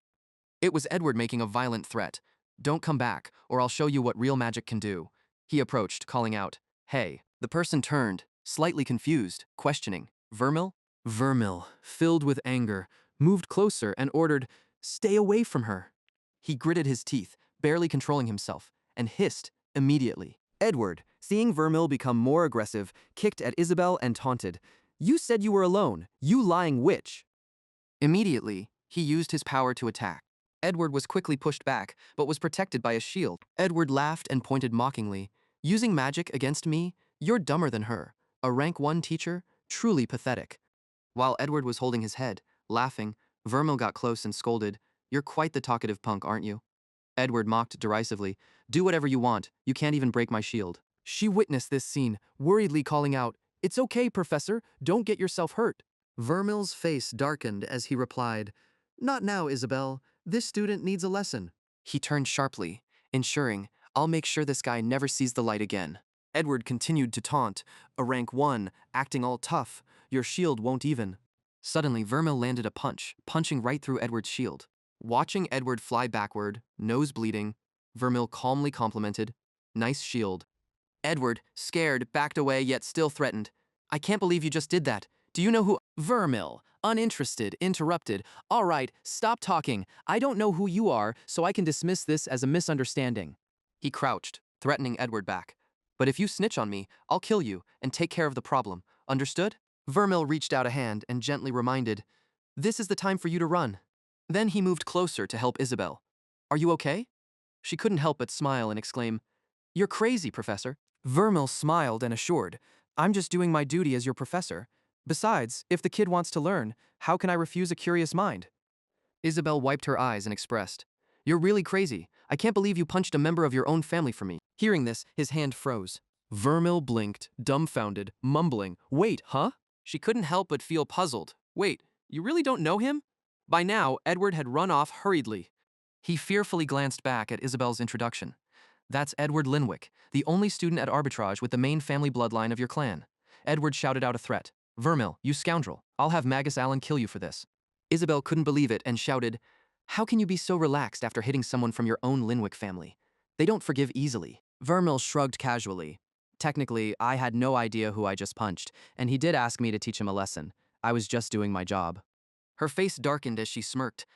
It was Edward making a violent threat. Don't come back, or I'll show you what real magic can do. He approached, calling out, Hey. The person turned, slightly confused, questioning, Vermil? Vermil, filled with anger, moved closer and ordered, Stay away from her. He gritted his teeth, barely controlling himself, and hissed immediately. Edward, seeing Vermil become more aggressive, kicked at Isabel and taunted, You said you were alone, you lying witch. Immediately, he used his power to attack. Edward was quickly pushed back, but was protected by a shield. Edward laughed and pointed mockingly, Using magic against me? You're dumber than her. A rank 1 teacher? Truly pathetic. While Edward was holding his head, laughing, Vermil got close and scolded, You're quite the talkative punk, aren't you? Edward mocked derisively, Do whatever you want, you can't even break my shield. She witnessed this scene, worriedly calling out, It's okay, Professor, don't get yourself hurt. Vermil's face darkened as he replied, Not now, Isabel. This student needs a lesson. He turned sharply, ensuring, I'll make sure this guy never sees the light again. Edward continued to taunt, A rank 1, acting all tough, your shield won't even. Suddenly, Vermil landed a punch, punching right through Edward's shield. Watching Edward fly backward, nose bleeding, Vermil calmly complimented, Nice shield. Edward, scared, backed away yet still threatened. I can't believe you just did that. Do you know who— Vermil, uninterested, interrupted. All right, stop talking. I don't know who you are, so I can dismiss this as a misunderstanding. He crouched, threatening Edward back. But if you snitch on me, I'll kill you and take care of the problem. Understood? Vermil reached out a hand and gently reminded, This is the time for you to run. Then he moved closer to help Isabel. Are you okay? She couldn't help but smile and exclaim, You're crazy, Professor. Vermil smiled and assured, I'm just doing my duty as your professor. Besides, if the kid wants to learn, how can I refuse a curious mind? Isabel wiped her eyes and expressed, You're really crazy. I can't believe you punched a member of your own family for me. Hearing this, his hand froze. Vermil blinked, dumbfounded, mumbling, Wait, huh? She couldn't help but feel puzzled. Wait, you really don't know him? By now, Edward had run off hurriedly. He fearfully glanced back at Isabel's introduction. That's Edward Linwick, the only student at Arbitrage with the main family bloodline of your clan. Edward shouted out a threat. Vermil, you scoundrel, I'll have Magus Allen kill you for this. Isabel couldn't believe it and shouted, How can you be so relaxed after hitting someone from your own Linwick family? They don't forgive easily. Vermil shrugged casually. Technically, I had no idea who I just punched, and he did ask me to teach him a lesson. I was just doing my job. Her face darkened as she smirked.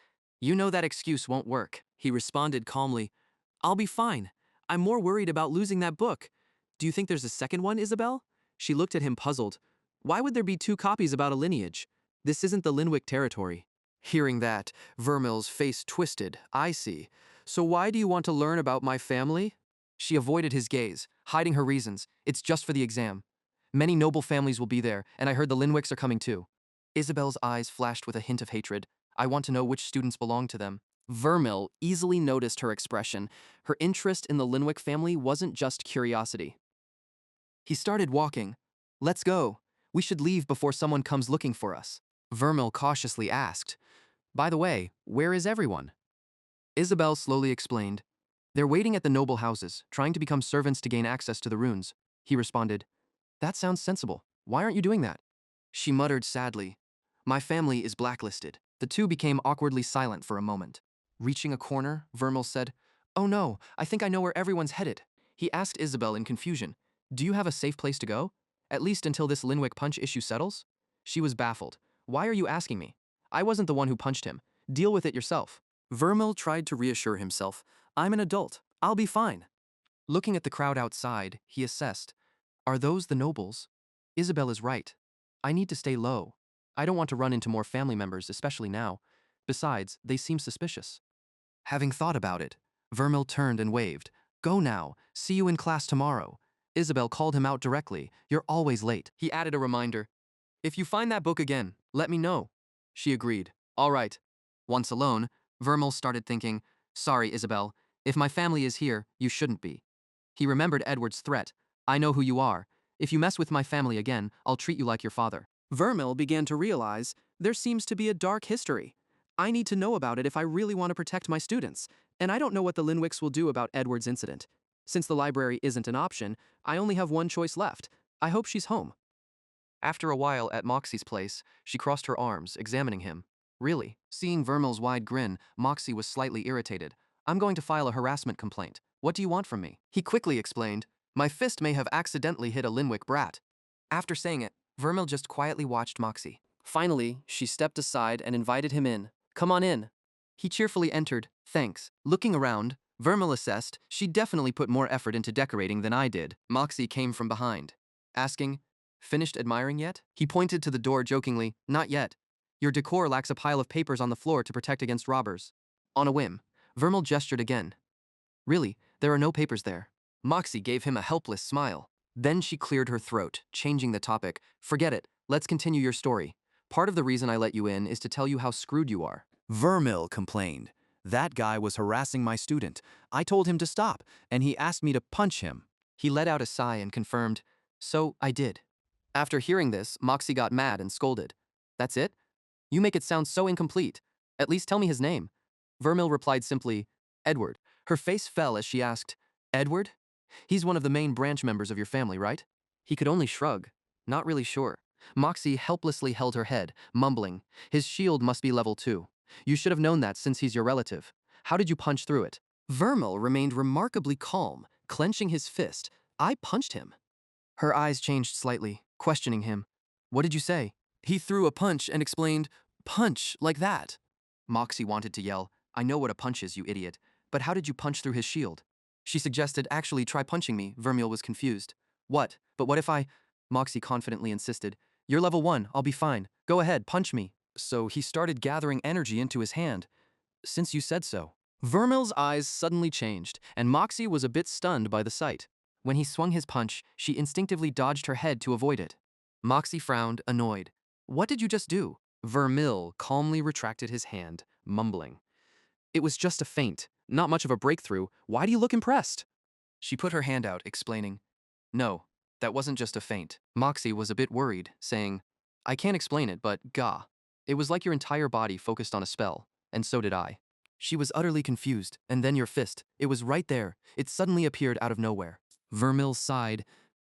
You know that excuse won't work. He responded calmly, I'll be fine. I'm more worried about losing that book.
Do you think there's a second one, Isabel? She looked at him puzzled. Why would there be two copies about a lineage? This isn't the Linwick territory.
Hearing that, Vermill's face twisted. I see. So why do you want to learn about my family? She avoided his gaze, hiding her reasons. It's just for the exam. Many noble families will be there, and I heard the Linwicks are coming too. Isabel's eyes flashed with a hint of hatred. I want to know which students belong to them.
Vermill easily noticed her expression. Her interest in the Linwick family wasn't just curiosity.
He started walking. Let's go. We should leave before someone comes looking for us. Vermill cautiously asked,
By the way, where is everyone?
Isabel slowly explained. They're waiting at the noble houses, trying to become servants to gain access to the runes. He responded, That sounds sensible. Why aren't you doing that? She muttered sadly. My family is blacklisted. The two became awkwardly silent for a moment. Reaching a corner, Vermill said, Oh no, I think I know where everyone's headed. He asked Isabel in confusion, Do you have a safe place to go? At least until this Linwick punch issue settles? She was baffled. Why are you asking me? I wasn't the one who punched him. Deal with it yourself.
Vermill tried to reassure himself. I'm an adult. I'll be fine.
Looking at the crowd outside, he assessed, Are those the nobles? Isabel is right. I need to stay low. I don't want to run into more family members, especially now. Besides, they seem suspicious. Having thought about it, Vermill turned and waved. Go now. See you in class tomorrow. Isabel called him out directly. You're always late. He added a reminder. If you find that book again, let me know. She agreed. All right. Once alone, Vermill started thinking, Sorry, Isabel. If my family is here, you shouldn't be. He remembered Edward's threat. I know who you are. If you mess with my family again, I'll treat you like your father.
Vermill began to realize there seems to be a dark history. I need to know about it if I really want to protect my students, and I don't know what the Linwicks will do about Edward's incident. Since the library isn't an option, I only have one choice left. I hope she's home.
After a while at Moxie's place, she crossed her arms, examining him. Really, seeing Vermill's wide grin, Moxie was slightly irritated. I'm going to file a harassment complaint. What do you want from me? He quickly explained, My fist may have accidentally hit a Linwick brat. After saying it, Vermill just quietly watched Moxie.
Finally, she stepped aside and invited him in. Come on in.
He cheerfully entered, thanks. Looking around, Vermill assessed she definitely put more effort into decorating than I did. Moxie came from behind, asking, Finished admiring yet? He pointed to the door jokingly, Not yet. Your decor lacks a pile of papers on the floor to protect against robbers. On a whim, Vermill gestured again. Really, there are no papers there. Moxie gave him a helpless smile. Then she cleared her throat, changing the topic. Forget it, let's continue your story. Part of the reason I let you in is to tell you how screwed you are.
Vermill complained. That guy was harassing my student. I told him to stop, and he asked me to punch him.
He let out a sigh and confirmed, So I did. After hearing this, Moxie got mad and scolded. That's it? You make it sound so incomplete. At least tell me his name. Vermill replied simply, Edward. Her face fell as she asked, Edward? He's one of the main branch members of your family, right? He could only shrug. Not really sure. Moxie helplessly held her head, mumbling, His shield must be level 2. You should have known that since he's your relative. How did you punch through it? Vermill remained remarkably calm, clenching his fist. I punched him. Her eyes changed slightly, questioning him. What did you say? He threw a punch and explained, Punch, like that. Moxie wanted to yell, I know what a punch is, you idiot. But how did you punch through his shield? She suggested, Actually, try punching me. Vermill was confused. What? But what if I... Moxie confidently insisted. You're level 1, I'll be fine. Go ahead, punch me. So he started gathering energy into his hand. Since you said so. Vermill's eyes suddenly changed, and Moxie was a bit stunned by the sight. When he swung his punch, she instinctively dodged her head to avoid it. Moxie frowned, annoyed. What did you just do? Vermill calmly retracted his hand, mumbling. It was just a feint, not much of a breakthrough. Why do you look impressed? She put her hand out, explaining. No, that wasn't just a feint. Moxie was a bit worried, saying, I can't explain it, but gah. It was like your entire body focused on a spell, and so did I. She was utterly confused, and then your fist. It was right there. It suddenly appeared out of nowhere. Vermill sighed.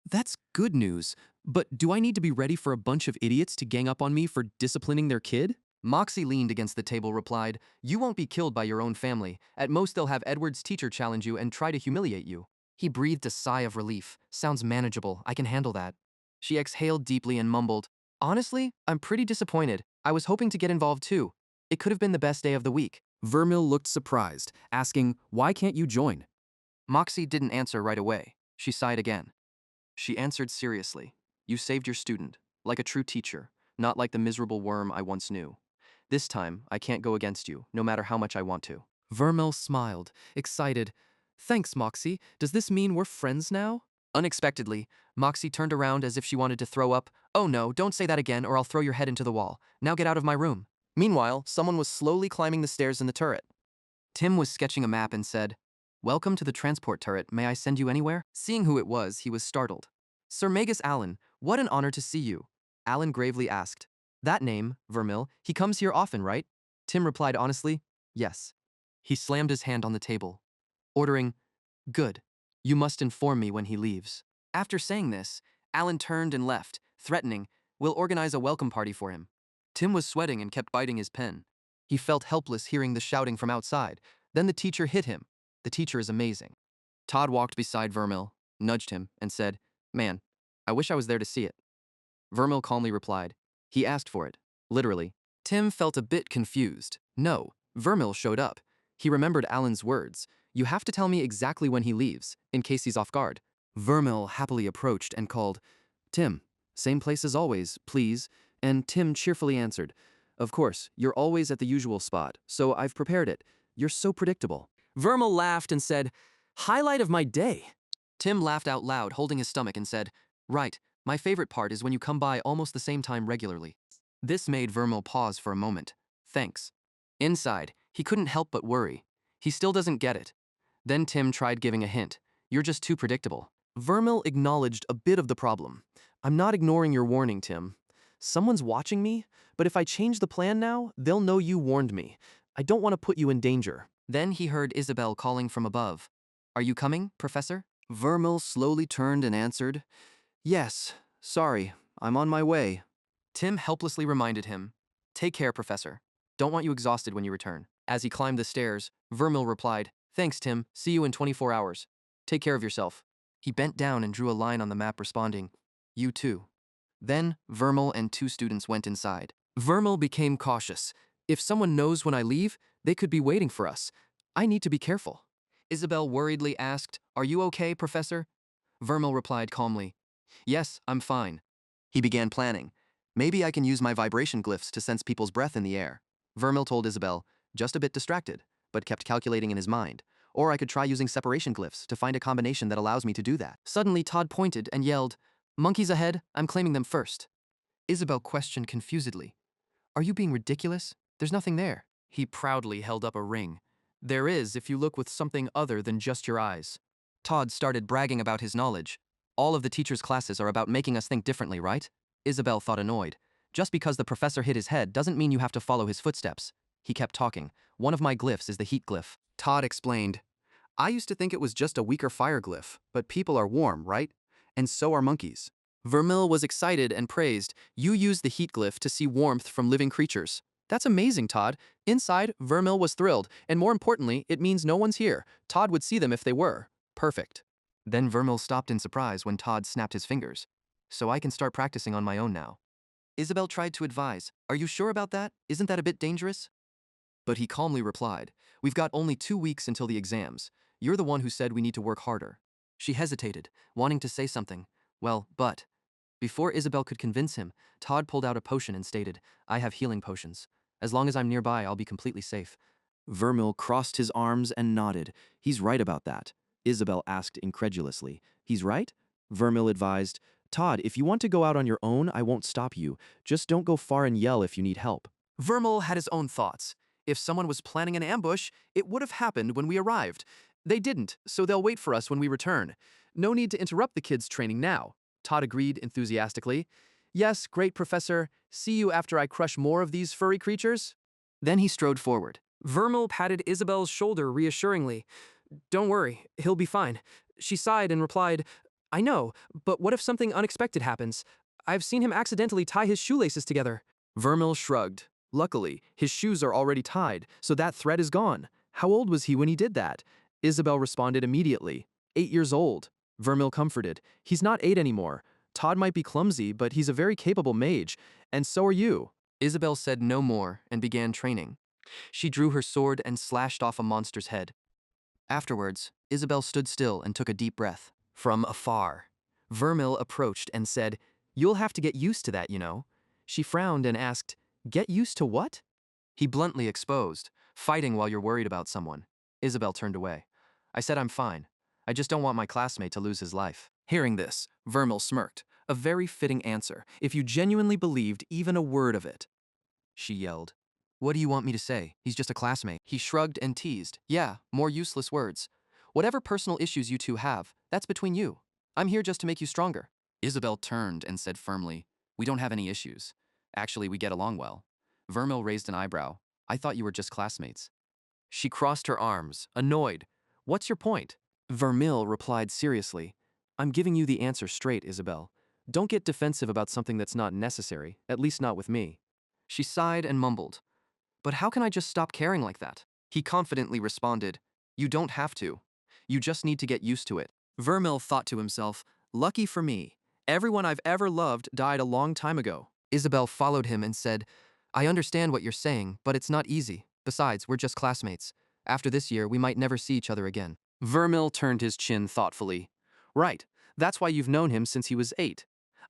That's good news, but do I need to be ready for a bunch of idiots to gang up on me for disciplining their kid? Moxie leaned against the table, replied, You won't be killed by your own family. At most they'll have Edward's teacher challenge you and try to humiliate you. He breathed a sigh of relief. Sounds manageable. I can handle that. She exhaled deeply and mumbled, Honestly, I'm pretty disappointed. I was hoping to get involved too. It could have been the best day of the week.
Vermill looked surprised, asking, Why can't you join?
Moxie didn't answer right away. She sighed again. She answered seriously. You saved your student, like a true teacher, not like the miserable worm I once knew. This time, I can't go against you, no matter how much I want to.
Vermil smiled, excited. Thanks, Moxie. Does this mean we're friends now?
Unexpectedly, Moxie turned around as if she wanted to throw up. Oh no, don't say that again or I'll throw your head into the wall. Now get out of my room. Meanwhile, someone was slowly climbing the stairs in the turret. Tim was sketching a map and said, Welcome to the transport turret, may I send you anywhere? Seeing who it was, he was startled. Sir Magus Allen, what an honor to see you. Allen gravely asked. That name, Vermil, he comes here often, right? Tim replied honestly, yes. He slammed his hand on the table, ordering, Good. You must inform me when he leaves. After saying this, Allen turned and left, threatening, We'll organize a welcome party for him. Tim was sweating and kept biting his pen. He felt helpless hearing the shouting from outside. Then the teacher hit him. The teacher is amazing. Todd walked beside Vermil, nudged him, and said, Man, I wish I was there to see it. Vermil calmly replied, He asked for it. Literally. Tim felt a bit confused. No, Vermil showed up. He remembered Allen's words. You have to tell me exactly when he leaves, in case he's off guard. Vermil happily approached and called, Tim, same place as always, please. And Tim cheerfully answered, Of course, you're always at the usual spot, so I've prepared it. You're so predictable. Vermil laughed and said, Highlight of my day. Tim laughed out loud, holding his stomach, and said, Right, my favorite part is when you come by almost the same time regularly. This made Vermil pause for a moment. Thanks. Inside, he couldn't help but worry. He still doesn't get it. Then Tim tried giving a hint. You're just too predictable. Vermil acknowledged a bit of the problem. I'm not ignoring your warning, Tim. Someone's watching me, but if I change the plan now, they'll know you warned me. I don't want to put you in danger. Then he heard Isabel calling from above. Are you coming, Professor? Vermil slowly turned and answered, Yes, sorry, I'm on my way. Tim helplessly reminded him, Take care, Professor. Don't want you exhausted when you return. As he climbed the stairs, Vermil replied, Thanks, Tim. See you in 24 hours. Take care of yourself. He bent down and drew a line on the map responding, You too. Then, Vermil and two students went inside. Vermil became cautious. If someone knows when I leave, they could be waiting for us. I need to be careful. Isabel worriedly asked, Are you okay, Professor? Vermil replied calmly, Yes, I'm fine. He began planning. Maybe I can use my vibration glyphs to sense people's breath in the air. Vermil told Isabel, just a bit distracted, but kept calculating in his mind. Or I could try using separation glyphs to find a combination that allows me to do that. Suddenly, Todd pointed and yelled, Monkeys ahead, I'm claiming them first. Isabel questioned confusedly, Are you being ridiculous? There's nothing there. He proudly held up a ring. There is if you look with something other than just your eyes. Todd started bragging about his knowledge. All of the teacher's classes are about making us think differently, right? Isabel thought annoyed. Just because the professor hit his head doesn't mean you have to follow his footsteps. He kept talking. One of my glyphs is the heat glyph. Todd explained. I used to think it was just a weaker fire glyph, but people are warm, right? And so are monkeys. Vermil was excited and praised. You use the heat glyph to see warmth from living creatures. That's amazing, Todd. Inside, Vermil was thrilled, and more importantly, it means no one's here. Todd would see them if they were. Perfect. Then Vermil stopped in surprise when Todd snapped his fingers. So I can start practicing on my own now. Isabel tried to advise, Are you sure about that? Isn't that a bit dangerous? But he calmly replied, We've got only 2 weeks until the exams. You're the one who said we need to work harder. She hesitated, wanting to say something. Well, but... Before Isabel could convince him, Todd pulled out a potion and stated, I have healing potions. As long as I'm nearby, I'll be completely safe. Vermil crossed his arms and nodded. He's right about that. Isabel asked incredulously. He's right? Vermil advised, Todd, if you want to go out on your own, I won't stop you. Just don't go far and yell if you need help. Vermil had his own thoughts. If someone was planning an ambush, it would have happened when we arrived. They didn't, so they'll wait for us when we return. No need to interrupt the kids' training now. Todd agreed enthusiastically. Yes, great, Professor. See you after I crush more of these furry creatures. Then he strode forward. Vermil patted Isabel's shoulder reassuringly. Don't worry, he'll be fine. She sighed and replied, I know, but what if something unexpected happens? I've seen him accidentally tie his shoelaces together. Vermil shrugged. Luckily, his shoes are already tied, so that thread is gone. How old was he when he did that? Isabel responded immediately. 8 years old. Vermil comforted. He's not 8 anymore. Todd might be clumsy, but he's a very capable mage, and so are you. Isabel said no more and began training. She drew her sword and slashed off a monster's head. Afterwards, Isabel stood still and took a deep breath. From afar,
Vermil approached and said, "You'll have to get used to that, you know." She frowned and asked, "Get used to what?"
He bluntly exposed, fighting while you're worried about someone. Isabel turned away. I said I'm fine. I just don't want my classmate to lose his life. Hearing this, Vermil smirked. A very fitting answer, if you genuinely believed even a word of it. She yelled. What do you want me to say? He's just a classmate. He shrugged and teased. Yeah, more useless words. Whatever personal issues you two have, that's between you. I'm here just to make you stronger. Isabel turned and said firmly, We don't have any issues. Actually, we get along well. Vermil raised an eyebrow. I thought you were just classmates. She crossed her arms, annoyed. What's your point? Vermil replied seriously. I'm giving you the answer straight, Isabel. Don't get defensive about something that's not necessary, at least not with me. She sighed and mumbled. But how can I just stop caring like that? He confidently responded, You don't have to. You just need to get used to it. Vermil thought to himself, Lucky for me. Everyone I've ever loved died a long time ago. Isabel followed him and said, I understand what you're saying, but it's not easy. Besides, we're just classmates. After this year, we might never see each other again. Vermil turned his chin thoughtfully. Right, that's why you've known him since he was 8.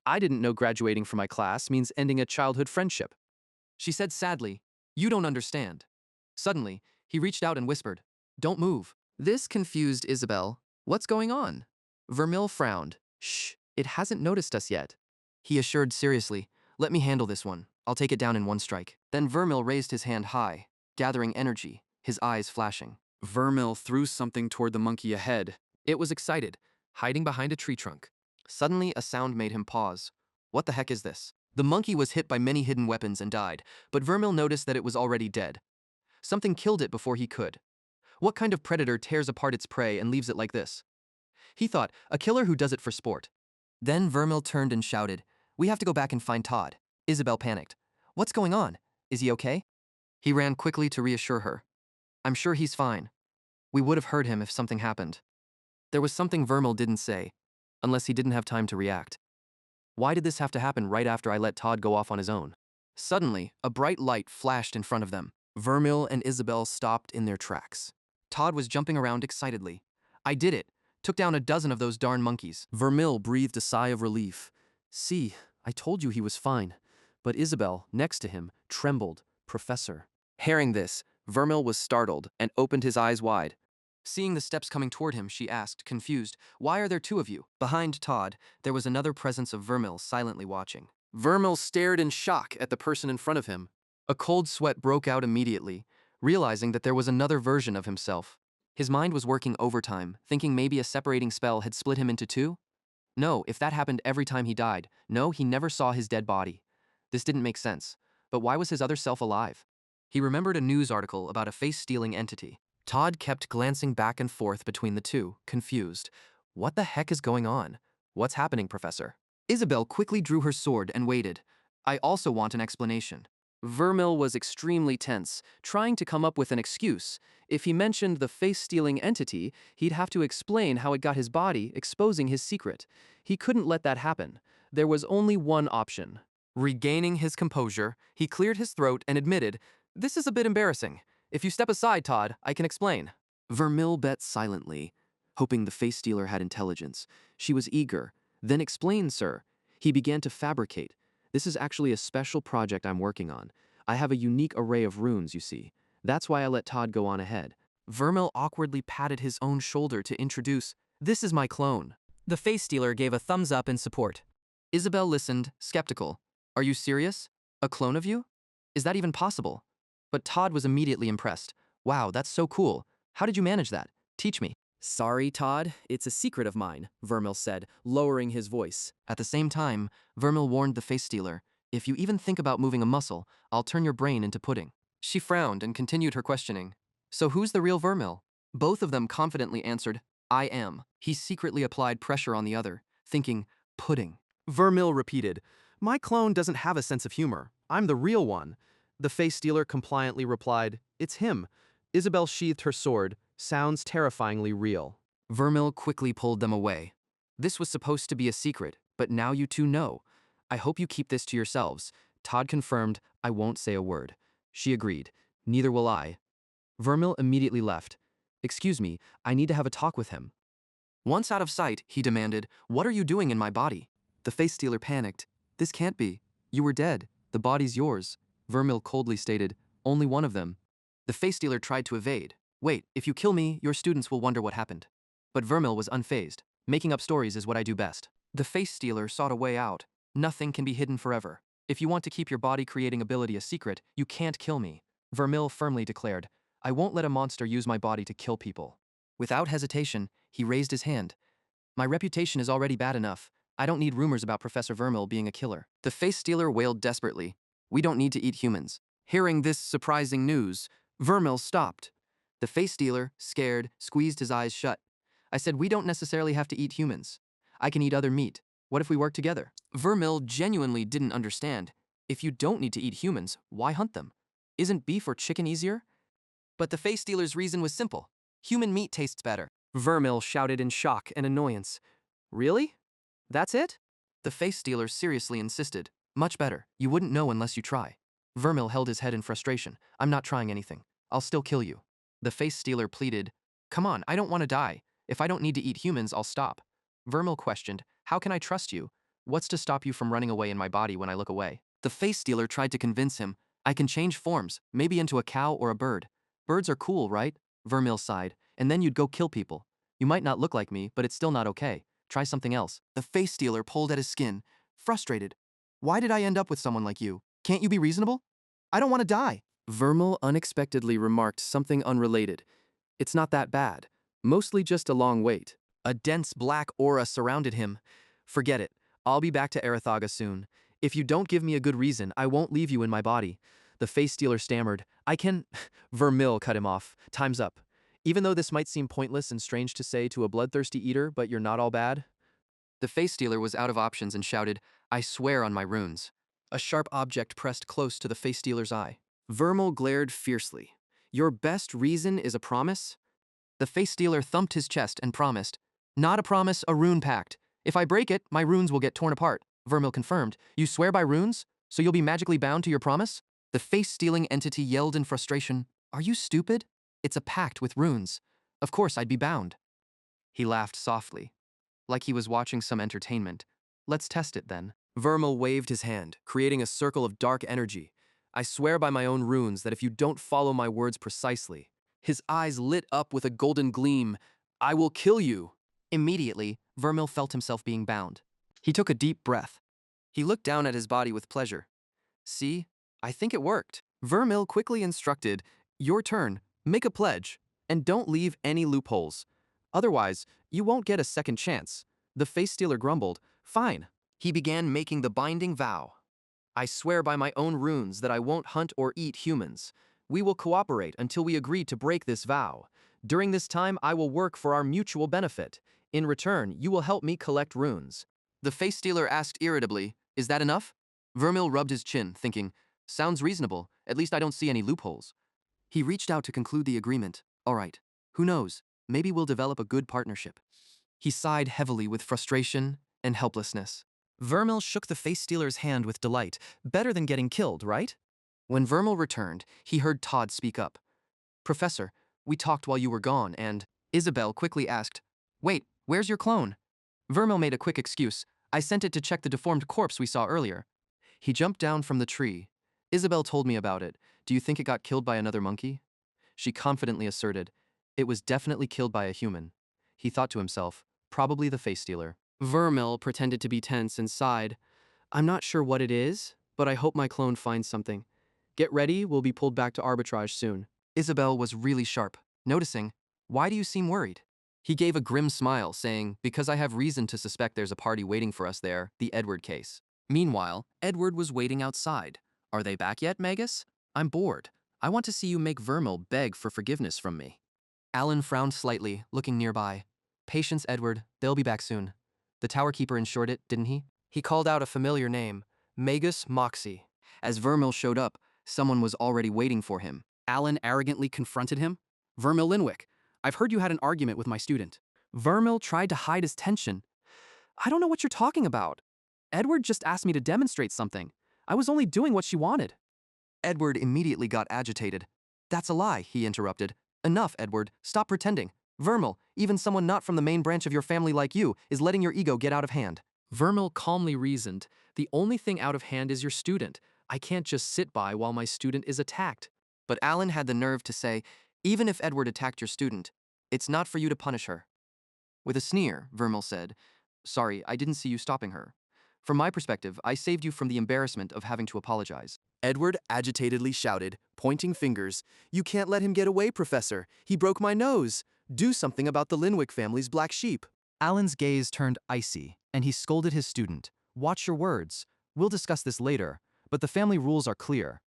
I didn't know graduating from my class means ending a childhood friendship. She said sadly, You don't understand. Suddenly, he reached out and whispered, Don't move. This confused Isabel. What's going on? Vermil frowned. Shh, it hasn't noticed us yet. He assured seriously, Let me handle this one. I'll take it down in one strike. Then Vermil raised his hand high, gathering energy, his eyes flashing. Vermil threw something toward the monkey ahead. It was excited, hiding behind a tree trunk. Suddenly, a sound made him pause. What the heck is this? The monkey was hit by many hidden weapons and died, but Vermil noticed that it was already dead. Something killed it before he could. What kind of predator tears apart its prey and leaves it like this? He thought, a killer who does it for sport. Then Vermil turned and shouted, We have to go back and find Todd. Isabel panicked. What's going on? Is he okay? He ran quickly to reassure her. I'm sure he's fine. We would have heard him if something happened. There was something Vermil didn't say, unless he didn't have time to react. Why did this have to happen right after I let Todd go off on his own? Suddenly, a bright light flashed in front of them. Vermil and Isabel stopped in their tracks. Todd was jumping around excitedly. I did it. Took down a dozen of those darn monkeys. Vermil breathed a sigh of relief. See, I told you he was fine. But Isabel, next to him, trembled. Professor. Hearing this, Vermil was startled and opened his eyes wide. Seeing the steps coming toward him, she asked, confused, Why are there 2 of you? Behind Todd, there was another presence of Vermil silently watching. Vermil stared in shock at the person in front of him. A cold sweat broke out immediately, realizing that there was another version of himself. His mind was working overtime, thinking maybe a separating spell had split him into 2? No, if that happened every time he died, no, he never saw his dead body. This didn't make sense. But why was his other self alive? He remembered a news article about a face-stealing entity. Todd kept glancing back and forth between the two, confused. What the heck is going on? What's happening, Professor? Isabel quickly drew her sword and waited. I also want an explanation. Vermil was extremely tense, trying to come up with an excuse. If he mentioned the face-stealing entity, he'd have to explain how it got his body, exposing his secret. He couldn't let that happen. There was only one option. Regaining his composure, he cleared his throat and admitted, This is a bit embarrassing. If you step aside, Todd, I can explain. Vermil bet silently, hoping the face stealer had intelligence. She was eager. Then explain, sir. He began to fabricate. This is actually a special project I'm working on. I have a unique array of runes, you see. That's why I let Todd go on ahead. Vermil awkwardly patted his own shoulder to introduce, This is my clone. The face stealer gave a thumbs up in support. Isabel listened, skeptical. Are you serious? A clone of you? Is that even possible? But Todd was immediately impressed. Wow, that's so cool. How did you manage that? Teach me.
Sorry, Todd, it's a secret of mine, Vermil said, lowering his voice.
At the same time, Vermil warned the face stealer, If you even think about moving a muscle, I'll turn your brain into pudding. She frowned and continued her questioning. So who's the real Vermil? Both of them confidently answered, I am. He secretly applied pressure on the other, thinking, pudding.
Vermil repeated, My clone doesn't have a sense of humor. I'm the real one. The face stealer compliantly replied, It's him. Isabel sheathed her sword. Sounds terrifyingly real.
Vermil quickly pulled them away. This was supposed to be a secret, but now you two know. I hope you keep this to yourselves. Todd confirmed, I won't say a word. She agreed. Neither will I. Vermil immediately left. Excuse me, I need to have a talk with him. Once out of sight, he demanded, "What are you doing in my body?"
The face stealer panicked. This can't be. You were dead. The body's yours. Vermil coldly stated, only one of them.
The face stealer tried to evade. "Wait, if you kill me, your students will wonder what happened." But Vermil was unfazed. "Making up stories is what I do best." The face stealer sought a way out. "Nothing can be hidden forever. If you want to keep your body creating ability a secret, you can't kill me." Vermil firmly declared, "I won't let a monster use my body to kill people." Without hesitation, he raised his hand. "My reputation is already bad enough. I don't need rumors about Professor Vermil being a killer." The face stealer wailed desperately, "We don't need to eat humans." Hearing this surprising news, Vermil stopped. The face stealer, scared, squeezed his eyes shut. "I said we don't necessarily have to eat humans. I can eat other meat. What if we work together?" Vermil genuinely didn't understand. If you don't need to eat humans, why hunt them? Isn't beef or chicken easier? But the face stealer's reason was simple. Human meat tastes better.
Vermil shouted in shock and annoyance. Really? That's it?
The face stealer seriously insisted. "Much better. You wouldn't know unless you try." Vermil held his head in frustration. "I'm not trying anything. I'll still kill you." The face stealer pleaded, "Come on, I don't want to die. If I don't need to eat humans, I'll stop." Vermil questioned, "How can I trust you? What's to stop you from running away in my body when I look away?" The face stealer tried to convince him, "I can change forms, maybe into a cow or a bird. Birds are cool, right?" Vermil sighed, "And then you'd go kill people. You might not look like me, but it's still not okay. Try something else." The face stealer pulled at his skin, frustrated. "Why did I end up with someone like you? Can't you be reasonable? I don't want to die."
Vermil unexpectedly remarked something unrelated. It's not that bad. Mostly just a long wait.
A dense black aura surrounded him. "Forget it. I'll be back to Arathaga soon. If you don't give me a good reason, I won't leave you in my body." The face stealer stammered, "I can—" Vermil cut him off. "Time's up. Even though this might seem pointless and strange to say to a bloodthirsty eater, but you're not all bad." The face stealer was out of options and shouted, "I swear on my runes." A sharp object pressed close to the face stealer's eye. Vermil glared fiercely. "Your best reason is a promise?" The face stealer thumped his chest and promised. "Not a promise, a rune pact. If I break it, my runes will get torn apart." Vermil confirmed. "You swear by runes? So you'll be magically bound to your promise?" The face-stealing entity yelled in frustration, "Are you stupid? It's a pact with runes. Of course I'd be bound." He laughed softly, like he was watching some entertainment. "Let's test it then." Vermil waved his hand, creating a circle of dark energy. "I swear by my own runes that if you don't follow my words precisely." His eyes lit up with a golden gleam. "I will kill you." Immediately, Vermil felt himself being bound. He took a deep breath. He looked down at his body with pleasure. "See? I think it worked." Vermil quickly instructed, "Your turn. Make a pledge. And don't leave any loopholes. Otherwise, you won't get a second chance." The face stealer grumbled, "Fine." He began making the binding vow. "I swear by my own runes that I won't hunt or eat humans. We will cooperate until we agree to break this vow. During this time, I will work for our mutual benefit. In return, you will help me collect runes." The face stealer asked irritably, "Is that enough?" Vermil rubbed his chin, thinking, "Sounds reasonable. At least I don't see any loopholes." He reached out to conclude the agreement. "All right. Who knows? Maybe we'll develop a good partnership." He sighed heavily with frustration and helplessness. Vermil shook the face stealer's hand with delight. Better than getting killed, right? When Vermil returned, he heard Todd speak up. "Professor, we talked while you were gone and—" Isabel quickly asked, "Wait, where's your clone?" Vermil made a quick excuse. "I sent it to check the deformed corpse we saw earlier." He jumped down from the tree. "Isabel told me about it. Do you think it got killed by another monkey?" She confidently asserted, "It was definitely killed by a human." He thought to himself, "Probably the face stealer." Vermil pretended to be tense and sighed. "I'm not sure what it is, but I hope my clone finds something. Get ready, we'll be pulled back to arbitrage soon." Isabel was really sharp, noticing, "Why do you seem worried?" He gave a grim smile, saying, "Because I have reason to suspect there's a party waiting for us there, the Edward case." Meanwhile, Edward was waiting outside. "Are they back yet, Magus? I'm bored. I want to see you make Vermil beg for forgiveness from me." Alan frowned slightly, looking nearby. "Patience, Edward. They'll be back soon." The tower keeper ensured it, didn't he? He called out a familiar name, Magus Moxie. As Vermil showed up, someone was already waiting for him.
Alan arrogantly confronted him. "Vermil Linwick, I've heard you had an argument with my student." Vermil tried to hide his tension. "I don't know what you're talking about. Edward just asked me to demonstrate something. I was only doing what she wanted."
Edward immediately got agitated. "That's a lie," he interrupted. "Enough, Edward. Stop pretending. Vermil, even someone not from the main branch of your family like you is letting your ego get out of hand.
Vermil calmly reasoned, the only thing out of hand is your student. I can't just sit by while my student is attacked.
But Alan had the nerve to say, even if Edward attacked your student, it's not for you to punish her. With a sneer, Vermil said, sorry, I didn't see you stopping her. From my perspective, I saved you from the embarrassment of having to apologize.
Edward agitatedly shouted, pointing fingers. You can't let him get away, Professor. He broke my nose. Do something about the Linwick family's black sheep.
Alan's gaze turned icy, and he scolded his student. Watch your words. We'll discuss this later, but the family rules are clear.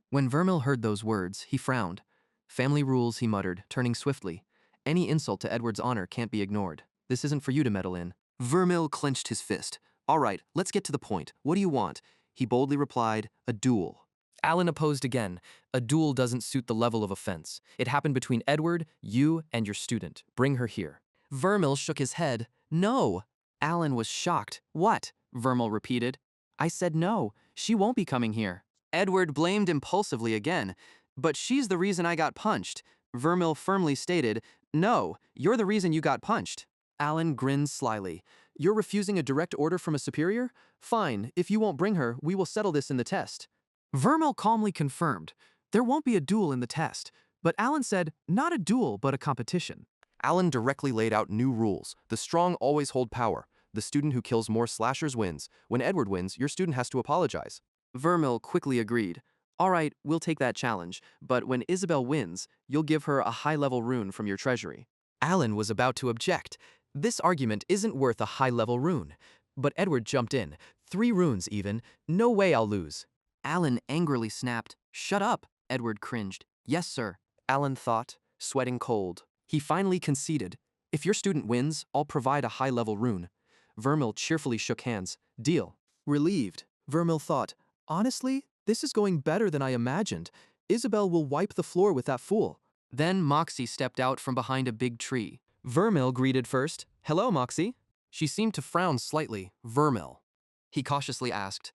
When Vermil heard those words, he frowned. Family rules, he muttered, turning swiftly. Any insult to Edward's honor can't be ignored. This isn't for you to meddle in. Vermil clenched his fist. All right, let's get to the point. What do you want? He boldly replied, a duel.
Alan opposed again. A duel doesn't suit the level of offense. It happened between Edward, you, and your student. Bring her here.
Vermil shook his head. No. Alan was shocked. What? Vermil repeated.
I said no. She won't be coming here.
Edward blamed impulsively again. But she's the reason I got punched. Vermil firmly stated, no, you're the reason you got punched.
Alan grinned slyly. You're refusing a direct order from a superior? Fine, if you won't bring her, we will settle this in the test. Vermil calmly confirmed. There won't be a duel in the test. But Alan said, not a duel, but a competition.
Alan directly laid out new rules. The strong always hold power. The student who kills more slashers wins. When Edward wins, your student has to apologize.
Vermil quickly agreed. All right, we'll take that challenge, but when Isabel wins, you'll give her a high-level rune from your treasury.
Alan was about to object. This argument isn't worth a high-level rune. But Edward jumped in. 3 runes even. No way I'll lose.
Alan angrily snapped. Shut up, Edward cringed. Yes, sir, Alan thought, sweating cold. He finally conceded. If your student wins, I'll provide a high-level rune. Vermil cheerfully shook hands. Deal.
Relieved, Vermil thought. Honestly, this is going better than I imagined. Isabel will wipe the floor with that fool.
Then Moxie stepped out from behind a big tree.
Vermil greeted first. Hello, Moxie.
She seemed to frown slightly. Vermil. He cautiously asked,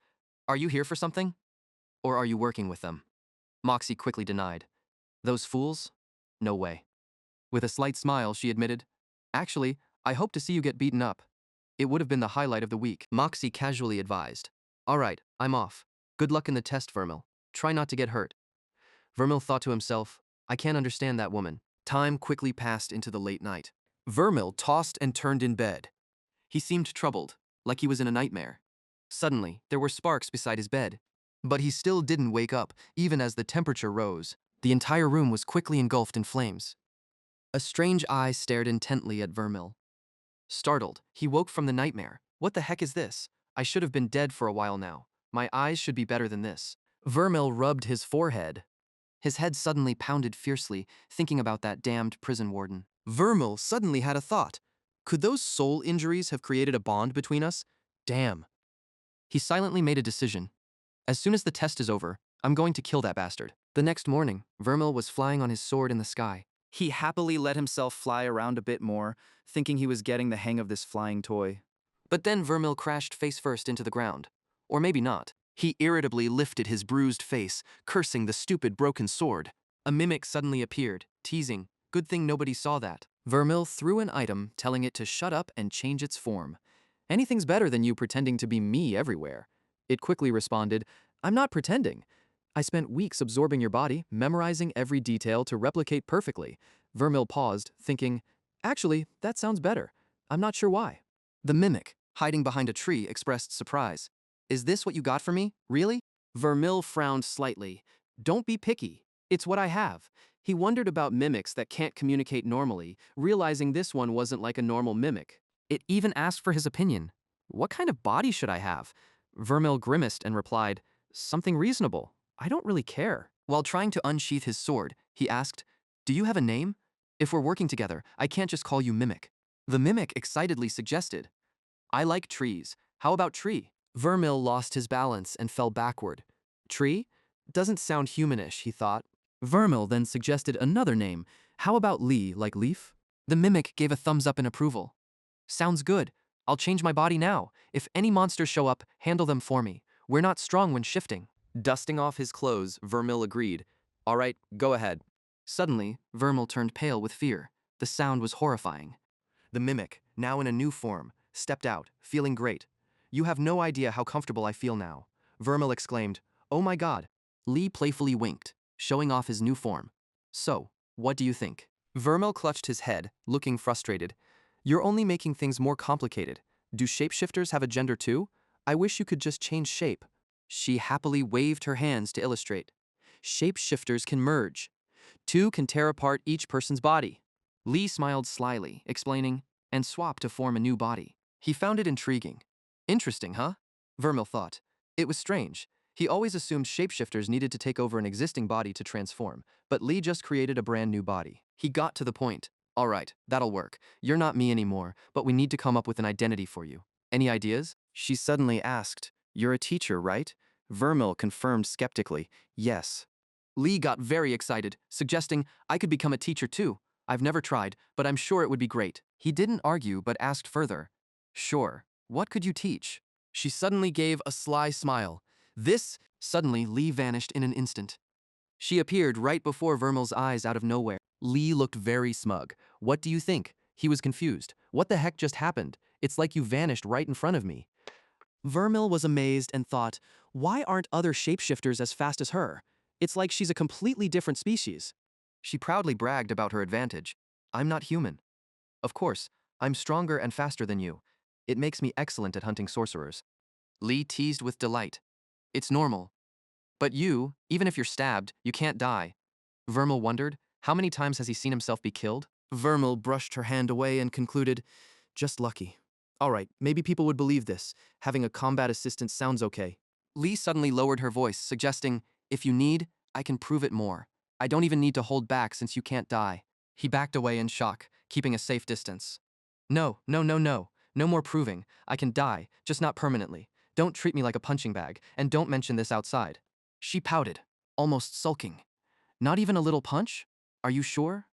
are you here for something? Or are you working with them? Moxie quickly denied. Those fools? No way. With a slight smile, she admitted, actually, I hope to see you get beaten up. It would have been the highlight of the week. Moxie casually advised. All right, I'm off. Good luck in the test, Vermil. Try not to get hurt. Vermil thought to himself, I can't understand that woman. Time quickly passed into the late night. Vermil tossed and turned in bed. He seemed troubled, like he was in a nightmare. Suddenly, there were sparks beside his bed. But he still didn't wake up, even as the temperature rose. The entire room was quickly engulfed in flames. A strange eye stared intently at Vermil. Startled, he woke from the nightmare. What the heck is this? I should have been dead for a while now. My eyes should be better than this. Vermil rubbed his forehead. His head suddenly pounded fiercely, thinking about that damned prison warden.
Vermil suddenly had a thought. Could those soul injuries have created a bond between us? Damn.
He silently made a decision. As soon as the test is over, I'm going to kill that bastard. The next morning, Vermil was flying on his sword in the sky.
He happily let himself fly around a bit more, thinking he was getting the hang of this flying toy.
But then Vermil crashed face first into the ground. Or maybe not. He irritably lifted his bruised face, cursing the stupid broken sword. A mimic suddenly appeared, teasing. Good thing nobody saw that.
Vermil threw an item, telling it to shut up and change its form. Anything's better than you pretending to be me everywhere. It quickly responded, I'm not pretending. I spent weeks absorbing your body, memorizing every detail to replicate perfectly. Vermil paused, thinking, actually, that sounds better. I'm not sure why.
The mimic, hiding behind a tree, expressed surprise. Is this what you got for me? Really? Vermil frowned slightly. Don't be picky. It's what I have. He wondered about mimics that can't communicate normally, realizing this one wasn't like a normal mimic. It even asked for his opinion. What kind of body should I have? Vermil grimaced and replied, something reasonable. I don't really care. While trying to unsheath his sword, he asked, do you have a name? If we're working together, I can't just call you Mimic. The Mimic excitedly suggested, I like trees. How about tree? Vermil lost his balance and fell backward. Tree? Doesn't sound humanish, he thought.
Vermil then suggested another name. How about Lee, like leaf?
The Mimic gave a thumbs up in approval. Sounds good. I'll change my body now. If any monsters show up, handle them for me. We're not strong when shifting. Dusting off his clothes, Vermil agreed. All right, go ahead. Suddenly, Vermil turned pale with fear. The sound was horrifying. The mimic, now in a new form, stepped out, feeling great. You have no idea how comfortable I feel now. Vermil exclaimed, "Oh my god." Lee playfully winked, showing off his new form. "So, what do you think?" Vermil clutched his head, looking frustrated. "You're only making things more complicated. Do shapeshifters have a gender too? I wish you could just change shape." She happily waved her hands to illustrate. "Shapeshifters can merge. Two can tear apart each person's body." Lee smiled slyly, explaining, "and swap to form a new body." He found it intriguing. "Interesting, huh?" Vermil thought. It was strange. He always assumed shapeshifters needed to take over an existing body to transform, but Lee just created a brand new body. He got to the point. "All right, that'll work. You're not me anymore, but we need to come up with an identity for you. Any ideas?" She suddenly asked. "You're a teacher, right?" Vermil confirmed skeptically, "Yes." Lee got very excited, suggesting, "I could become a teacher too. I've never tried, but I'm sure it would be great." He didn't argue but asked further, "Sure, what could you teach?" She suddenly gave a sly smile. Suddenly Lee vanished in an instant. She appeared right before Vermil's eyes out of nowhere. Lee looked very smug. "What do you think?" He was confused. "What the heck just happened? It's like you vanished right in front of me." Vermil was amazed and thought, "Why aren't other shapeshifters as fast as her? It's like she's a completely different species." She proudly bragged about her advantage. "I'm not human. Of course, I'm stronger and faster than you. It makes me excellent at hunting sorcerers." Lee teased with delight. "It's normal. But you, even if you're stabbed, you can't die." Vermil wondered, how many times has he seen himself be killed? Vermil brushed her hand away and concluded, "Just lucky. All right, maybe people would believe this. Having a combat assistant sounds okay." Lee suddenly lowered her voice, suggesting, "If you need, I can prove it more. I don't even need to hold back since you can't die." He backed away in shock, keeping a safe distance. "No, no, no, no. No more proving. I can die, just not permanently. Don't treat me like a punching bag, and don't mention this outside." She pouted, almost sulking. "Not even a little punch? Are you sure?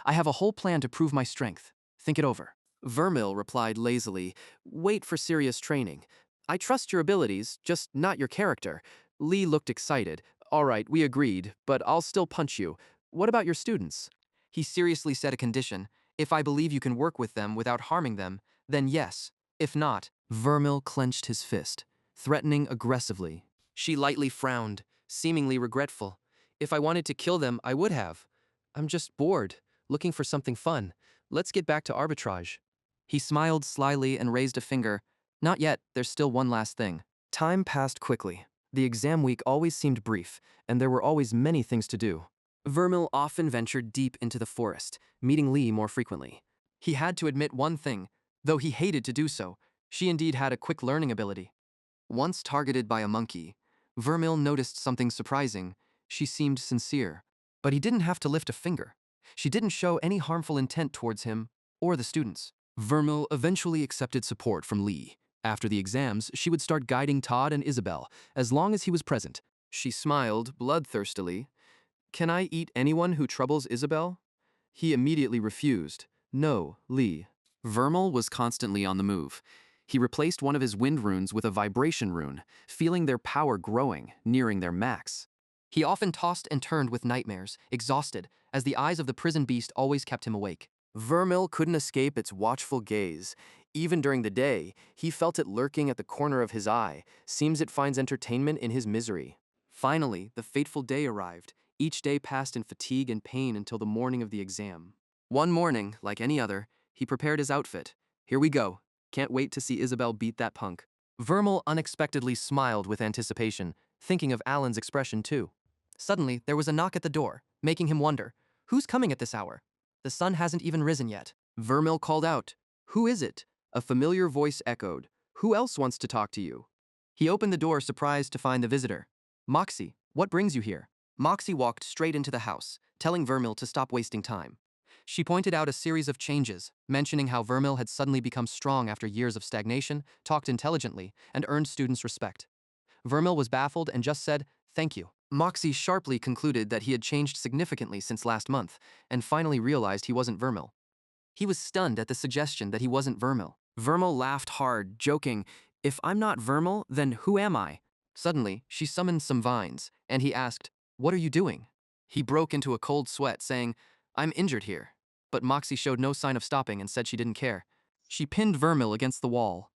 I have a whole plan to prove my strength. Think it over." Vermil replied lazily, "Wait for serious training. I trust your abilities, just not your character." Lee looked excited. "All right, we agreed, but I'll still punch you. What about your students?" He seriously set a condition. "If I believe you can work with them without harming them, then yes. If not..." Vermil clenched his fist, threatening aggressively. She lightly frowned, seemingly regretful. "If I wanted to kill them, I would have. I'm just bored, looking for something fun. Let's get back to arbitrage." He smiled slyly and raised a finger. "Not yet, there's still one last thing." Time passed quickly. The exam week always seemed brief, and there were always many things to do. Vermil often ventured deep into the forest, meeting Lee more frequently. He had to admit one thing, though he hated to do so, she indeed had a quick learning ability. Once targeted by a monkey, Vermil noticed something surprising. She seemed sincere. But he didn't have to lift a finger. She didn't show any harmful intent towards him or the students. Vermil eventually accepted support from Lee. After the exams, she would start guiding Todd and Isabel, as long as he was present. She smiled bloodthirstily. "Can I eat anyone who troubles Isabel?" He immediately refused. "No, Lee." Vermil was constantly on the move. He replaced one of his wind runes with a vibration rune, feeling their power growing, nearing their max. He often tossed and turned with nightmares, exhausted, as the eyes of the prison beast always kept him awake. Vermil couldn't escape its watchful gaze. Even during the day, he felt it lurking at the corner of his eye. Seems it finds entertainment in his misery. Finally, the fateful day arrived. Each day passed in fatigue and pain until the morning of the exam. One morning, like any other, he prepared his outfit. "Here we go. Can't wait to see Isabel beat that punk." Vermil unexpectedly smiled with anticipation, thinking of Alan's expression too. Suddenly, there was a knock at the door, making him wonder, who's coming at this hour? The sun hasn't even risen yet. Vermil called out, "Who is it?" A familiar voice echoed, "Who else wants to talk to you?" He opened the door, surprised to find the visitor. "Moxie, what brings you here?" Moxie walked straight into the house, telling Vermil to stop wasting time. She pointed out a series of changes, mentioning how Vermil had suddenly become strong after years of stagnation, talked intelligently, and earned students' respect. Vermil was baffled and just said, "Thank you." Moxie sharply concluded that he had changed significantly since last month, and finally realized he wasn't Vermil. He was stunned at the suggestion that he wasn't Vermil. Vermil laughed hard, joking, "If I'm not Vermil, then who am I?" Suddenly, she summoned some vines, and he asked, "What are you doing?" He broke into a cold sweat, saying, "I'm injured here." but Moxie showed no sign of stopping and said she didn't care. She pinned Vermil against the wall.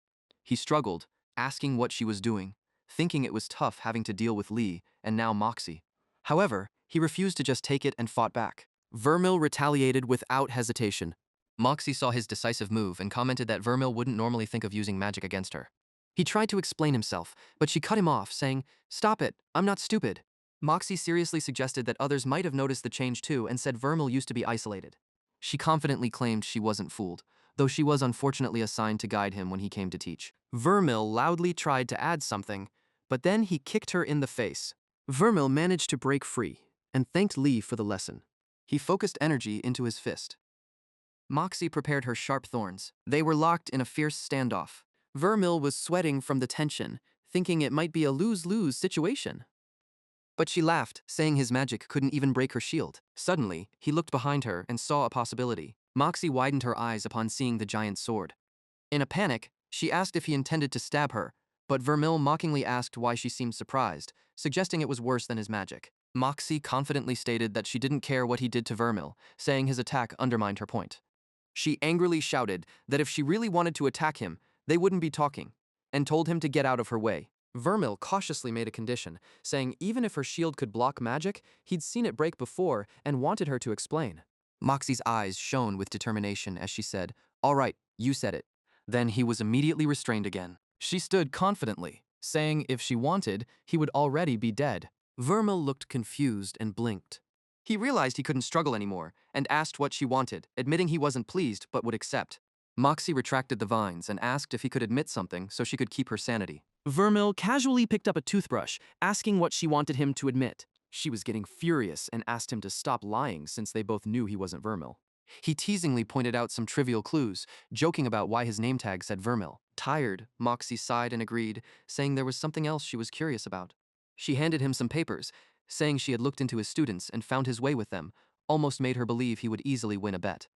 He struggled, asking what she was doing, thinking it was tough having to deal with Lee and now Moxie. However, he refused to just take it and fought back. Vermil retaliated without hesitation. Moxie saw his decisive move and commented that Vermil wouldn't normally think of using magic against her. He tried to explain himself, but she cut him off, saying, "Stop it, I'm not stupid." Moxie seriously suggested that others might have noticed the change too and said Vermil used to be isolated. She confidently claimed she wasn't fooled, though she was unfortunately assigned to guide him when he came to teach. Vermil loudly tried to add something, but then he kicked her in the face. Vermil managed to break free and thanked Lee for the lesson. He focused energy into his fist. Moxie prepared her sharp thorns. They were locked in a fierce standoff. Vermil was sweating from the tension, thinking it might be a lose-lose situation. But she laughed, saying his magic couldn't even break her shield. Suddenly, he looked behind her and saw a possibility. Moxie widened her eyes upon seeing the giant sword. In a panic, she asked if he intended to stab her, but Vermil mockingly asked why she seemed surprised, suggesting it was worse than his magic. Moxie confidently stated that she didn't care what he did to Vermil, saying his attack undermined her point. She angrily shouted that if she really wanted to attack him, they wouldn't be talking, and told him to get out of her way. Vermil cautiously made a condition, saying even if her shield could block magic, he'd seen it break before and wanted her to explain. Moxie's eyes shone with determination as she said, "All right, you said it." Then he was immediately restrained again. She stood confidently, saying if she wanted, he would already be dead. Vermil looked confused and blinked. He realized he couldn't struggle anymore and asked what she wanted, admitting he wasn't pleased but would accept. Moxie retracted the vines and asked if he could admit something so she could keep her sanity. Vermil casually picked up a toothbrush, asking what she wanted him to admit. She was getting furious and asked him to stop lying since they both knew he wasn't Vermil. He teasingly pointed out some trivial clues, joking about why his name tag said Vermil. Tired, Moxie sighed and agreed, saying there was something else she was curious about. She handed him some papers, saying she had looked into his students and found his way with them, almost made her believe he would easily win a bet.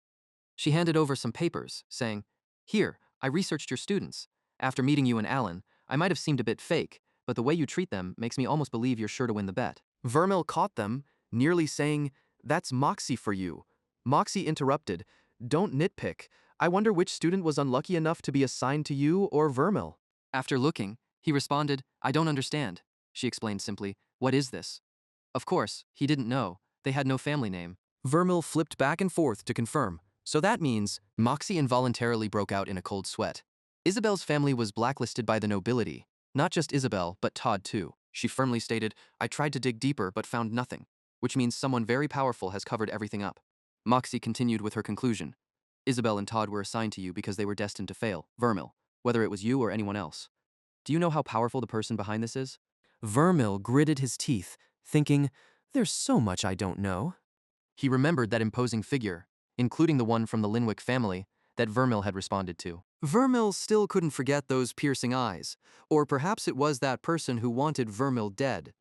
She handed over some papers, saying, "Here, I researched your students. After meeting you and Alan, I might have seemed a bit fake, but the way you treat them makes me almost believe you're sure to win the bet." Vermil caught them, nearly saying, "That's Moxie for you." Moxie interrupted, "Don't nitpick. I wonder which student was unlucky enough to be assigned to you or Vermil." After looking, he responded, "I don't understand." She explained simply, "What is this?" Of course, he didn't know. They had no family name. Vermil flipped back and forth to confirm. So that means Moxie involuntarily broke out in a cold sweat. Isabel's family was blacklisted by the nobility. Not just Isabel, but Todd too. She firmly stated, "I tried to dig deeper but found nothing," which means someone very powerful has covered everything up. Moxie continued with her conclusion. "Isabel and Todd were assigned to you because they were destined to fail, Vermil, whether it was you or anyone else. Do you know how powerful the person behind this is?" Vermil gritted his teeth, thinking, "There's so much I don't know." He remembered that imposing figure, including the one from the Linwick family, that Vermil had responded to. Vermil still couldn't forget those piercing eyes, or perhaps it was that person who wanted Vermil dead.